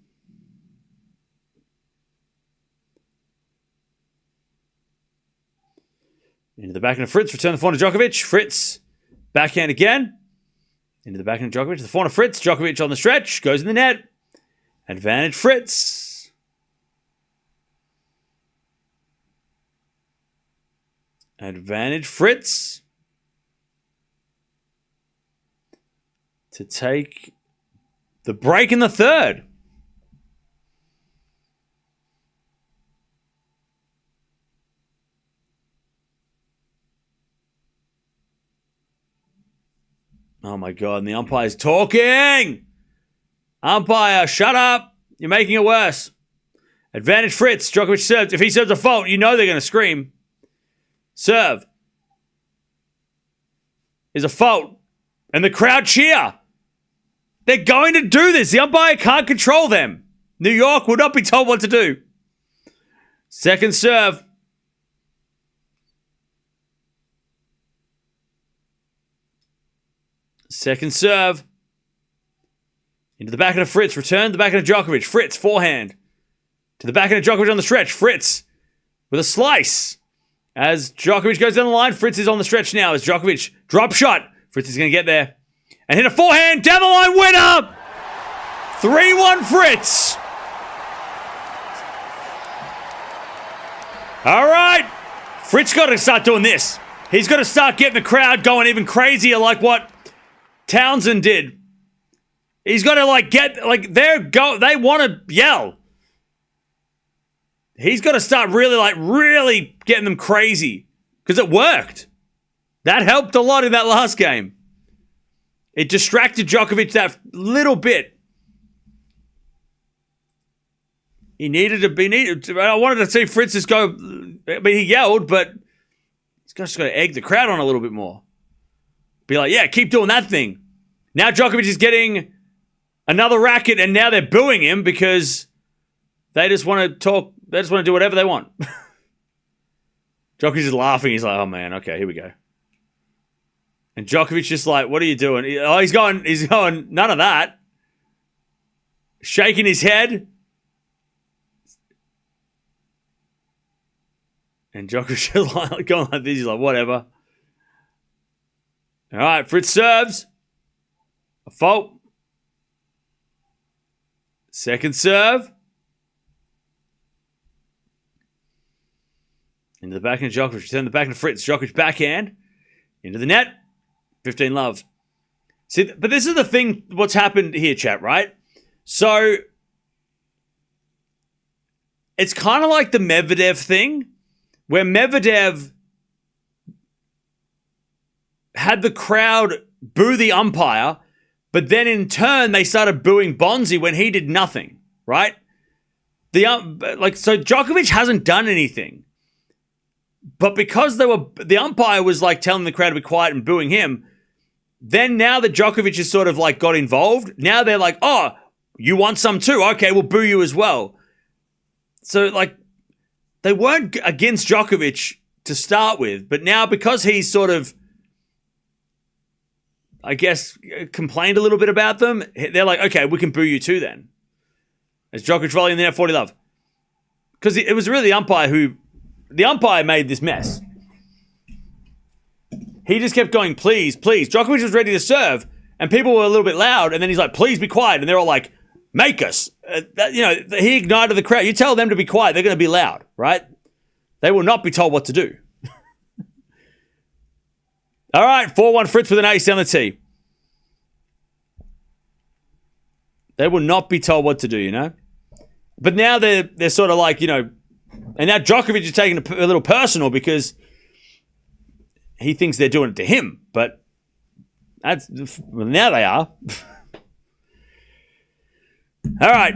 Into the backhand of Fritz. Return the forehand to Djokovic. Fritz. Backhand again. Into the backhand of Djokovic. The forehand of Fritz. Djokovic on the stretch. Goes in the net. Advantage Fritz. Advantage Fritz. To take the break in the third. Oh my god, and the umpire's talking! Umpire, shut up! You're making it worse. Advantage Fritz. Djokovic serves. If he serves a fault, you know they're going to scream. Serve. Is a fault. And the crowd cheer. They're going to do this. The umpire can't control them. New York will not be told what to do. Second serve. Second serve. Into the backhand of Fritz. Return to the backhand of Djokovic. Fritz, forehand. To the backhand of Djokovic on the stretch. Fritz with a slice. As Djokovic goes down the line, Fritz is on the stretch now. As Djokovic drop shot. Fritz is going to get there. And hit a forehand. Down the line winner. 3-1 Fritz. All right. Fritz got to start doing this. He's got to start getting the crowd going even crazier like what Townsend did. He's got to they want to yell. He's got to start really getting them crazy because it worked. That helped a lot in that last game. It distracted Djokovic that little bit. I wanted to see Fritz just go. I mean, he yelled, but he's just got to egg the crowd on a little bit more. Be like, yeah, keep doing that thing. Now Djokovic is getting another racket, and now they're booing him because they just want to talk. They just want to do whatever they want. Djokovic is laughing. He's like, oh man, okay, here we go. And Djokovic just like, what are you doing? He's going, none of that. Shaking his head. And Djokovic is like, going like this. He's like, whatever. All right, Fritz serves. A fault. Second serve. Into the backhand, Djokovic. Return the backhand to Fritz. Djokovic backhand. Into the net. 15 love. See, but this is the thing, what's happened here, chat, right? So, it's kind of like the Medvedev thing, where Medvedev had the crowd boo the umpire, but then in turn, they started booing Bonzi when he did nothing, right? So Djokovic hasn't done anything. But because the umpire was like telling the crowd to be quiet and booing him, then now that Djokovic has sort of like got involved, now they're like, oh, you want some too? Okay, we'll boo you as well. So like, they weren't against Djokovic to start with, but now because he's sort of, I guess, complained a little bit about them, they're like, okay, we can boo you too then. As Djokovic volleying the net 40 love. Because it was really the umpire made this mess. He just kept going, please, please. Djokovic was ready to serve, and people were a little bit loud, and then he's like, please be quiet. And they're all like, make us. He ignited the crowd. You tell them to be quiet, they're going to be loud, right? They will not be told what to do. All right, 4-1 Fritz with an ace down the tee. They will not be told what to do, you know? But now they're sort of like, and now Djokovic is taking it a little personal because he thinks they're doing it to him. But now they are. All right.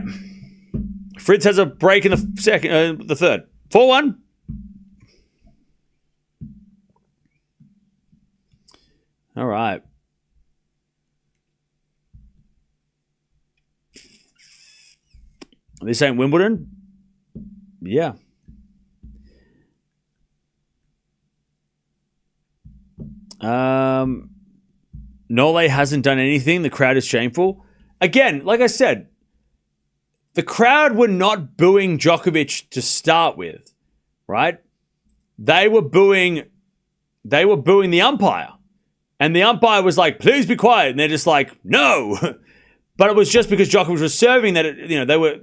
Fritz has a break in the third. 4-1. All right. This ain't Wimbledon? Yeah. Nole hasn't done anything. The crowd is shameful. Again, like I said, the crowd were not booing Djokovic to start with, right? They were booing the umpire. And the umpire was like, please be quiet. And they're just like, no. But it was just because Djokovic was serving that,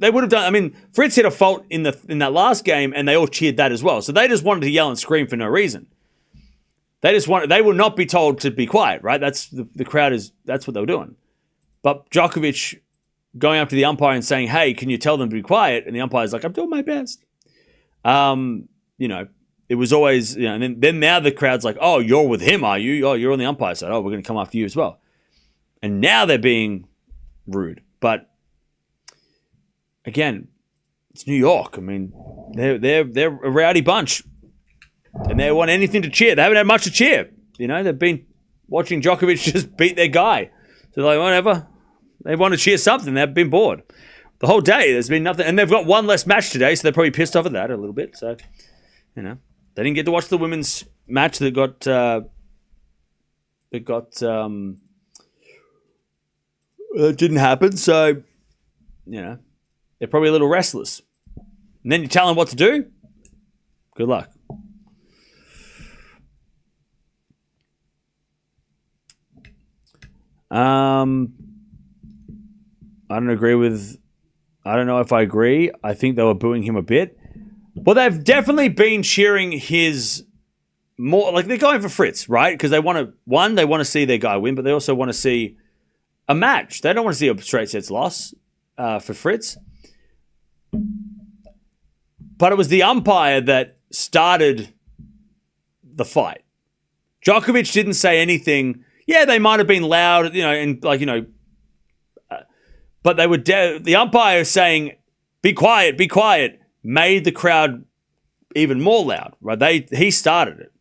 they would have done. I mean, Fritz hit a fault in that last game, and they all cheered that as well. So they just wanted to yell and scream for no reason. They will not be told to be quiet, right? That's the crowd that's what they were doing. But Djokovic going up to the umpire and saying, hey, can you tell them to be quiet? And the umpire's like, I'm doing my best. It was always, and then now the crowd's like, oh, you're with him, are you? Oh, you're on the umpire side. Oh, we're going to come after you as well. And now they're being rude. But again, it's New York. I mean, they're a rowdy bunch. And they want anything to cheer. They haven't had much to cheer. They've been watching Djokovic just beat their guy. So they're like, whatever. They want to cheer something. They've been bored. The whole day, there's been nothing. And they've got one less match today, so they're probably pissed off at that a little bit. So, they didn't get to watch the women's match that didn't happen. So, they're probably a little restless. And then you tell them what to do? Good luck. I don't know if I agree. I think they were booing him a bit. Well, they've definitely been cheering his more, like they're going for Fritz, right? Because they want to see their guy win, but they also want to see a match. They don't want to see a straight sets loss for Fritz. But it was the umpire that started the fight. Djokovic didn't say anything. Yeah, they might have been loud, and but they were the umpire saying, "Be quiet, be quiet," made the crowd even more loud. Right? He started it.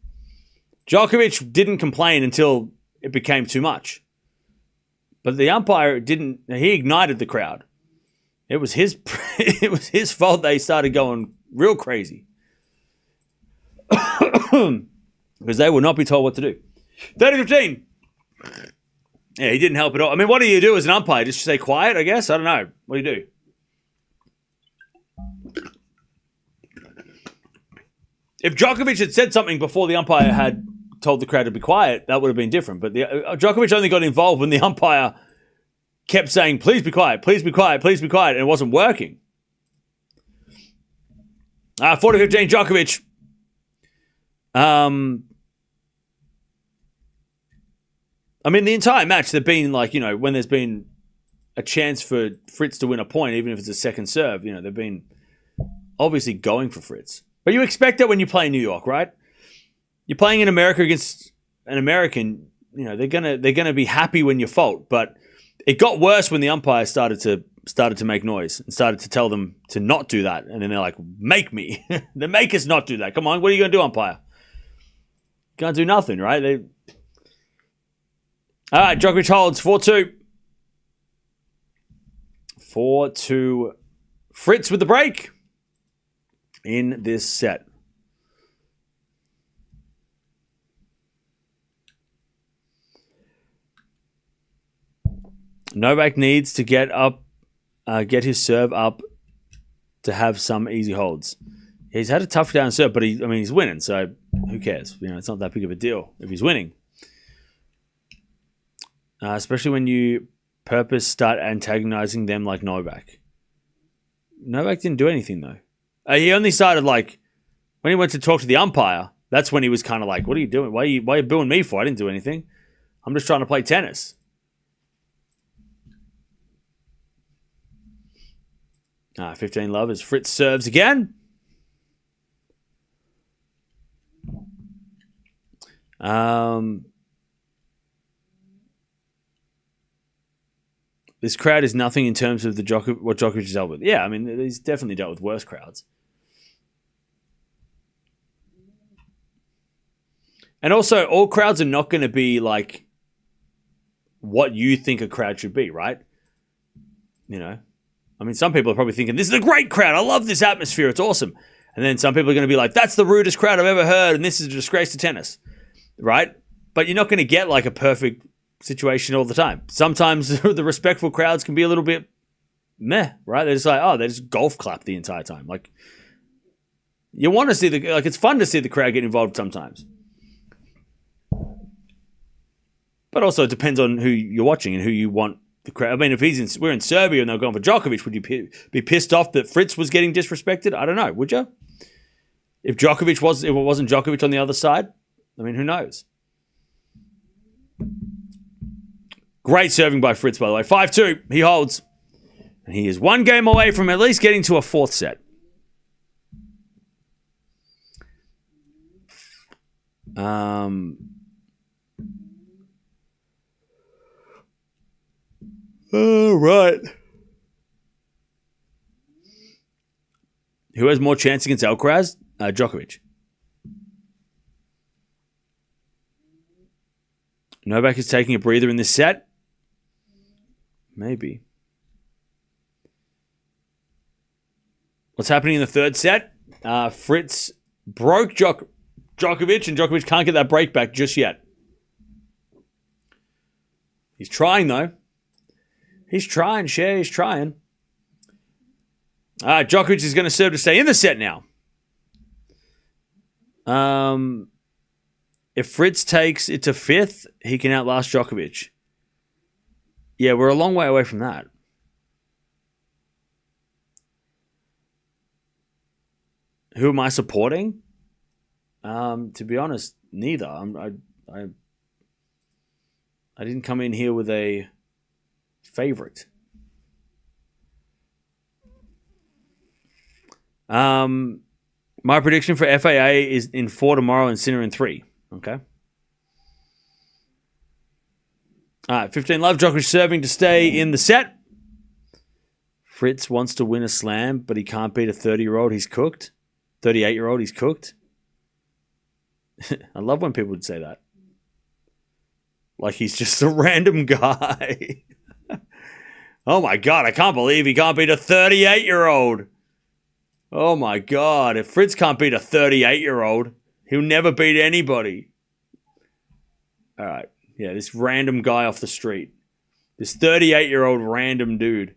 Djokovic didn't complain until it became too much. But the umpire didn't. He ignited the crowd. It was his. It was his fault. They started going real crazy because they will not be told what to do. 30-15. Yeah, he didn't help at all. I mean, what do you do as an umpire? Just stay quiet, I guess? I don't know. What do you do? If Djokovic had said something before the umpire had told the crowd to be quiet, that would have been different. But Djokovic only got involved when the umpire kept saying, "Please be quiet, please be quiet, please be quiet," and it wasn't working. 40-15 Djokovic. I mean, the entire match, they've been when there's been a chance for Fritz to win a point, even if it's a second serve, they've been obviously going for Fritz. But you expect that when you play in New York, right? You're playing in America against an American, they're gonna be happy when you fault. But it got worse when the umpire started to make noise and started to tell them to not do that. And then they're like, "Make me." They make us not do that. Come on, what are you gonna do, umpire? Can't do nothing, right? All right, Djokovic holds 4-2. 4-2. Fritz with the break in this set. Novak needs to get his serve up to have some easy holds. He's had a tough down serve, but he's winning, so who cares? It's not that big of a deal if he's winning. Especially when you purpose start antagonizing them like Novak. Novak didn't do anything, though. He only started, when he went to talk to the umpire, that's when he was kind of like, "What are you doing? Why are you booing me for? I didn't do anything. I'm just trying to play tennis." 15 love as Fritz serves again. This crowd is nothing in terms of what Djokovic has dealt with. Yeah, I mean, he's definitely dealt with worse crowds. And also, all crowds are not going to be like what you think a crowd should be, right? I mean, some people are probably thinking, "This is a great crowd. I love this atmosphere. It's awesome." And then some people are going to be like, "That's the rudest crowd I've ever heard, and this is a disgrace to tennis." Right? But you're not going to get a perfect situation all the time. Sometimes the respectful crowds can be a little bit meh, right? They're just they just golf clap the entire time. You want to see it's fun to see the crowd get involved sometimes. But also it depends on who you're watching and who you want the crowd. I mean, if we're in Serbia and they're going for Djokovic, would you be pissed off that Fritz was getting disrespected? I don't know. Would you? If it wasn't Djokovic on the other side, I mean, who knows? Great serving by Fritz, by the way. 5-2. He holds. And he is one game away from at least getting to a fourth set. All right. Who has more chance against Alcaraz? Djokovic. Novak is taking a breather in this set. Maybe. What's happening in the third set? Fritz broke Djokovic, and Djokovic can't get that break back just yet. He's trying, though. He's trying, Cher. He's trying. Djokovic is going to serve to stay in the set now. If Fritz takes it to fifth, he can outlast Djokovic. Yeah, we're a long way away from that. Who am I supporting? To be honest, neither. I didn't come in here with a favorite. My prediction for FAA is in 4 tomorrow and Sinner in 3. Okay. All right, 15 love. Djokovic serving to stay in the set. Fritz wants to win a slam, but he can't beat a 30-year-old. He's cooked. 38-year-old, he's cooked. I love when people would say that. Like he's just a random guy. Oh my God, I can't believe he can't beat a 38-year-old. Oh my God, if Fritz can't beat a 38-year-old, he'll never beat anybody. All right, yeah, this random guy off the street. This 38-year-old random dude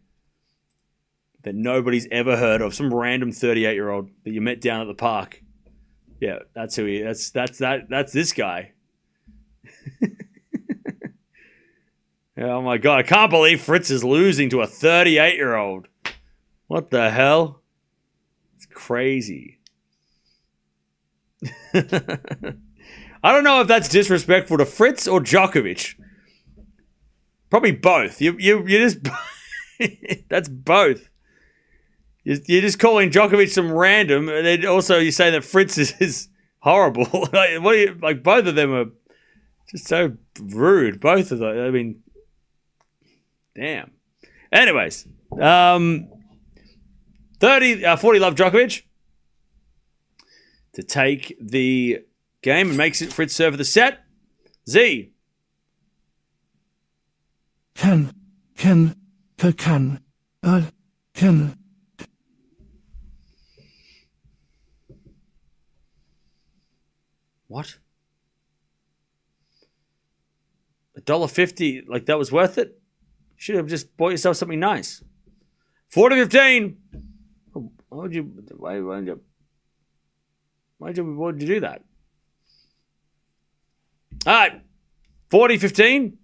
that nobody's ever heard of. Some random 38-year-old that you met down at the park. Yeah, that's who he is. That's this guy. Oh my God, I can't believe Fritz is losing to a 38-year-old. What the hell? It's crazy. I don't know if that's disrespectful to Fritz or Djokovic. Probably both. You just that's both. You're just calling Djokovic some random, and then also you say that Fritz is horrible. Like both of them are just so rude. Both of them. I mean, damn. Anyways, 40 love Djokovic to take the game and makes it Fritz serve the set. Z. Can. What? $1.50, like that was worth it? Should have just bought yourself something nice. 40-15. Why would you do that? All right. 40-15.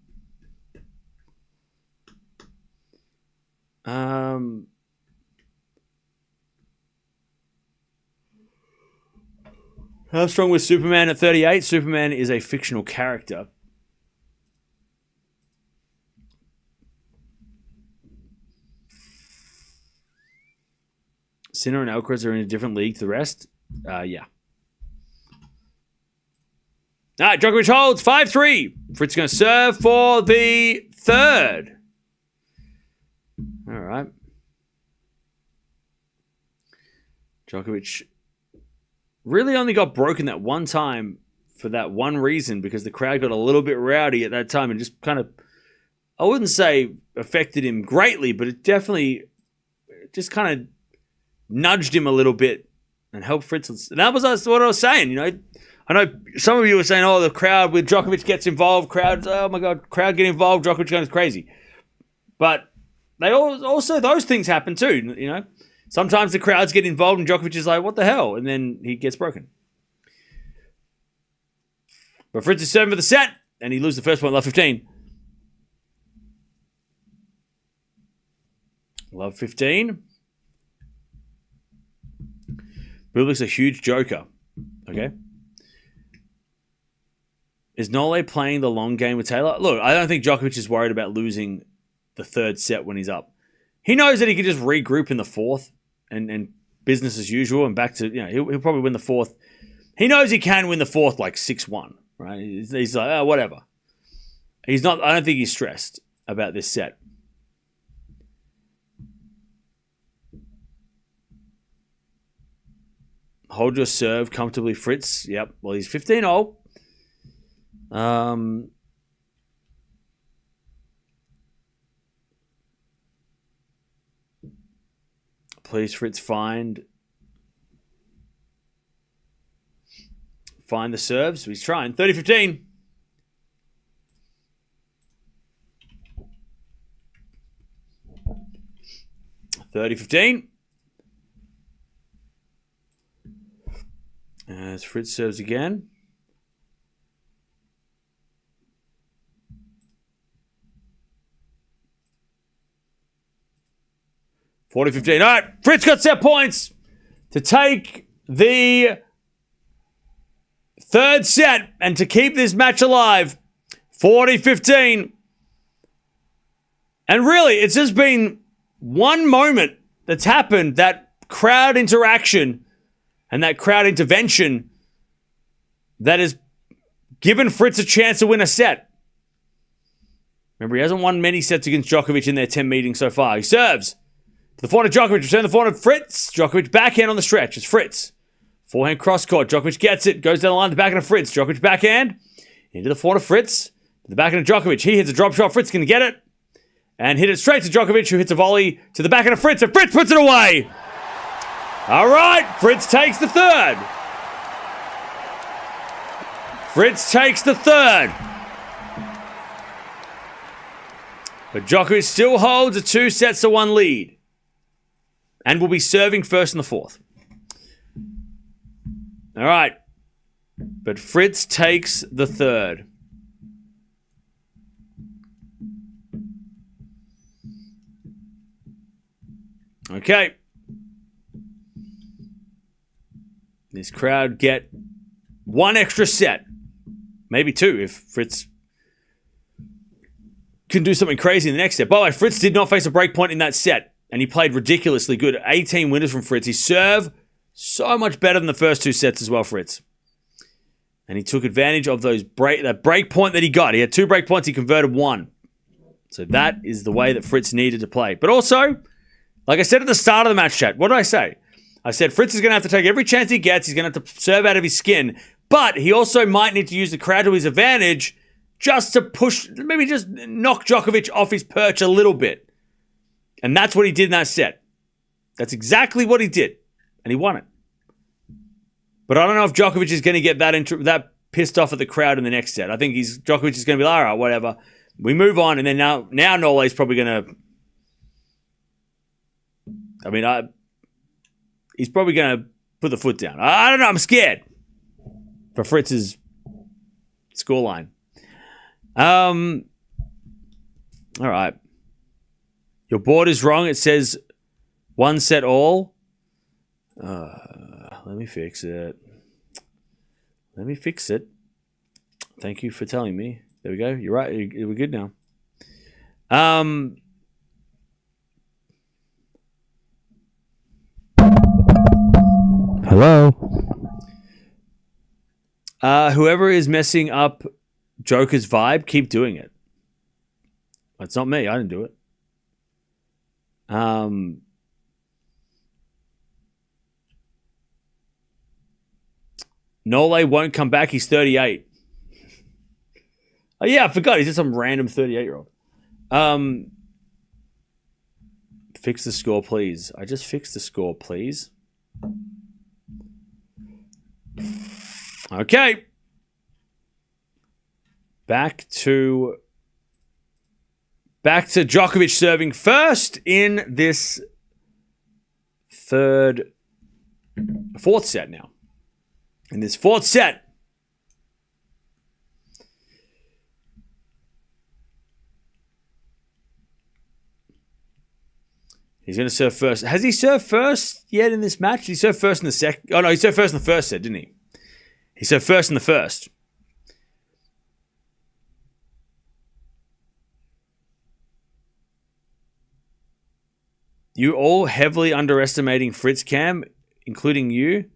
How strong was Superman at 38? Superman is a fictional character. Sinner and Alcaraz are in a different league to the rest. Yeah. All right, Djokovic holds 5-3. Fritz going to serve for the third. All right. Djokovic really only got broken that one time for that one reason, because the crowd got a little bit rowdy at that time and just kind of, I wouldn't say affected him greatly, but it definitely just kind of nudged him a little bit and helped Fritz. And that was what I was saying, you know. I know some of you were saying, oh, the crowd with Djokovic gets involved. Oh my God, crowd get involved. Djokovic goes crazy. But they also, those things happen too, you know. Sometimes the crowds get involved and Djokovic is like, what the hell? And then he gets broken. But Fritz is serving for the set, and he loses the first point, love 15. Love 15. Bublik's a huge joker. Okay. Is Nole playing the long game with Taylor? Look, I don't think Djokovic is worried about losing the third set when he's up. He knows that he can just regroup in the fourth and business as usual and back to, you know, he'll probably win the fourth. He knows he can win the fourth like 6-1, right? He's like, oh, whatever. He's not, I don't think he's stressed about this set. Hold your serve comfortably, Fritz. Yep. Well, he's 15-0. Please, Fritz, find the serves. He's trying. 30-15. As Fritz serves again. $40-15. All right, Fritz got set points to take the third set. And to keep this match alive, 40-15. And really, it's just been one moment that's happened, that crowd interaction and that crowd intervention that has given Fritz a chance to win a set. Remember, he hasn't won many sets against Djokovic in their 10 meetings so far. He serves to the forehand of Djokovic, return to the forehand of Fritz. Djokovic backhand on the stretch. It's Fritz. Forehand cross court. Djokovic gets it, goes down the line to the backhand of Fritz. Djokovic backhand into the forehand of Fritz. To the backhand of Djokovic. He hits a drop shot. Fritz can get it. And hit it straight to Djokovic, who hits a volley to the backhand of Fritz, and Fritz puts it away. All right, Fritz takes the third. Fritz takes the third. But Djokovic still holds a 2-1 lead. And will be serving first in the fourth. All right. But Fritz takes the third. Okay. This crowd get one extra set. Maybe two if Fritz can do something crazy in the next set. By the way, Fritz did not face a break point in that set. And he played ridiculously good. 18 winners from Fritz. He served so much better than the first two sets as well, Fritz. And he took advantage of that break point that he got. He had 2 break points. He converted 1. So that is the way that Fritz needed to play. But also, like I said at the start of the match chat, what did I say? I said Fritz is going to have to take every chance he gets. He's going to have to serve out of his skin. But he also might need to use the crowd to his advantage just to push, maybe just knock Djokovic off his perch a little bit. And that's what he did in that set. That's exactly what he did. And he won it. But I don't know if Djokovic is going to get that pissed off at the crowd in the next set. I think Djokovic is going to be like, all right, whatever. We move on. And then now Nole's probably going to... he's probably going to put the foot down. I don't know. I'm scared for Fritz's scoreline. All right. Your board is wrong. It says 1 set all. Let me fix it. Thank you for telling me. There we go. You're right. We're good now. Hello. Whoever is messing up Joker's vibe, keep doing it. It's not me. I didn't do it. Nole won't come back. He's 38. Oh, yeah, I forgot. He's just some random 38-year-old. Fix the score, please. I just fixed the score, please. Okay. Back to Djokovic serving first in this fourth set now. In this fourth set. He's going to serve first. Has he served first yet in this match? Did he serve first in the second? Oh, no, he served first in the first set, didn't he? He served first in the first. You all heavily underestimating Fritz, Cam, including you.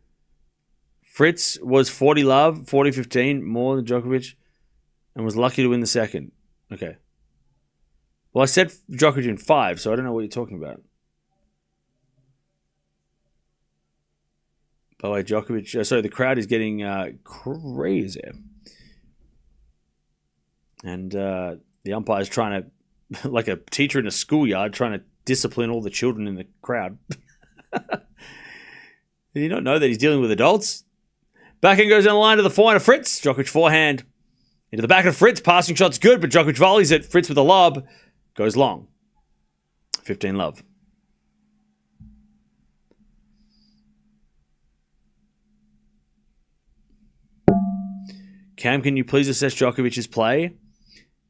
Fritz was 40-love, 40-15, more than Djokovic, and was lucky to win the second. Okay. Well, I said Djokovic in 5, so I don't know what you're talking about. By the way, Djokovic... sorry, the crowd is getting crazy. And the umpire's trying to... like a teacher in a schoolyard trying to discipline all the children in the crowd. Did you not know that he's dealing with adults? Backhand goes down the line to the forehand of Fritz. Djokovic forehand into the back of Fritz. Passing shot's good, but Djokovic volleys it. Fritz with a lob. Goes long. 15-love. Cam, can you please assess Djokovic's play?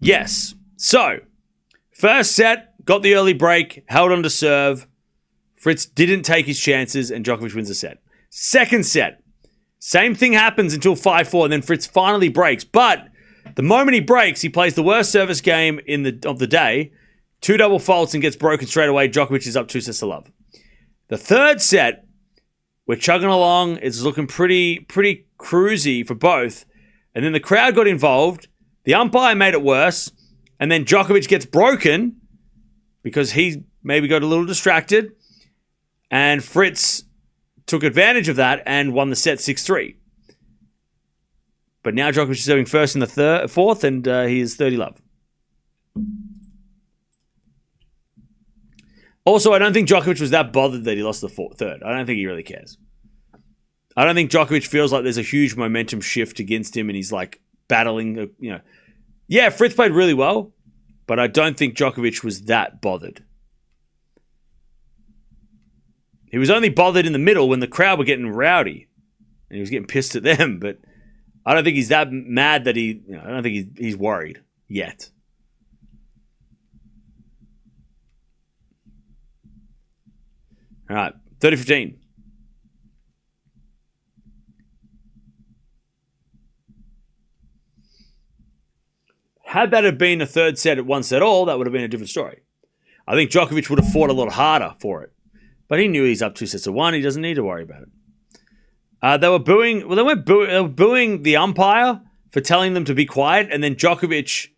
Yes. So, first set, got the early break, held on to serve. Fritz didn't take his chances, and Djokovic wins the set. Second set. Same thing happens until 5-4, and then Fritz finally breaks. But the moment he breaks, he plays the worst service game of the day, 2 double faults and gets broken straight away. Djokovic is up 2-0. The third set, we're chugging along. It's looking pretty cruisy for both. And then the crowd got involved. The umpire made it worse. And then Djokovic gets broken because he maybe got a little distracted. And Fritz took advantage of that and won the set 6-3. But now Djokovic is serving first in the fourth, and he is 30-love. Also, I don't think Djokovic was that bothered that he lost the third. I don't think he really cares. I don't think Djokovic feels like there's a huge momentum shift against him and he's like battling, Yeah, Fritz played really well, but I don't think Djokovic was that bothered. He was only bothered in the middle when the crowd were getting rowdy and he was getting pissed at them, but I don't think he's that mad that I don't think he's worried yet. All right, 30-15. Had that have been a third set at 1-all, that would have been a different story. I think Djokovic would have fought a lot harder for it. But he knew he's up 2-1. He doesn't need to worry about it. They were booing. Well, they were booing the umpire for telling them to be quiet, and then Djokovic.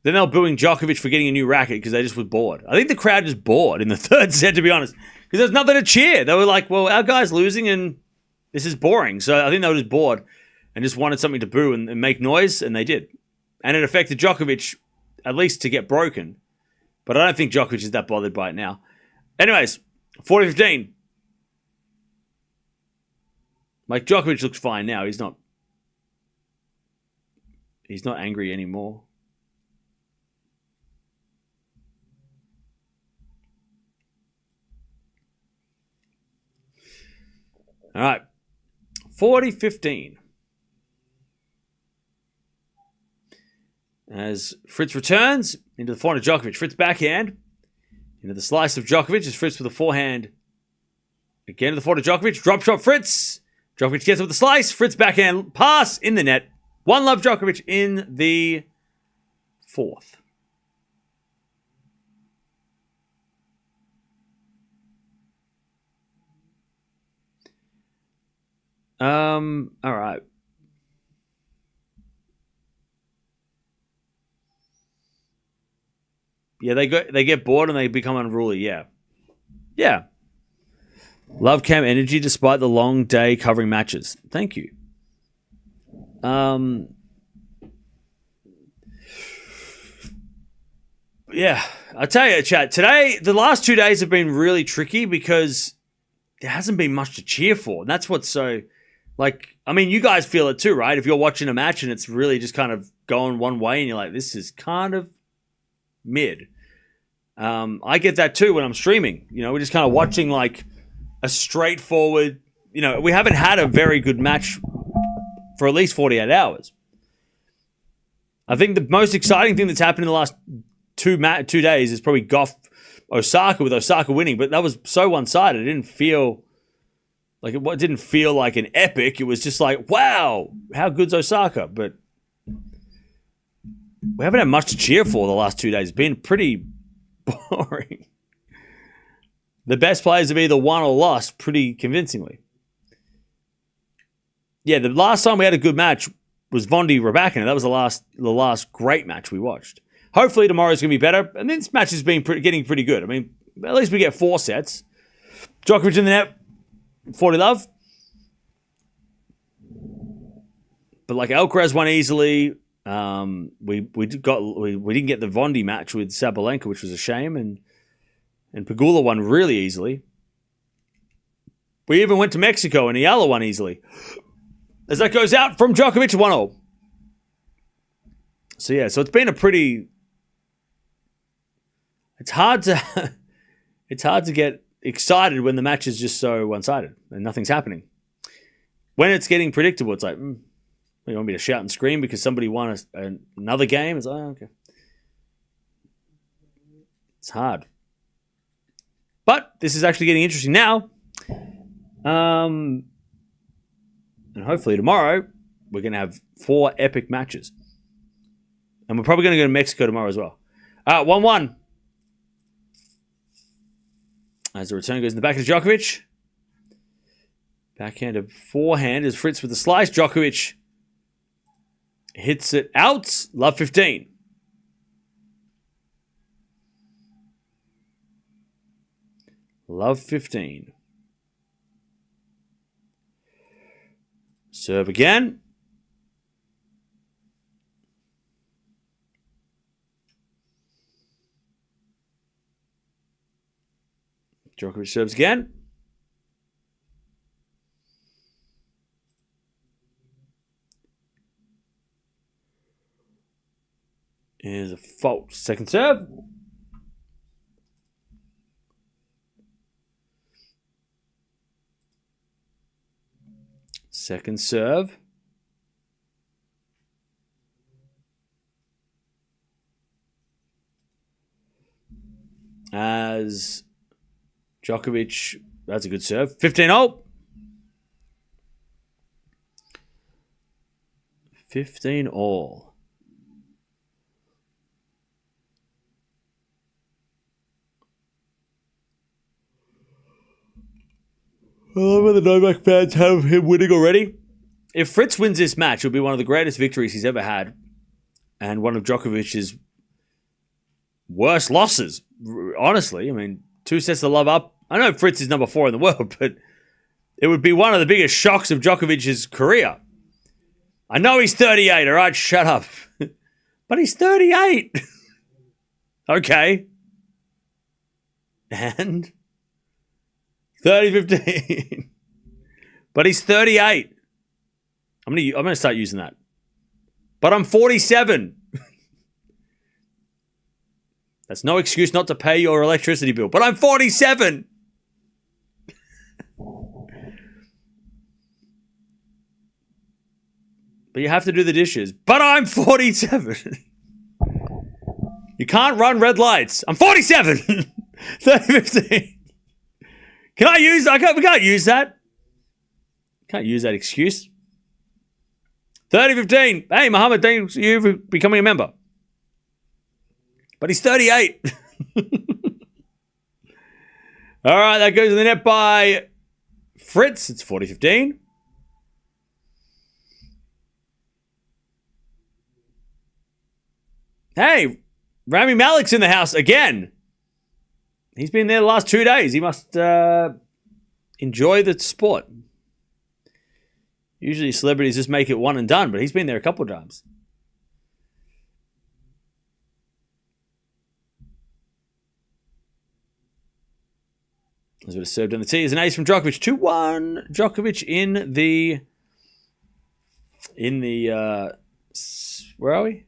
Then they were booing Djokovic for getting a new racket because they just were bored. I think the crowd just bored in the third set, to be honest, because there's nothing to cheer. They were like, "Well, our guy's losing, and this is boring." So I think they were just bored and just wanted something to boo and make noise, and they did. And it affected Djokovic at least to get broken, but I don't think Djokovic is that bothered by it now. Anyways. 40-15. Like, Djokovic looks fine now. He's not angry anymore. All right. 40-15. As Fritz returns into the forehand of Djokovic. Fritz backhand. Into the slice of Djokovic as Fritz with a forehand. Again to the forehand of Djokovic. Drop shot Fritz. Djokovic gets up with the slice. Fritz backhand pass in the net. 1-love Djokovic in the fourth. All right. Yeah, they get bored and they become unruly. Yeah. Love cam energy despite the long day covering matches. Thank you. Yeah, I tell you, chat. Today, the last 2 days have been really tricky because there hasn't been much to cheer for. And that's what's so, you guys feel it too, right? If you're watching a match and it's really just kind of going one way and you're like, this is kind of mid. I get that too when I'm streaming. We're just kind of watching like a straightforward, we haven't had a very good match for at least 48 hours. I think the most exciting thing that's happened in the last 2 days is probably Gauff Osaka, with Osaka winning, but that was so one-sided. It didn't feel like an epic. It was just like, wow, how good's Osaka? But we haven't had much to cheer for the last 2 days. It's been pretty boring. The best players have either won or lost pretty convincingly. Yeah, the last time we had a good match was Vondi Raducanu. That was the last great match we watched. Hopefully tomorrow's going to be better. And this match has been getting pretty good. I mean, at least we get 4 sets. Djokovic in the net, 40-love. But like Alcaraz won easily. We didn't get the Vondi match with Sabalenka, which was a shame, and Pegula won really easily. We even went to Mexico and Eala won easily. As that goes out from Djokovic 1-0. So yeah, so it's been a pretty. It's hard to get excited when the match is just so one-sided and nothing's happening. When it's getting predictable, it's like, you want me to shout and scream because somebody won another game? It's like, oh, okay. It's hard. But this is actually getting interesting now. And hopefully tomorrow we're going to have 4 epic matches. And we're probably going to go to Mexico tomorrow as well. 1-1. As the return goes in the back of Djokovic. Backhand of forehand is Fritz with the slice. Djokovic hits it out. Love 15. Love 15. Serve again. Djokovic serves again. Is a fault. Second serve. Second serve. As Djokovic, that's a good serve. 15-0. 15-all. I love when the Novak fans have him winning already. If Fritz wins this match, it'll be one of the greatest victories he's ever had. And one of Djokovic's worst losses, honestly. I mean, 2 sets of love up. I know Fritz is number 4 in the world, but it would be one of the biggest shocks of Djokovic's career. I know he's 38, all right? Shut up. But he's 38. Okay. And 30-15. But he's 38. I'm gonna start using that. But I'm 47. That's no excuse not to pay your electricity bill. But I'm 47. But you have to do the dishes. But I'm 47. You can't run red lights. I'm 47. 30-15. Can I use that? We can't use that. Can't use that excuse. 30-15. Hey, Muhammad, thanks you for becoming a member. But he's 38. All right, that goes in the net by Fritz. It's 40-15. Hey, Rami Malek's in the house again. He's been there the last 2 days. He must enjoy the sport. Usually celebrities just make it one and done, but he's been there a couple of times. As it served on the tee is an ace from Djokovic. 2-1. Djokovic in the where are we?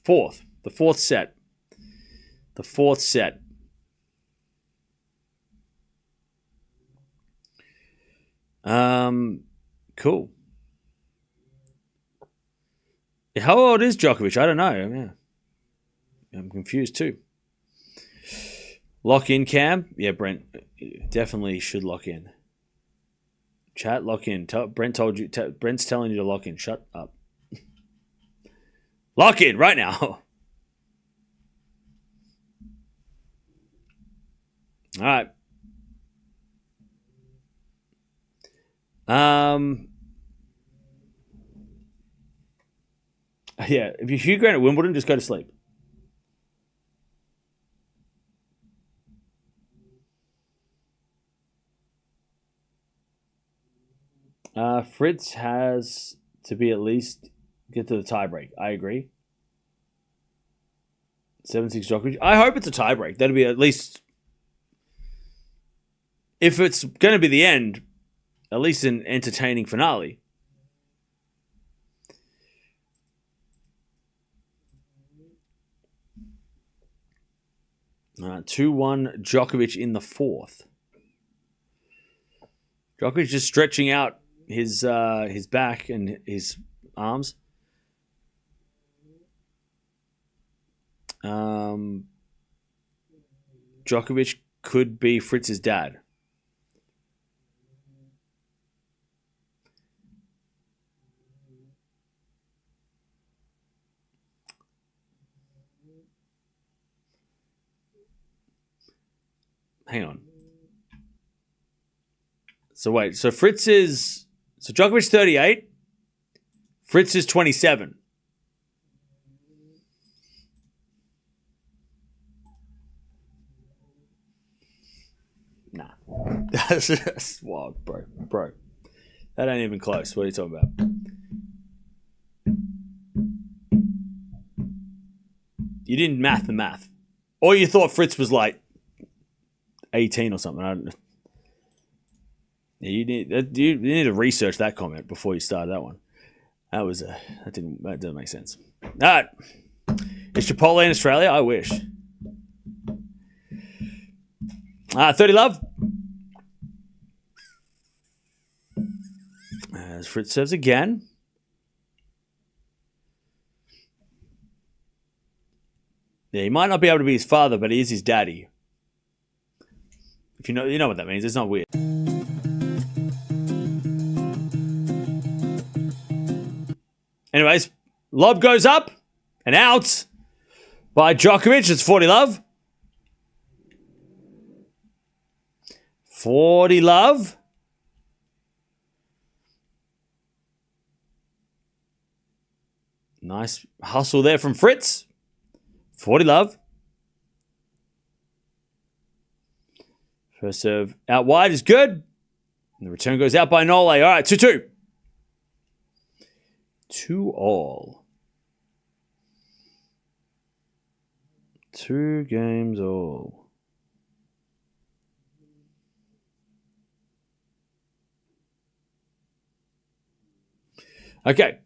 Fourth. The fourth set. The fourth set. Cool. How old is Djokovic? I don't know. Yeah. I'm confused too. Lock in, Cam. Yeah, Brent. Definitely should lock in. Chat, lock in. Brent told you. Brent's telling you to lock in. Shut up. Lock in right now. All right. Yeah, if you're Hugh Grant at Wimbledon, just go to sleep. Fritz has to be at least get to the tiebreak. I agree. 7-6 Djokovic. I hope it's a tiebreak. That'll be at least, if it's going to be the end, at least an entertaining finale. All right, 2-1 Djokovic in the fourth. Djokovic just stretching out his back and his arms. Djokovic could be Fritz's dad. Hang on. So wait, so Fritz is... So Djokovic 38. Fritz is 27. Nah. That's just wild, bro. Bro. That ain't even close. What are you talking about? You didn't math the math. Or you thought Fritz was like 18 or something. I don't know. Yeah, you need to research that comment before you started that one. That doesn't make sense. All right. Is Chipotle in Australia? I wish. 30 love. As Fritz serves again. Yeah, he might not be able to be his father, but he is his daddy. If you know what that means. It's not weird. Anyways, lob goes up and out by Djokovic. It's 40 love. 40 love. Nice hustle there from Fritz. 40 love. First serve out wide is good. And the return goes out by Nole. All right, 2-2. 2-all. 2 games all. Okay.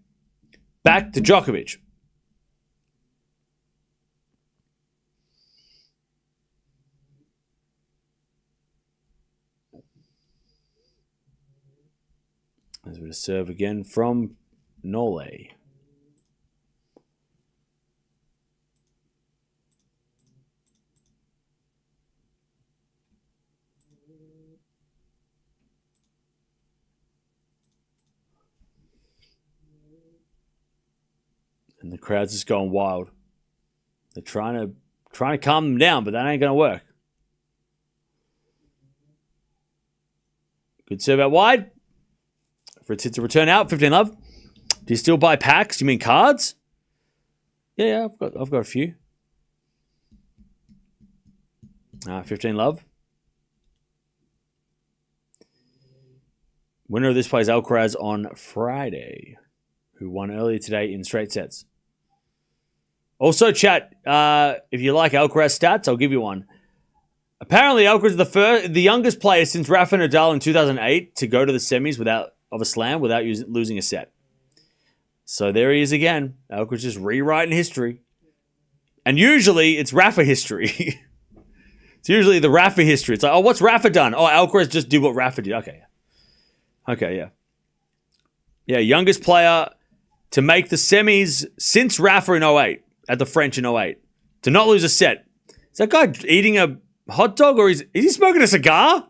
Back to Djokovic. As we serve again from Nole. And the crowd's just going wild. They're trying to calm them down, but that ain't gonna work. Good serve out wide. Fritz hits a return out. 15 love. Do you still buy packs? You mean cards? Yeah, I've got a few. 15 love. Winner of this plays Alcaraz on Friday, who won earlier today in straight sets. Also, chat, if you like Alcaraz stats, I'll give you one. Apparently, Alcaraz is the youngest player since Rafael Nadal in 2008 to go to the semis of a slam without losing a set. So there he is again. Alcaraz just rewriting history. And usually, it's Rafa history. It's usually the Rafa history. It's like, oh, what's Rafa done? Oh, Alcaraz just did what Rafa did. Okay, yeah. Yeah, youngest player to make the semis since Rafa in 08, at the French in 08. To not lose a set. Is that guy eating a hot dog or is he smoking a cigar?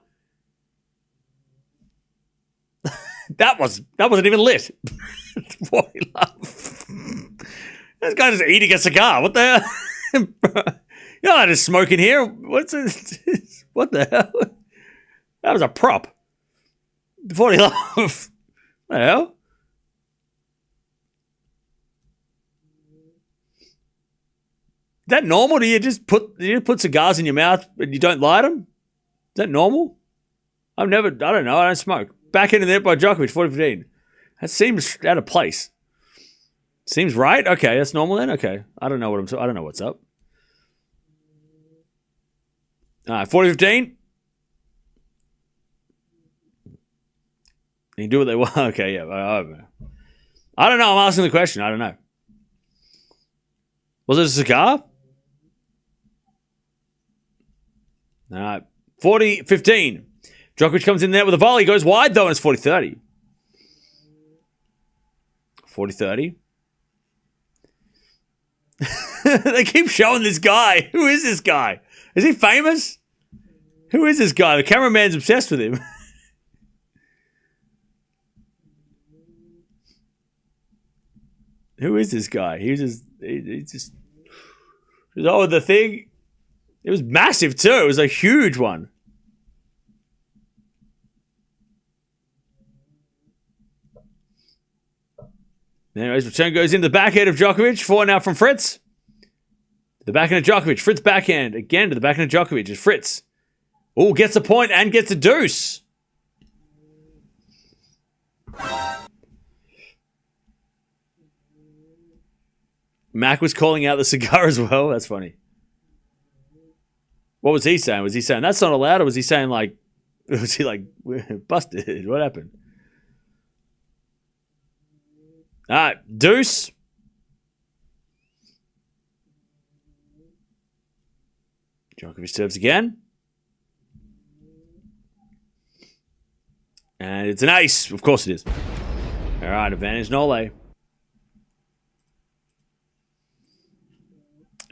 That wasn't even lit. Boy, love. This guy just eating a cigar. What the hell? You're not just smoking here. What's this? What the hell? That was a prop. 40 love. What the hell? Is that normal? Do you just put cigars in your mouth and you don't light them? Is that normal? I don't know. I don't smoke. Back into there by Djokovic, 40-15. That seems out of place. Seems right? Okay, that's normal then? Okay. I don't know what's up. All right, 40-15. You can do what they want. Okay, yeah. I don't know. I'm asking the question. I don't know. Was it a cigar? All right. 40-15. Djokovic comes in there with a volley. Goes wide, though, and it's 40-30. 40-30. They keep showing this guy. Who is this guy? Is he famous? Who is this guy? The cameraman's obsessed with him. Who is this guy? He just oh, the thing. It was massive too. It was a huge one. Anyways, return goes into the backhand of Djokovic. 4 now from Fritz. The backhand of Djokovic. Fritz backhand. Again to the backhand of Djokovic. It's Fritz. Oh, gets a point and gets a deuce. Mac was calling out the cigar as well. That's funny. What was he saying? Was he saying that's not allowed, or was he saying like, was he like busted? What happened? All right, deuce. Djokovic serves again. And it's an ace. Of course it is. All right, advantage Nole.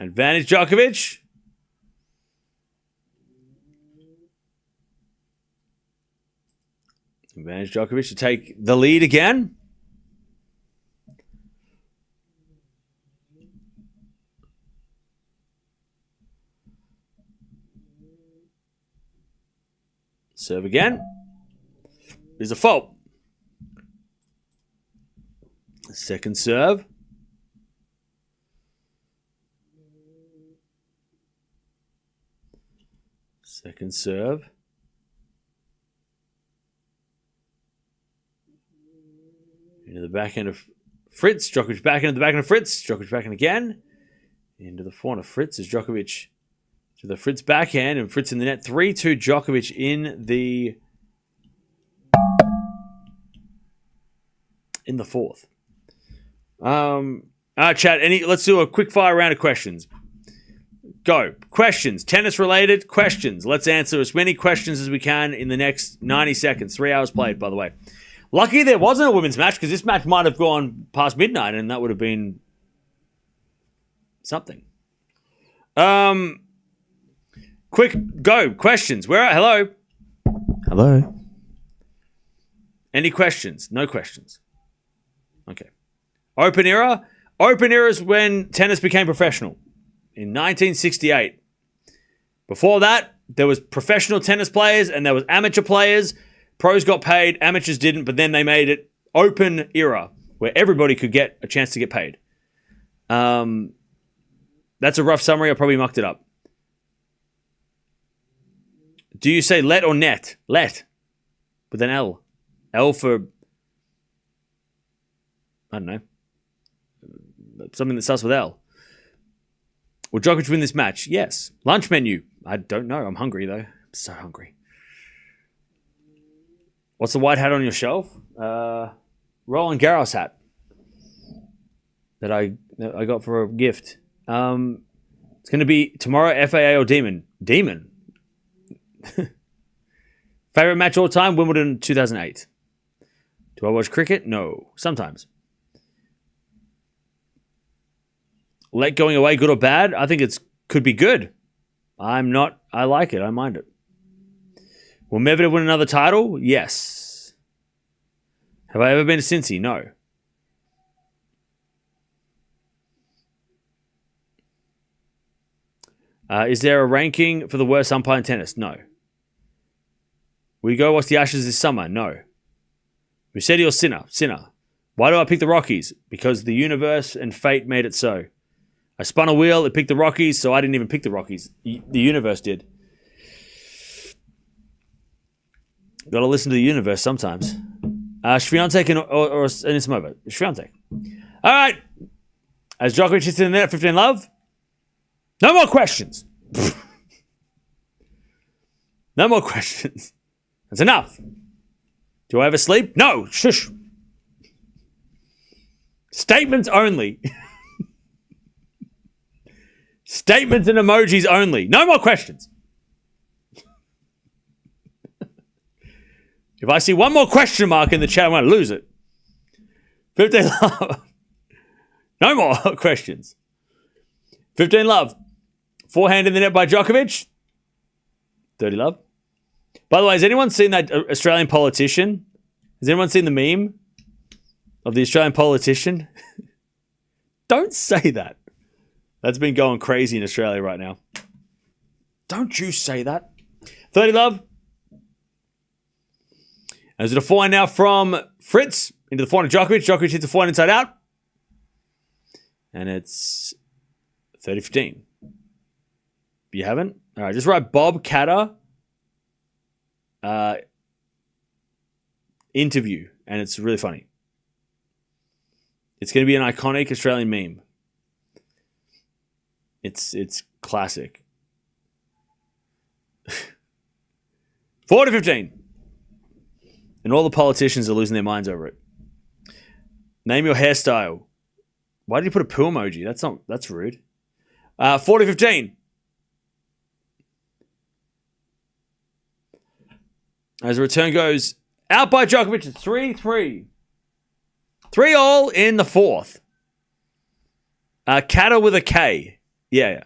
Advantage Djokovic. Advantage Djokovic to take the lead again. Serve again. There's a fault. Second serve. Second serve. Into the backhand of Fritz. Djokovic backhand to the backhand of Fritz. Djokovic backhand again. Into the forehand of Fritz as Djokovic to the Fritz backhand. And Fritz in the net. 3-2 Djokovic in the fourth. All right, chat. Let's do a quick fire round of questions. Go. Questions. Tennis related questions. Let's answer as many questions as we can in the next 90 seconds. 3 hours played, by the way. Lucky there wasn't a women's match, because this match might have gone past midnight and that would have been something. Quick go. Questions. Hello? Hello. Any questions? No questions. Okay. Open era. Open era is when tennis became professional. In 1968. Before that, there was professional tennis players and there was amateur players. Pros got paid, amateurs didn't, but then they made it open era where everybody could get a chance to get paid. That's a rough summary. I probably mucked it up. Do you say let or net? Let. With an L. L for, I don't know, something that starts with L. Will Djokovic win this match? Yes. Lunch menu? I don't know. I'm hungry, though. I'm so hungry. What's the white hat on your shelf? Roland Garros hat that I got for a gift. It's going to be tomorrow, FAA or Demon? Demon. Favorite match all time? Wimbledon 2008. Do I watch cricket? No. Sometimes. Let going away, good or bad? I think could be good. I like it. I mind it. Will Medvedev win another title? Yes. Have I ever been to Cincy? No. Is there a ranking for the worst umpire in tennis? No. Will you go watch the Ashes this summer? No. Musetti or Sinner? Sinner. Why do I pick the Rockies? Because the universe and fate made it so. I spun a wheel, it picked the Rockies, so I didn't even pick the Rockies. The universe did. Got to listen to the universe sometimes. Swiatek or Anisimova. Swiatek. All right. As Djokovic hits in the net at 15 love. No more questions. No more questions. That's enough. Do I ever sleep? No. Shush. Statements only. Statements and emojis only. No more questions. If I see one more question mark in the chat, I'm going to lose it. 15 love. No more questions. 15 love. Forehand in the net by Djokovic. 30 love. By the way, has anyone seen that Australian politician? Has anyone seen the meme of the Australian politician? Don't say that. That's been going crazy in Australia right now. Don't you say that. 30 love. As it a forehand now from Fritz into the forehand of Djokovic. Djokovic hits the forehand inside out. And it's 30-15. You haven't? All right, just write Bob Catter interview, and it's really funny. It's going to be an iconic Australian meme. It's classic. 40-15. And all the politicians are losing their minds over it. Name your hairstyle. Why did you put a poo emoji? That's rude. 40-15. As the return goes out by Djokovic, it's 3-3. 3-all in the fourth. Kata with a K. Yeah.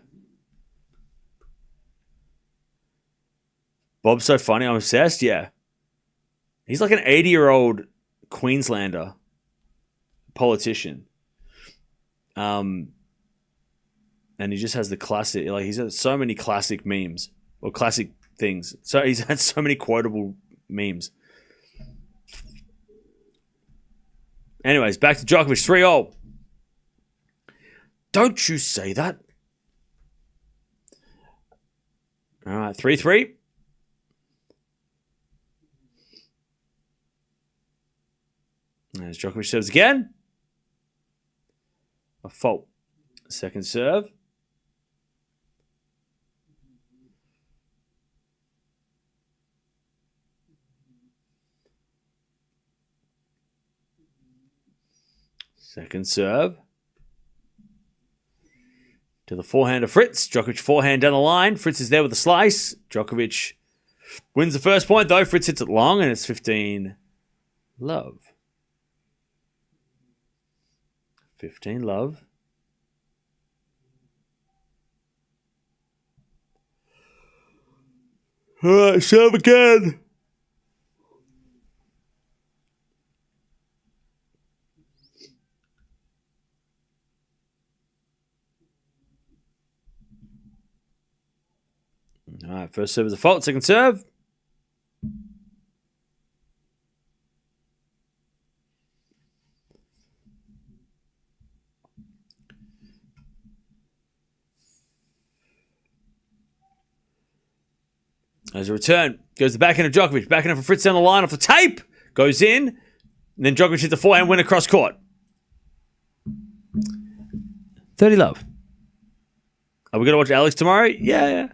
Bob's so funny. I'm obsessed. Yeah. He's like an 80-year-old Queenslander politician. And he just has the classic, like he's had so many classic memes or classic things. So he's had so many quotable memes. Anyways, back to Djokovic, 3-0. Don't you say that. All right, 3-3. As Djokovic serves again. A fault. Second serve. Second serve. To the forehand of Fritz. Djokovic forehand down the line. Fritz is there with a slice. Djokovic wins the first point though. Fritz hits it long and it's 15 love. 15 love. All right, serve again. All right, first serve is a fault. Second serve. As a return, goes the backhand of Djokovic. Backhand for Fritz down the line off the tape. Goes in. And then Djokovic hits the forehand win across court. 30 love. Are we going to watch Alex tomorrow? Yeah.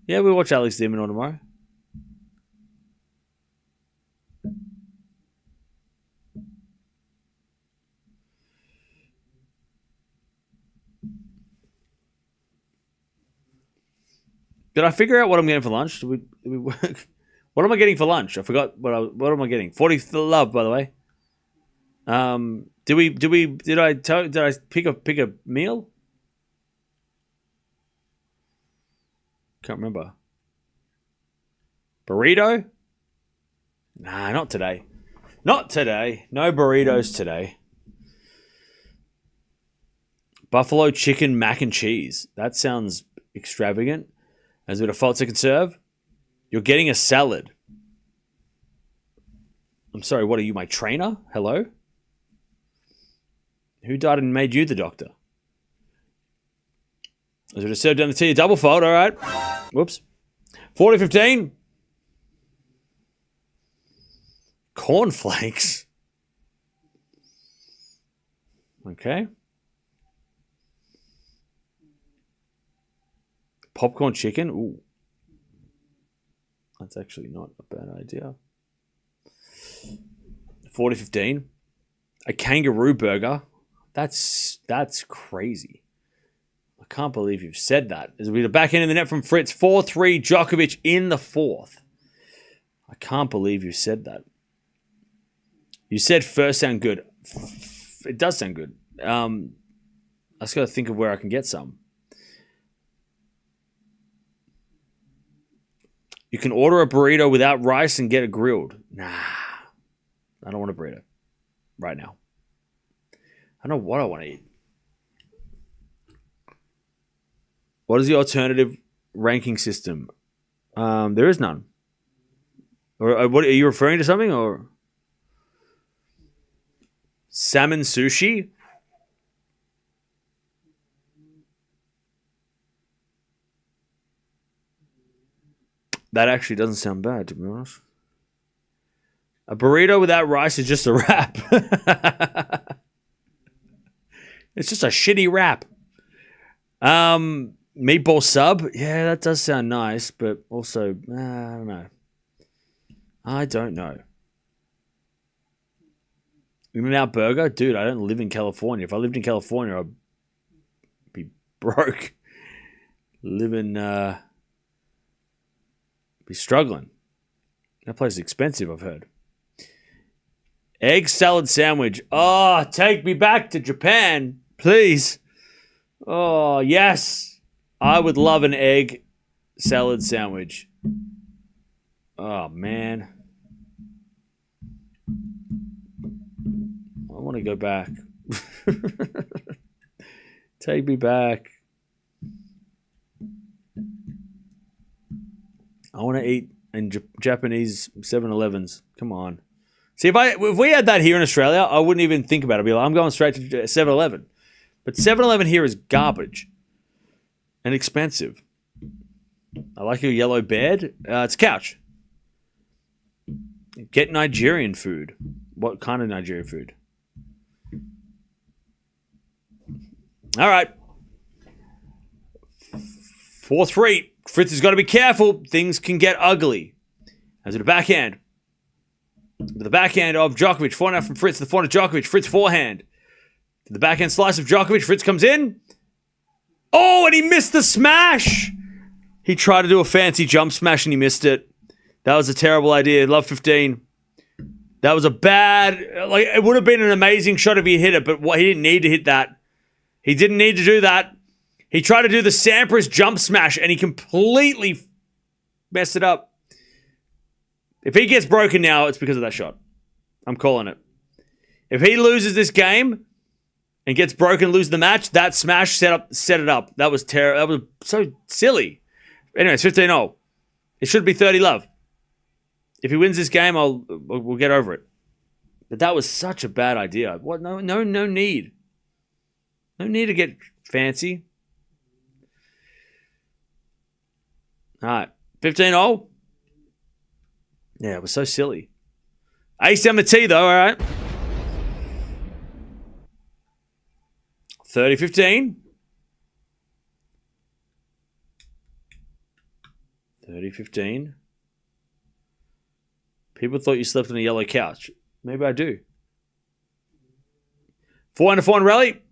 Yeah, we'll watch Alex de Minaur tomorrow. Did I figure out what I'm getting for lunch? Did we work? What am I getting for lunch? I forgot what am I getting? 40 love, by the way. Did I pick a meal? Can't remember. Burrito? Nah, not today. Not today. No burritos today. Buffalo chicken mac and cheese. That sounds extravagant. As with a fault second serve, you're getting a salad. I'm sorry, what are you, my trainer? Hello? Who died and made you the doctor? As with a serve down the tee, double fault, all right. Whoops. 40-15. Cornflakes. Okay. Popcorn chicken. Ooh. That's actually not a bad idea. 40-15. A kangaroo burger. That's crazy. I can't believe you've said that. As we get a backhand in the net from Fritz. 4-3 Djokovic in the fourth. I can't believe you said that. You said first sound good. It does sound good. I just got to think of where I can get some. You can order a burrito without rice and get it grilled. Nah. I don't want a burrito right now. I don't know what I want to eat. What is the alternative ranking system? There is none. Or what are you referring to something or salmon sushi? That actually doesn't sound bad, to be honest. A burrito without rice is just a wrap. It's just a shitty wrap. Meatball sub. Yeah, that does sound nice, but also, I don't know. In-N-Out Burger? Dude, I don't live in California. If I lived in California, I'd be broke. Be struggling. That place is expensive, I've heard. Egg salad sandwich. Oh, take me back to Japan, please. Oh, yes. I would love an egg salad sandwich. Oh, man. I want to go back. Take me back. I want to eat in Japanese 7-Elevens. Come on. See, if we had that here in Australia, I wouldn't even think about it. I'd be like, I'm going straight to 7-Eleven. But 7-Eleven here is garbage and expensive. I like your yellow bed. It's a couch. Get Nigerian food. What kind of Nigerian food? All right. 4-3. Fritz has got to be careful. Things can get ugly. As to the backhand. The backhand of Djokovic. Forehand from Fritz. The forehand of Djokovic. Fritz forehand. To the backhand slice of Djokovic. Fritz comes in. Oh, and he missed the smash. He tried to do a fancy jump smash and he missed it. That was a terrible idea. Love 15. That was a bad... it would have been an amazing shot if he hit it, but he didn't need to hit that. He didn't need to do that. He tried to do the Sampras jump smash and he completely messed it up. If he gets broken now, it's because of that shot. I'm calling it. If he loses this game and gets broken, loses the match, that smash set it up. That was terrible. That was so silly. Anyways, 15-0. It should be 30-love. If he wins this game, we'll get over it. But that was such a bad idea. What? No need. No need to get fancy. All right. 15-0. Yeah, it was so silly. Ace down the tee, though, all right. 30-15. 30-15. People thought you slept on a yellow couch. Maybe I do. 4-4 rally.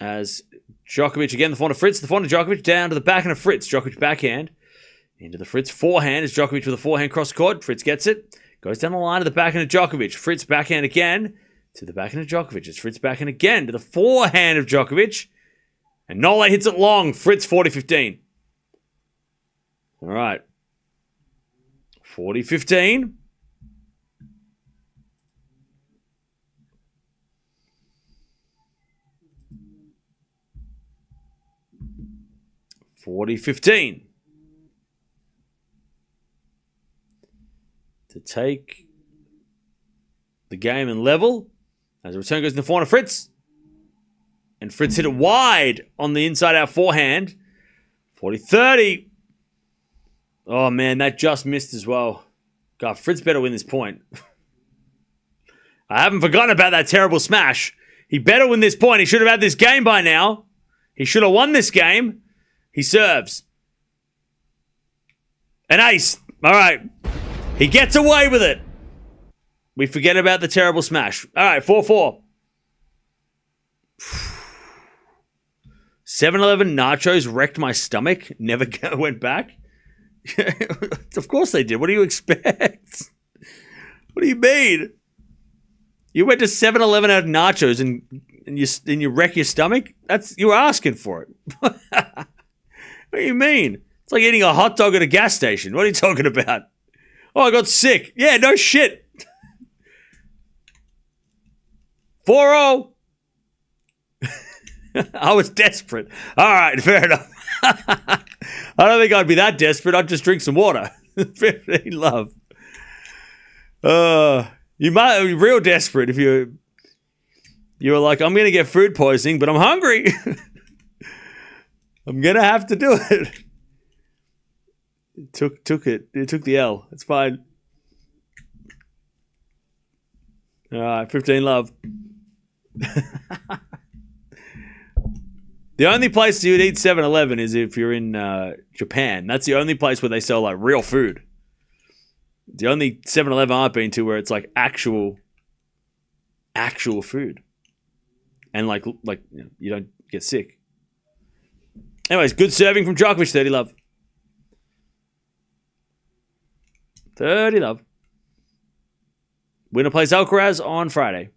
As Djokovic again, the forehand of Fritz. The forehand of Djokovic down to the backhand of Fritz. Djokovic backhand. Into the Fritz forehand as Djokovic with a forehand cross court. Fritz gets it. Goes down the line to the backhand of Djokovic. Fritz backhand again to the backhand of Djokovic. It's Fritz backhand again to the forehand of Djokovic. And Nole hits it long. Fritz 40-15. All right. 40-15. To take the game and level. As the return goes in the forehand of Fritz. And Fritz hit it wide on the inside-out forehand. 40-30. Oh, man, that just missed as well. God, Fritz better win this point. I haven't forgotten about that terrible smash. He better win this point. He should have had this game by now. He should have won this game. He serves. An ace. All right. He gets away with it. We forget about the terrible smash. All right, 4-4. 7-Eleven nachos wrecked my stomach. Never went back. Of course they did. What do you expect? What do you mean? You went to 7-Eleven and had nachos and you wreck your stomach? You were asking for it. What do you mean? It's like eating a hot dog at a gas station. What are you talking about? Oh, I got sick. Yeah, no shit. 4-0. I was desperate. All right, fair enough. I don't think I'd be that desperate. I'd just drink some water. 15-love. You might be real desperate if you were like, I'm going to get food poisoning, but I'm hungry. I'm going to have to do it. Took it. It took the L. It's fine. All right, 15 love. The only place you'd eat 7-Eleven is if you're in Japan. That's the only place where they sell like real food. The only 7-Eleven I've been to where it's like actual food. And like you don't get sick. Anyways, good serving from Djokovic, 30 love. 30 love. Winner plays Alcaraz on Friday.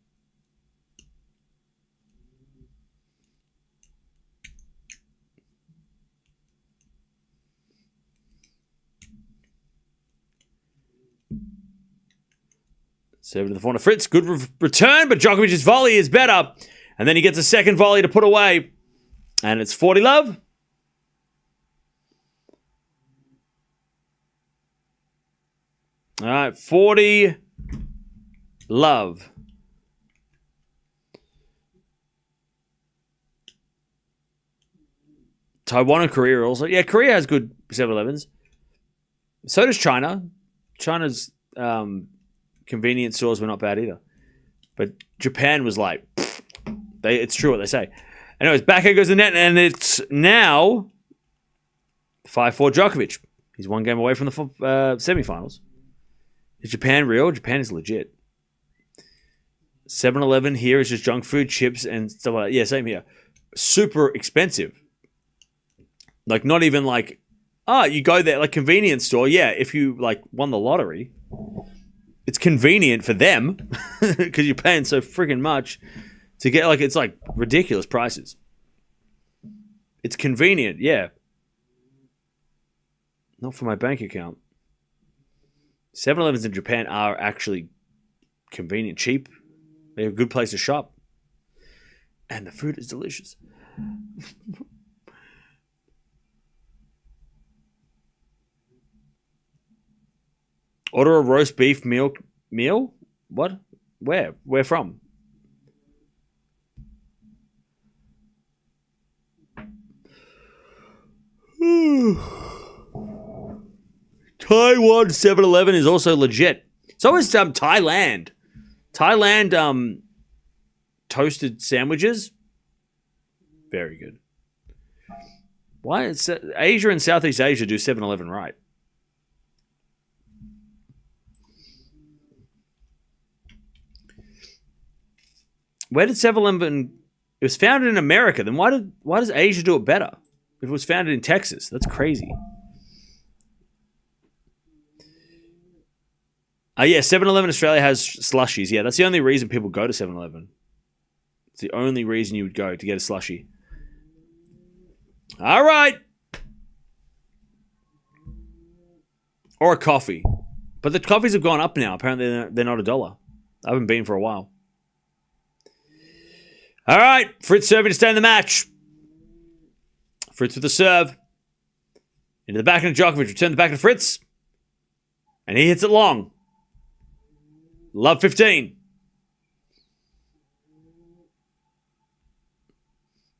Serve to the corner. Fritz, good return, but Djokovic's volley is better. And then he gets a second volley to put away. And it's 40 love. All right, 40 love. Taiwan and Korea also. Yeah, Korea has good 7-Elevens. So does China. China's convenience stores were not bad either. But Japan was like, it's true what they say. Anyways, backhand goes to the net, and it's now 5-4 Djokovic. He's one game away from the semifinals. Is Japan real? Japan is legit. 7-Eleven here is just junk food, chips, and stuff like that. Yeah, same here. Super expensive. Like, not even like, you go there, like convenience store. Yeah, if you like won the lottery, it's convenient for them because you're paying so freaking much to get, like, it's like ridiculous prices. It's convenient, yeah. Not for my bank account. 7-Elevens in Japan are actually convenient, cheap. They're a good place to shop. And the food is delicious. Order a roast beef meal? What? Where? Where from? Taiwan 7-Eleven is also legit. So is Thailand. Thailand toasted sandwiches. Very good. Why is Asia and Southeast Asia do 7-Eleven right? Where did 7-Eleven? It was founded in America. Then why does Asia do it better? If it was founded in Texas, that's crazy. Yeah, 7-Eleven Australia has slushies. Yeah, that's the only reason people go to 7-Eleven. It's the only reason you would go to get a slushie. All right. Or a coffee. But the coffees have gone up now. Apparently, they're not $1. I haven't been for a while. All right. Fritz serving to stay in the match. Fritz with the serve. Into the backhand of Djokovic. Return the backhand of Fritz. And he hits it long. Love 15.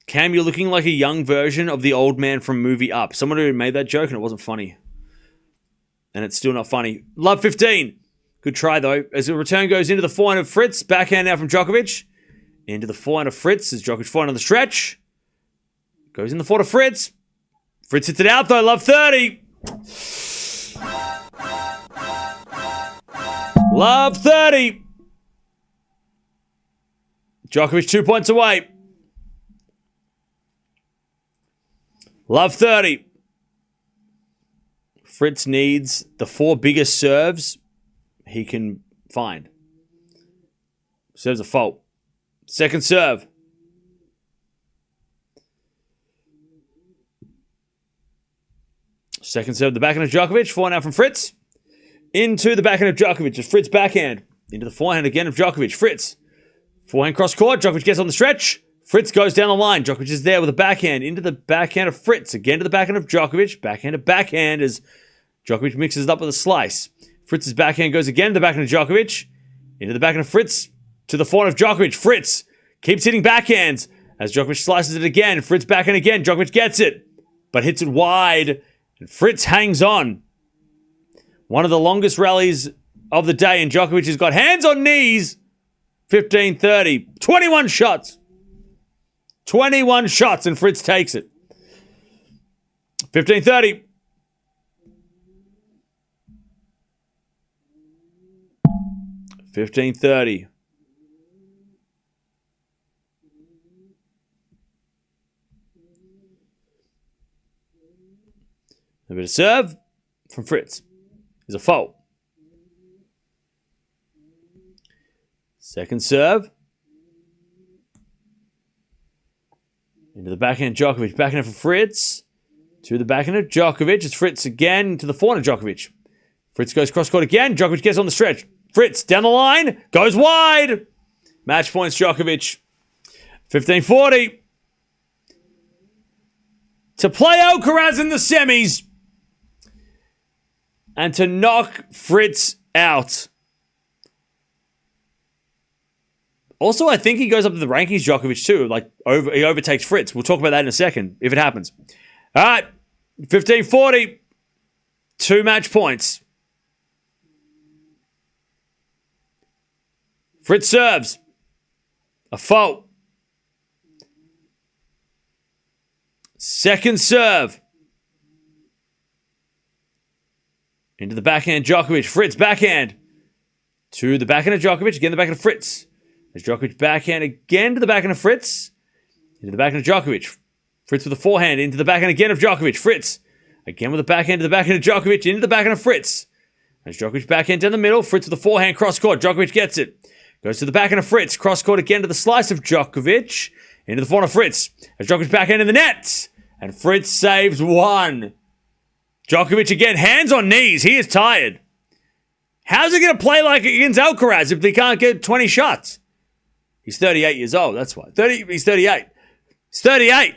Cam, you're looking like a young version of the old man from movie Up. Someone who made that joke and it wasn't funny. And it's still not funny. Love 15. Good try, though. As the return goes into the forehand of Fritz. Backhand now from Djokovic. Into the forehand of Fritz. As Djokovic forehand on the stretch. Goes in the forehand of Fritz. Fritz hits it out, though. Love 30. Love 30. Djokovic 2 points away. Love 30. Fritz needs the 4 biggest serves he can find. Serves a fault. Second serve. Second serve, the backhand of Djokovic. Forehand out from Fritz. Into the backhand of Djokovic. As Fritz backhand. Into the forehand again of Djokovic. Fritz. Forehand cross court. Djokovic gets on the stretch. Fritz goes down the line. Djokovic is there with a backhand. Into the backhand of Fritz. Again to the backhand of Djokovic. Backhand to backhand as Djokovic mixes it up with a slice. Fritz's backhand goes again to the backhand of Djokovic. Into the backhand of Fritz. To the forehand of Djokovic. Fritz keeps hitting backhands. As Djokovic slices it again. Fritz backhand again. Djokovic gets it. But hits it wide. And Fritz hangs on. One of the longest rallies of the day, and Djokovic has got hands on knees. 15-30. 21 shots. 21 shots, and Fritz takes it. 15-30. $15.30. A bit of serve from Fritz. Is a fault. Second serve. Into the backhand Djokovic. Backhand for Fritz. To the backhand of Djokovic. It's Fritz again to the forehand of Djokovic. Fritz goes cross-court again. Djokovic gets on the stretch. Fritz down the line. Goes wide. Match points Djokovic. 15-40. To play Alcaraz in the semis. And to knock Fritz out. Also, I think he goes up to the rankings, Djokovic, too. He overtakes Fritz. We'll talk about that in a second, if it happens. All right, 15-40. 2 match points. Fritz serves. A fault. Second serve. Into the backhand, Djokovic. Fritz, backhand. To the backhand of Djokovic. Again, the backhand of Fritz. There's Djokovic, backhand again to the backhand of Fritz. Into the backhand of Djokovic. Fritz with the forehand. Into the backhand again of Djokovic. Fritz. Again with the backhand to the backhand of Djokovic. Into the backhand of Fritz. There's Djokovic, backhand down the middle. Fritz with the forehand, cross-court. Djokovic gets it. Goes to the backhand of Fritz. Cross-court again to the slice of Djokovic. Into the forehand of Fritz. There's Djokovic, backhand in the net. And Fritz saves 1. Djokovic again, hands on knees. He is tired. How's he going to play like against Alcaraz if he can't get 20 shots? He's 38 years old, that's why. He's 38. He's 38.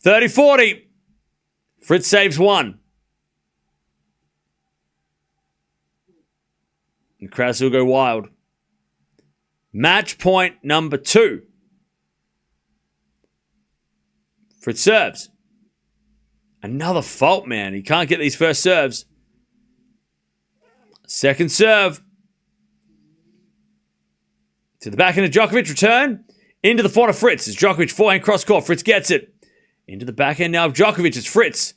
30-40. Fritz saves 1. The crowd will go wild. Match point number 2. Fritz serves. Another fault, man. He can't get these first serves. Second serve. To the backhand of Djokovic. Return. Into the forehand of Fritz. It's Djokovic. Forehand cross-court. Fritz gets it. Into the backhand now of Djokovic. It's Fritz.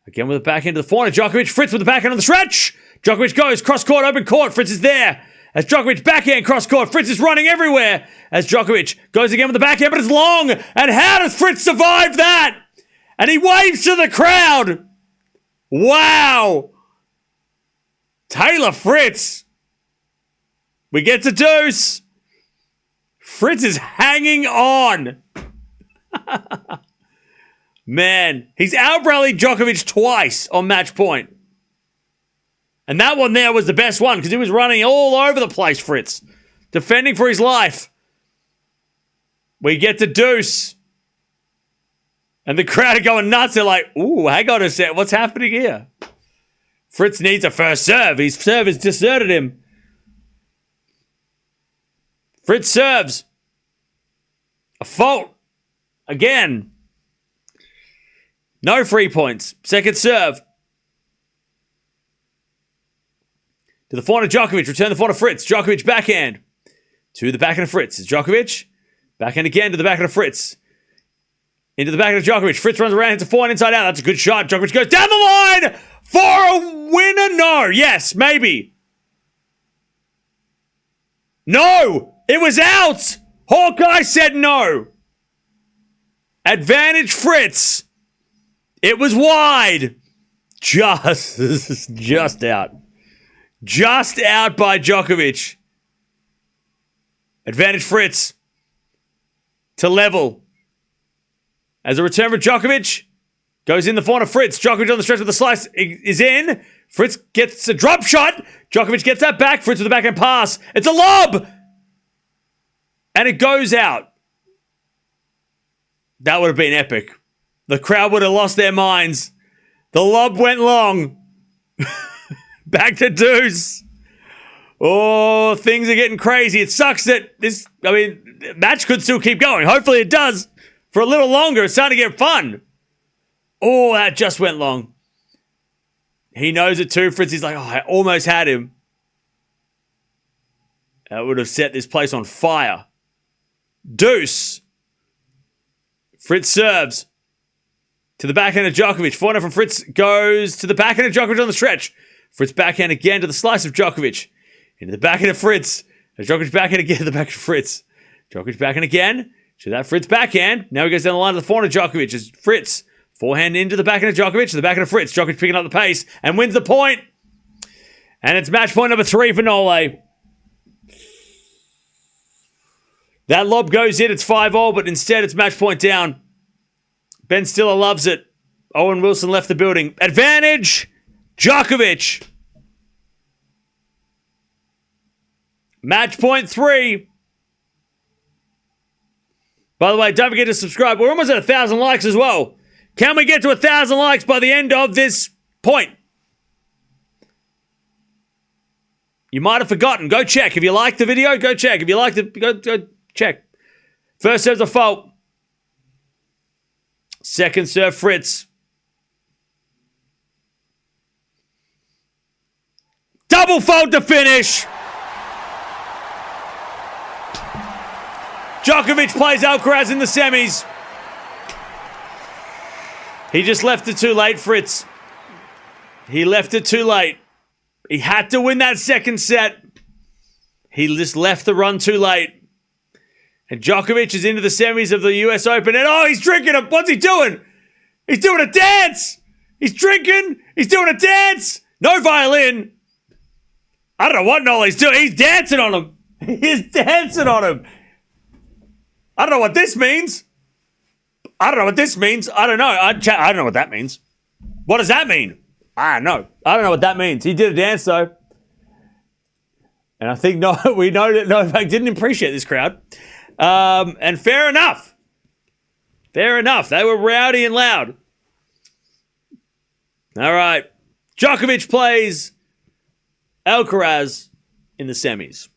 Again with the backhand to the forehand of Djokovic. Fritz with the backhand on the stretch. Djokovic goes. Cross-court. Open court. Fritz is there. As Djokovic backhand cross-court. Fritz is running everywhere. As Djokovic goes again with the backhand, but it's long. And how does Fritz survive that? And he waves to the crowd. Wow. Taylor Fritz. We get to deuce. Fritz is hanging on. Man, he's out-rallied Djokovic twice on match point. And that one there was the best one because he was running all over the place, Fritz. Defending for his life. We get to deuce. And the crowd are going nuts. They're like, ooh, hang on a sec. What's happening here? Fritz needs a first serve. His serve has deserted him. Fritz serves. A fault. Again. No free points. Second serve. To the forehand of Djokovic. Return the forehand of Fritz. Djokovic backhand. To the backhand of Fritz. It's Djokovic. Backhand again to the backhand of Fritz. Into the backhand of Djokovic. Fritz runs around, hits a forehand inside out. That's a good shot. Djokovic goes down the line for a winner. No. Yes, maybe. No. It was out. Hawkeye said no. Advantage Fritz. It was wide. Just out. Just out by Djokovic. Advantage Fritz. To level. As a return for Djokovic. Goes in the forehand of Fritz. Djokovic on the stretch with the slice is in. Fritz gets a drop shot. Djokovic gets that back. Fritz with the backhand pass. It's a lob. And it goes out. That would have been epic. The crowd would have lost their minds. The lob went long. Back to deuce. Oh, things are getting crazy. It sucks that match could still keep going. Hopefully it does. For a little longer. It's starting to get fun. Oh, that just went long. He knows it too. Fritz is like, oh, I almost had him. That would have set this place on fire. Deuce. Fritz serves. To the backhand of Djokovic. Forehand from Fritz goes to the backhand of Djokovic on the stretch. Fritz backhand again to the slice of Djokovic. Into the backhand of Fritz. Djokovic backhand again to the back of Fritz. Djokovic backhand again to that Fritz backhand. Now he goes down the line to the forehand of Djokovic as Fritz. Forehand into the backhand of Djokovic to the backhand of Fritz. Djokovic picking up the pace and wins the point. And it's match point number 3 for Nole. That lob goes in. It's 5-all, but instead it's match point down. Ben Stiller loves it. Owen Wilson left the building. Advantage, Djokovic. Match point 3. By the way, don't forget to subscribe. We're almost at 1,000 likes as well. Can we get to 1,000 likes by the end of this point? You might have forgotten. Go check. If you liked the video, go check. If you liked it, go check. First serve's a fault. Second serve, Fritz. Double fault to finish. Djokovic plays Alcaraz in the semis. He just left it too late, Fritz. He left it too late. He had to win that second set. He just left the run too late. And Djokovic is into the semis of the US Open. And oh, he's drinking it. What's he doing? He's doing a dance. He's drinking. He's doing a dance. No violin. I don't know what Nole's doing. He's dancing on him. He's dancing on him. I don't know what this means. I don't know what this means. I don't know. I don't know what that means. What does that mean? I don't know. I don't know what that means. He did a dance, though. And I think we know that Novak didn't appreciate this crowd. And fair enough. Fair enough. They were rowdy and loud. All right. Djokovic plays Alcaraz in the semis.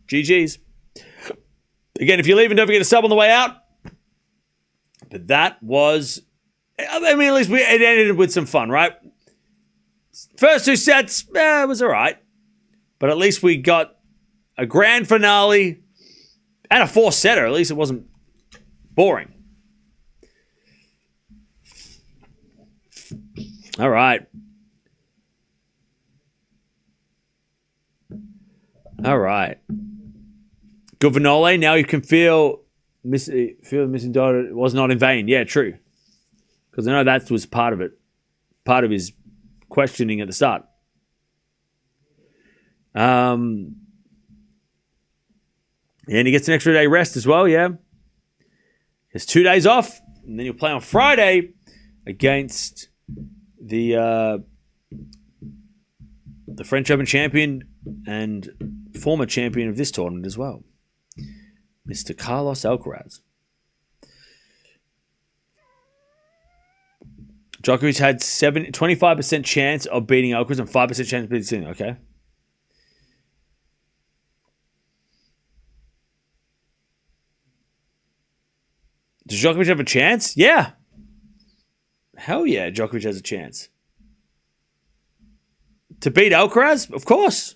GG's. Again, if you're leaving, don't forget to sub on the way out. But that was... I mean, at least it ended with some fun, right? First 2 sets, it was all right. But at least we got a grand finale and a 4-setter. At least it wasn't boring. All right. All right. Good for Nole. Now you can feel the missing dot was not in vain. Yeah, true. Because I know that was part of it. Part of his questioning at the start. And he gets an extra day rest as well, yeah. There's 2 days off. And then he'll play on Friday against the French Open champion and former champion of this tournament as well. Mr. Carlos Alcaraz. Djokovic had 25% chance of beating Alcaraz and 5% chance of beating Sinner. Okay. Does Djokovic have a chance? Yeah. Hell yeah, Djokovic has a chance. To beat Alcaraz? Of course.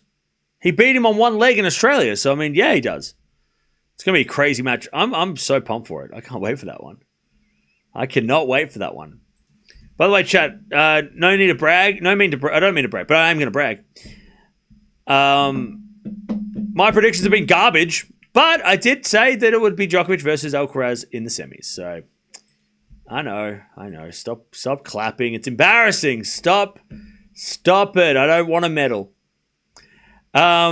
He beat him on one leg in Australia. So, I mean, yeah, he does. It's going to be a crazy match. I'm so pumped for it. I can't wait for that one. I cannot wait for that one. By the way, chat, no need to brag. I don't mean to brag, but I am going to brag. My predictions have been garbage, but I did say that it would be Djokovic versus Alcaraz in the semis. So, I know. Stop clapping. It's embarrassing. Stop it. I don't want a medal. All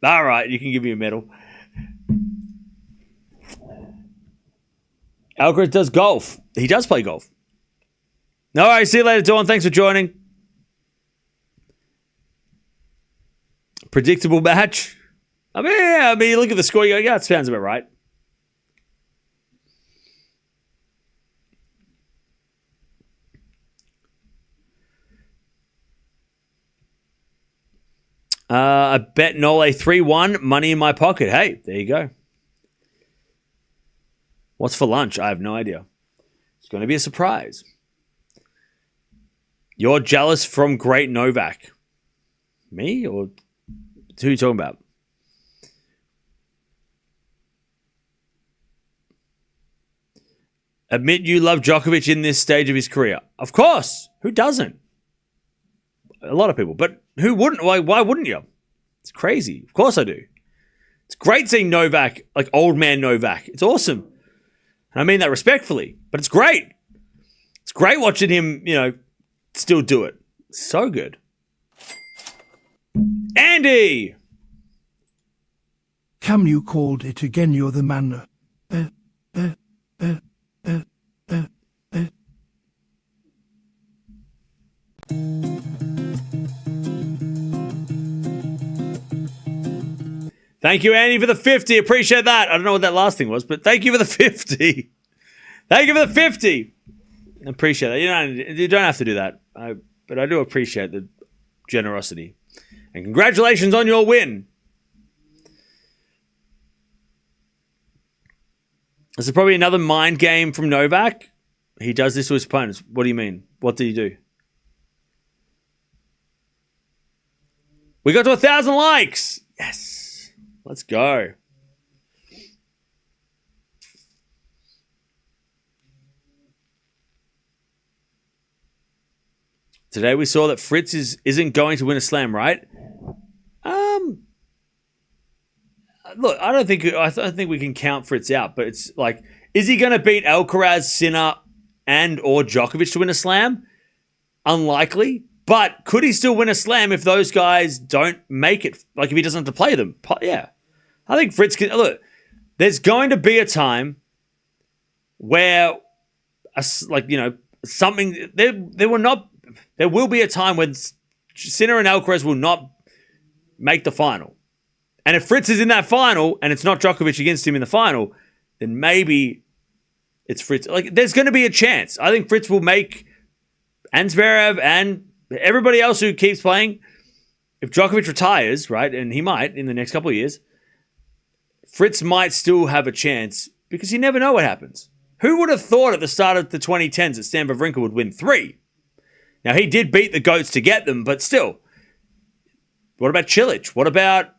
right, you can give me a medal. Alcaraz does golf. He does play golf. All right, see you later, Dawn. Thanks for joining. Predictable match. I mean, you look at the score, you go, yeah, it sounds about right. I bet Nole 3-1, money in my pocket. Hey, there you go. What's for lunch? I have no idea. It's going to be a surprise. You're jealous from great Novak. Me? Or who are you talking about? Admit you love Djokovic in this stage of his career. Of course. Who doesn't? A lot of people. But who wouldn't? Why wouldn't you? It's crazy. Of course I do. It's great seeing Novak, like old man Novak. It's awesome. And I mean that respectfully. But it's great. It's great watching him, still do it. So good. Andy! Cam, you called it again. You're the man. Thank you, Andy, for the 50. Appreciate that. I don't know what that last thing was, but thank you for the 50. Thank you for the 50. Appreciate that. You don't have to do that. But I do appreciate the generosity. And congratulations on your win. This is probably another mind game from Novak. He does this to his opponents. What do you mean? What did he do? We got to 1,000 likes. Yes. Let's go. Today we saw that Fritz isn't going to win a slam, right? Look, I think we can count Fritz out, but it's like, is he going to beat Alcaraz, Sinner, and or Djokovic to win a slam? Unlikely. But could he still win a slam if those guys don't make it? Like if he doesn't have to play them? Yeah. I think Fritz can. Look, there's going to be a time where, something, there will be a time when Sinner and Alcaraz will not make the final. And if Fritz is in that final and it's not Djokovic against him in the final, then maybe it's Fritz. Like, there's going to be a chance. I think Fritz will make, and Zverev and everybody else who keeps playing, if Djokovic retires, right, and he might in the next couple of years, Fritz might still have a chance because you never know what happens. Who would have thought at the start of the 2010s that Stan Wawrinka would win 3? Now, he did beat the GOATs to get them, but still. What about Cilic? What about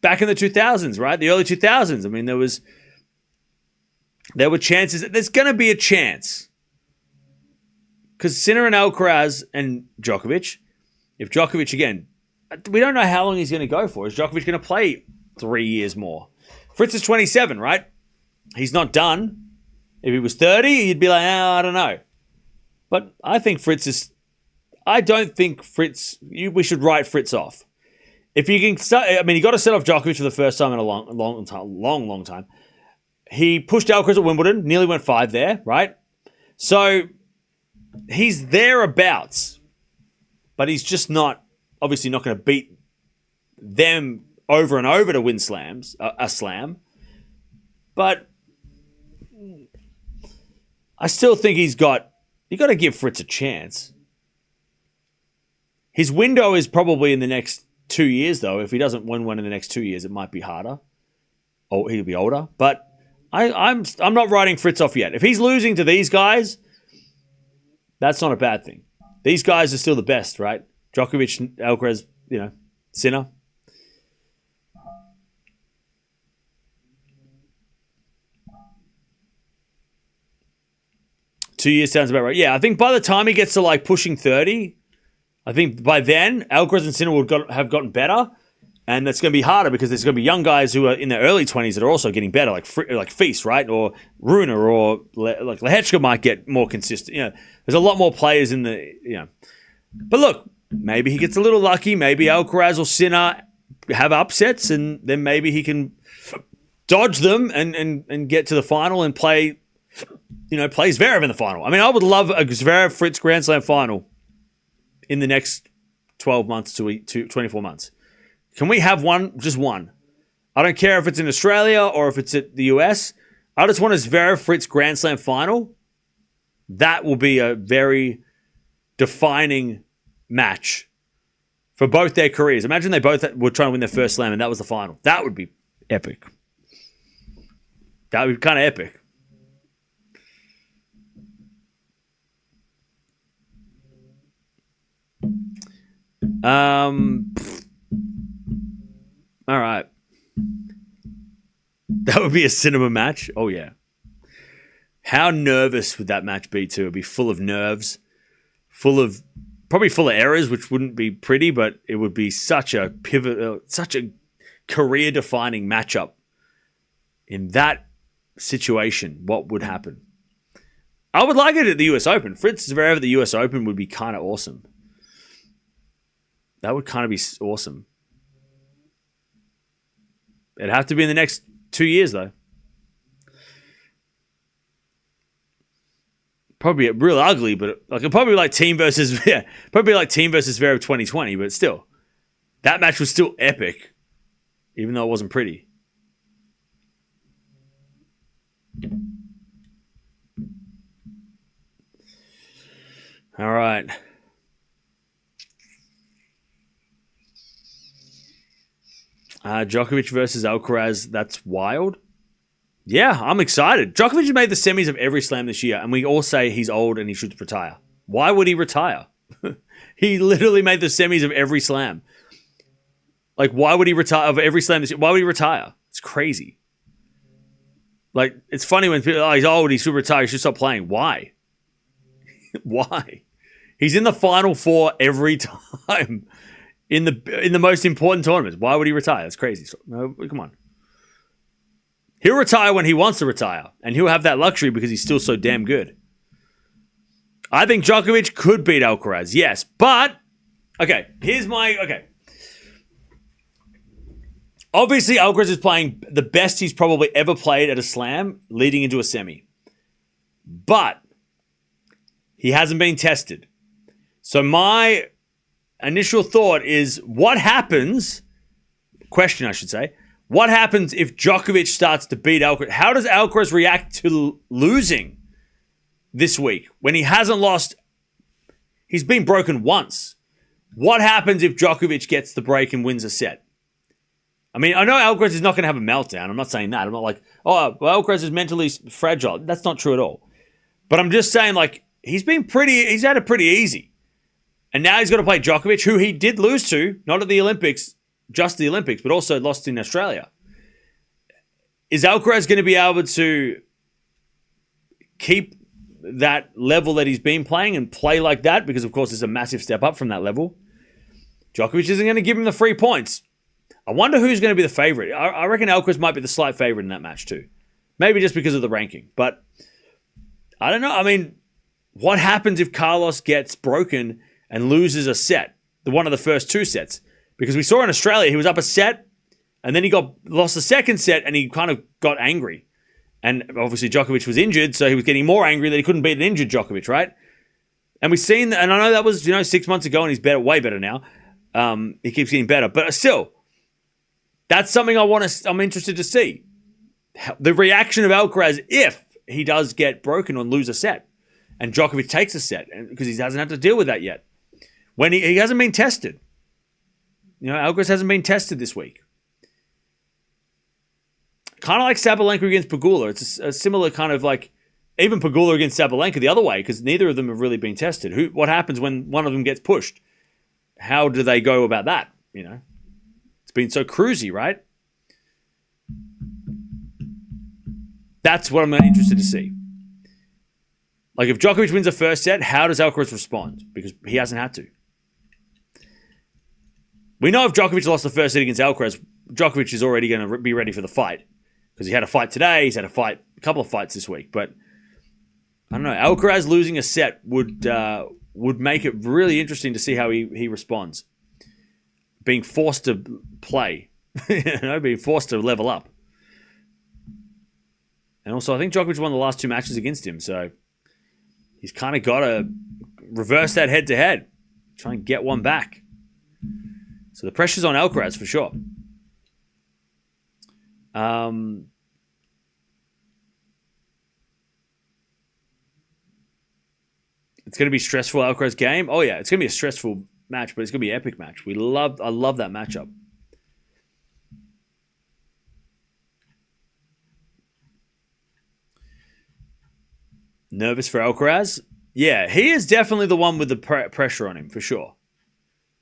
back in the 2000s, right? The early 2000s. I mean, there were chances. There's going to be a chance. Because Sinner and Alcaraz and Djokovic, if Djokovic, again, we don't know how long he's going to go for. Is Djokovic going to play 3 years more? Fritz is 27, right? He's not done. If he was 30, he'd be like, I don't know. But I think I don't think we should write Fritz off. If you can start, he got to set off Djokovic for the first time in a long time. He pushed Alcaraz at Wimbledon, nearly went 5 there, right? So he's thereabouts, but he's just obviously not going to beat them over and over to win a slam. But I still think you got to give Fritz a chance. His window is probably in the next 2 years, though. If he doesn't win one in the next 2 years, it might be harder. Or he'll be older. But I'm not writing Fritz off yet. If he's losing to these guys, that's not a bad thing. These guys are still the best, right? Djokovic, Alcaraz, Sinner. Two years sounds about right. Yeah, I think by the time he gets to pushing 30, I think by then Alcaraz and Sinner will have gotten better, and that's going to be harder because there's going to be young guys who are in their early 20s that are also getting better, like Feast, right, or Runa, or like Lehechka might get more consistent. There's a lot more players in the But look, maybe he gets a little lucky. Maybe Alcaraz or Sinner have upsets, and then maybe he can dodge them and get to the final and play Zverev in the final. I would love a Zverev-Fritz Grand Slam final in the next 12 months to 24 months. Can we have one? Just one. I don't care if it's in Australia or if it's at the US. I just want a Zverev-Fritz Grand Slam final. That will be a very defining match for both their careers. Imagine they both were trying to win their first slam and that was the final. That would be epic. That would be kind of epic. All right. That would be a cinema match. Oh, yeah. How nervous would that match be, too? It would be full of nerves, probably full of errors, which wouldn't be pretty, but it would be such a such a career-defining matchup. In that situation, what would happen? I would like it at the US Open. Fritz Zverev at the US Open would be kind of awesome. That would kind of be awesome. It'd have to be in the next 2 years, though. Probably real ugly, but like it'd probably be like team versus Zverev 2020, but still, that match was still epic, even though it wasn't pretty. All right. Djokovic versus Alcaraz. That's wild. Yeah, I'm excited. Djokovic has made the semis of every slam this year, and we all say he's old and he should retire. Why would he retire? He literally made the semis of every slam. Like, why would he retire of every slam this year? Why would he retire? It's crazy. Like, it's funny when people, he's old, he should retire, he should stop playing. Why? Why? He's in the Final Four every time in the most important tournaments. Why would he retire? That's crazy. So, no, come on. He'll retire when he wants to retire, and he'll have that luxury because he's still so damn good. I think Djokovic could beat Alcaraz, yes, but okay. Obviously, Alcaraz is playing the best he's probably ever played at a slam, leading into a semi, but he hasn't been tested. So my initial thought is, what happens? Question, I should say. What happens if Djokovic starts to beat Alcaraz? How does Alcaraz react to losing this week when he hasn't lost? He's been broken once. What happens if Djokovic gets the break and wins a set? I mean, I know Alcaraz is not going to have a meltdown. I'm not saying that. I'm not like, well, Alcaraz is mentally fragile. That's not true at all. But I'm just saying, like, he's had it pretty easy. And now he's got to play Djokovic, who he did lose to, not at the Olympics, just the Olympics, but also lost in Australia. Is Alcaraz going to be able to keep that level that he's been playing and play like that? Because, of course, it's a massive step up from that level. Djokovic isn't going to give him the 3 points. I wonder who's going to be the favorite. I reckon Alcaraz might be the slight favorite in that match too. Maybe just because of the ranking. But I don't know. I mean, what happens if Carlos gets broken and loses a set? One of the first 2 sets. Because we saw in Australia, he was up a set, and then he lost the second set, and he kind of got angry. And obviously Djokovic was injured, so he was getting more angry that he couldn't beat an injured Djokovic, right? And we've seen that, and I know that was 6 months ago, and he's better, way better now. He keeps getting better, but still, that's something I'm interested to see. The reaction of Alcaraz if he does get broken or lose a set, and Djokovic takes a set, because he hasn't had to deal with that yet. When he hasn't been tested. Alcaraz hasn't been tested this week. Kind of like Sabalenka against Pegula. It's a similar kind of like, even Pegula against Sabalenka the other way, because neither of them have really been tested. What happens when one of them gets pushed? How do they go about that? It's been so cruisy, right? That's what I'm interested to see. Like, if Djokovic wins the first set, how does Alcaraz respond? Because he hasn't had to. We know if Djokovic lost the first set against Alcaraz, Djokovic is already going to be ready for the fight. Because he had a fight today, he's had a couple of fights this week. But, I don't know, Alcaraz losing a set would make it really interesting to see how he responds. Being forced to play. Being forced to level up. And also, I think Djokovic won the last 2 matches against him, so he's kind of got to reverse that head-to-head. Try and get one back. So the pressure's on Alcaraz for sure. It's going to be stressful, Alcaraz game. Oh yeah, it's going to be a stressful match, but it's going to be an epic match. I love that matchup. Nervous for Alcaraz? Yeah, he is definitely the one with the pressure on him for sure.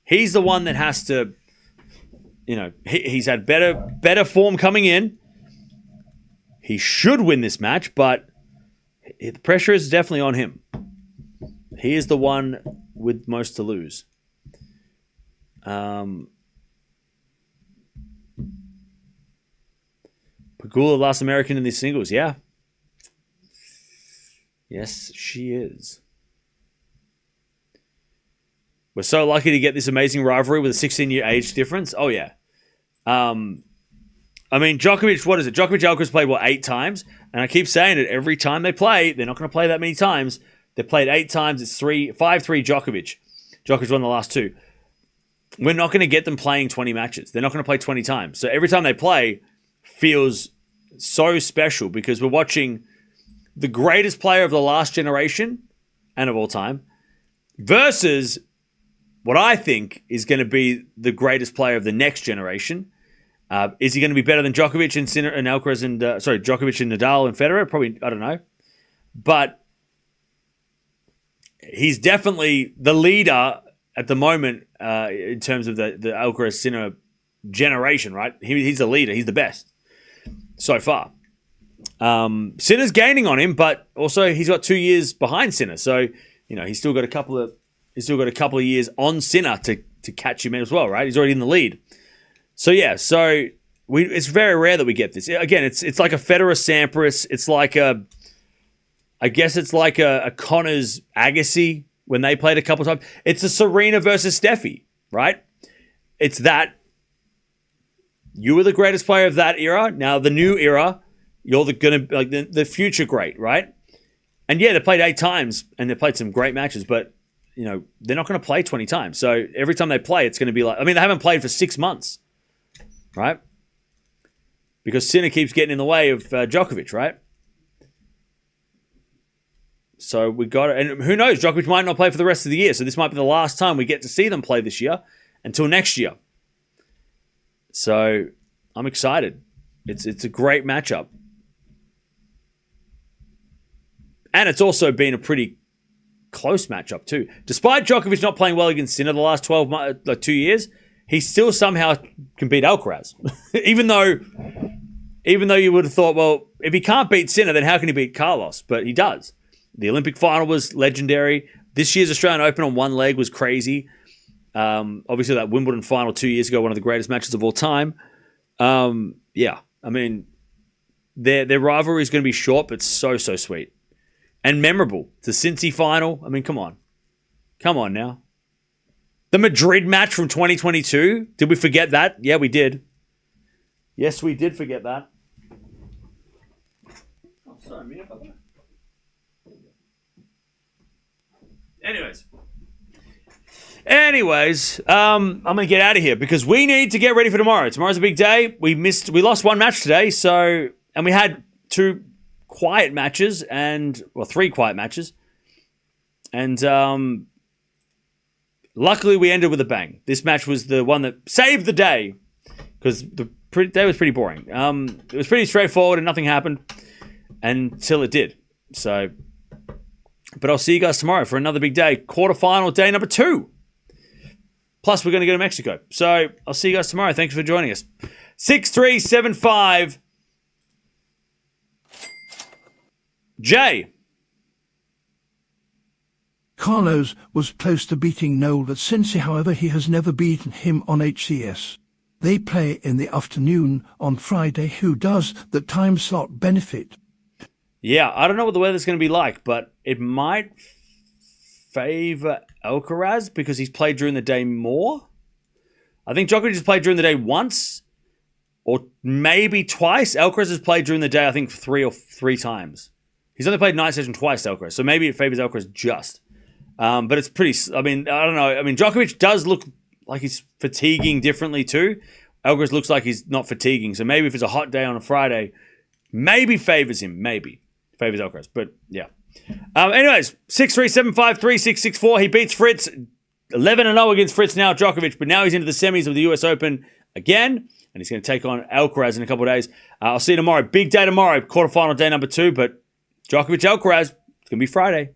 He's the one that has to, he's had better form coming in. He should win this match, but the pressure is definitely on him. He is the one with most to lose. Pegula, last American in the singles, yeah. Yes, she is. We're so lucky to get this amazing rivalry with a 16-year age difference. Oh, yeah. Djokovic, what is it? Djokovic Alcaraz played, 8 times? And I keep saying it, every time they play, they're not going to play that many times. They played 8 times. It's 5-3 Djokovic. Djokovic won the last 2. We're not going to get them playing 20 matches. They're not going to play 20 times. So every time they play feels so special because we're watching the greatest player of the last generation and of all time versus what I think is going to be the greatest player of the next generation. Is he going to be better than Djokovic and Sinner and Alcaraz and Djokovic and Nadal and Federer? Probably, I don't know. But he's definitely the leader at the moment in terms of the Alcaraz Sinner generation, right? He's the leader. He's the best so far. Sinner's gaining on him, but also he's got 2 years behind Sinner. So, he's still got a couple of years on Sinner to catch him as well, right? He's already in the lead. So yeah, it's very rare that we get this. Again, it's like a Federer Sampras. It's like a Connors Agassi when they played a couple of times. It's a Serena versus Steffi, right? It's that. You were the greatest player of that era. Now the new era, you're the future great, right? And yeah, they played 8 times and they played some great matches, but they're not going to play 20 times. So every time they play, it's going to be like, they haven't played for 6 months, right? Because Sinner keeps getting in the way of Djokovic, right? So we got it. And who knows? Djokovic might not play for the rest of the year. So this might be the last time we get to see them play this year until next year. So I'm excited. It's a great matchup. And it's also been a pretty close matchup too. Despite Djokovic not playing well against Sinner the last 2 years, he still somehow can beat Alcaraz. even though you would have thought, well, if he can't beat Sinner, then how can he beat Carlos? But he does. The Olympic final was legendary. This year's Australian Open on one leg was crazy. Obviously, that Wimbledon final 2 years ago, one of the greatest matches of all time. Their rivalry is going to be short, but so sweet. And memorable. The Cincy final. Come on. Come on now. The Madrid match from 2022. Did we forget that? Yeah, we did. Yes, we did forget that. Oh, sorry, Mirra. Anyways, I'm going to get out of here because we need to get ready for tomorrow. Tomorrow's a big day. We lost 1 match today, and we had 2 quiet matches and 3 quiet matches. And luckily we ended with a bang. This match was the one that saved the day because the day was pretty boring. It was pretty straightforward and nothing happened until it did. So, but I'll see you guys tomorrow for another big day. Quarterfinal day number 2. Plus, we're going to go to Mexico. So, I'll see you guys tomorrow. Thanks for joining us. 6375 Jay. Carlos was close to beating Noel at Cincy, however he has never beaten him on HCS. They play in the afternoon on Friday. Who does the time slot benefit? Yeah, I don't know what the weather's going to be like, but it might favor Alcaraz because he's played during the day more. I think Djokovic has played during the day once or maybe twice. Alcaraz has played during the day, I think, 3 times. He's only played night session twice, Alcaraz, so maybe it favors Alcaraz just. But it's pretty... I don't know. Djokovic does look like he's fatiguing differently too. Alcaraz looks like he's not fatiguing, so maybe if it's a hot day on a Friday, maybe favors him, maybe. Favors Alcaraz, but yeah. Anyways, 63753664. He beats Fritz. 11-0 against Fritz now, Djokovic, but now he's into the semis of the US Open again, and he's going to take on Alcaraz in a couple of days. I'll see you tomorrow. Big day tomorrow, quarterfinal day number 2, but Djokovic, Alcaraz, it's going to be Friday.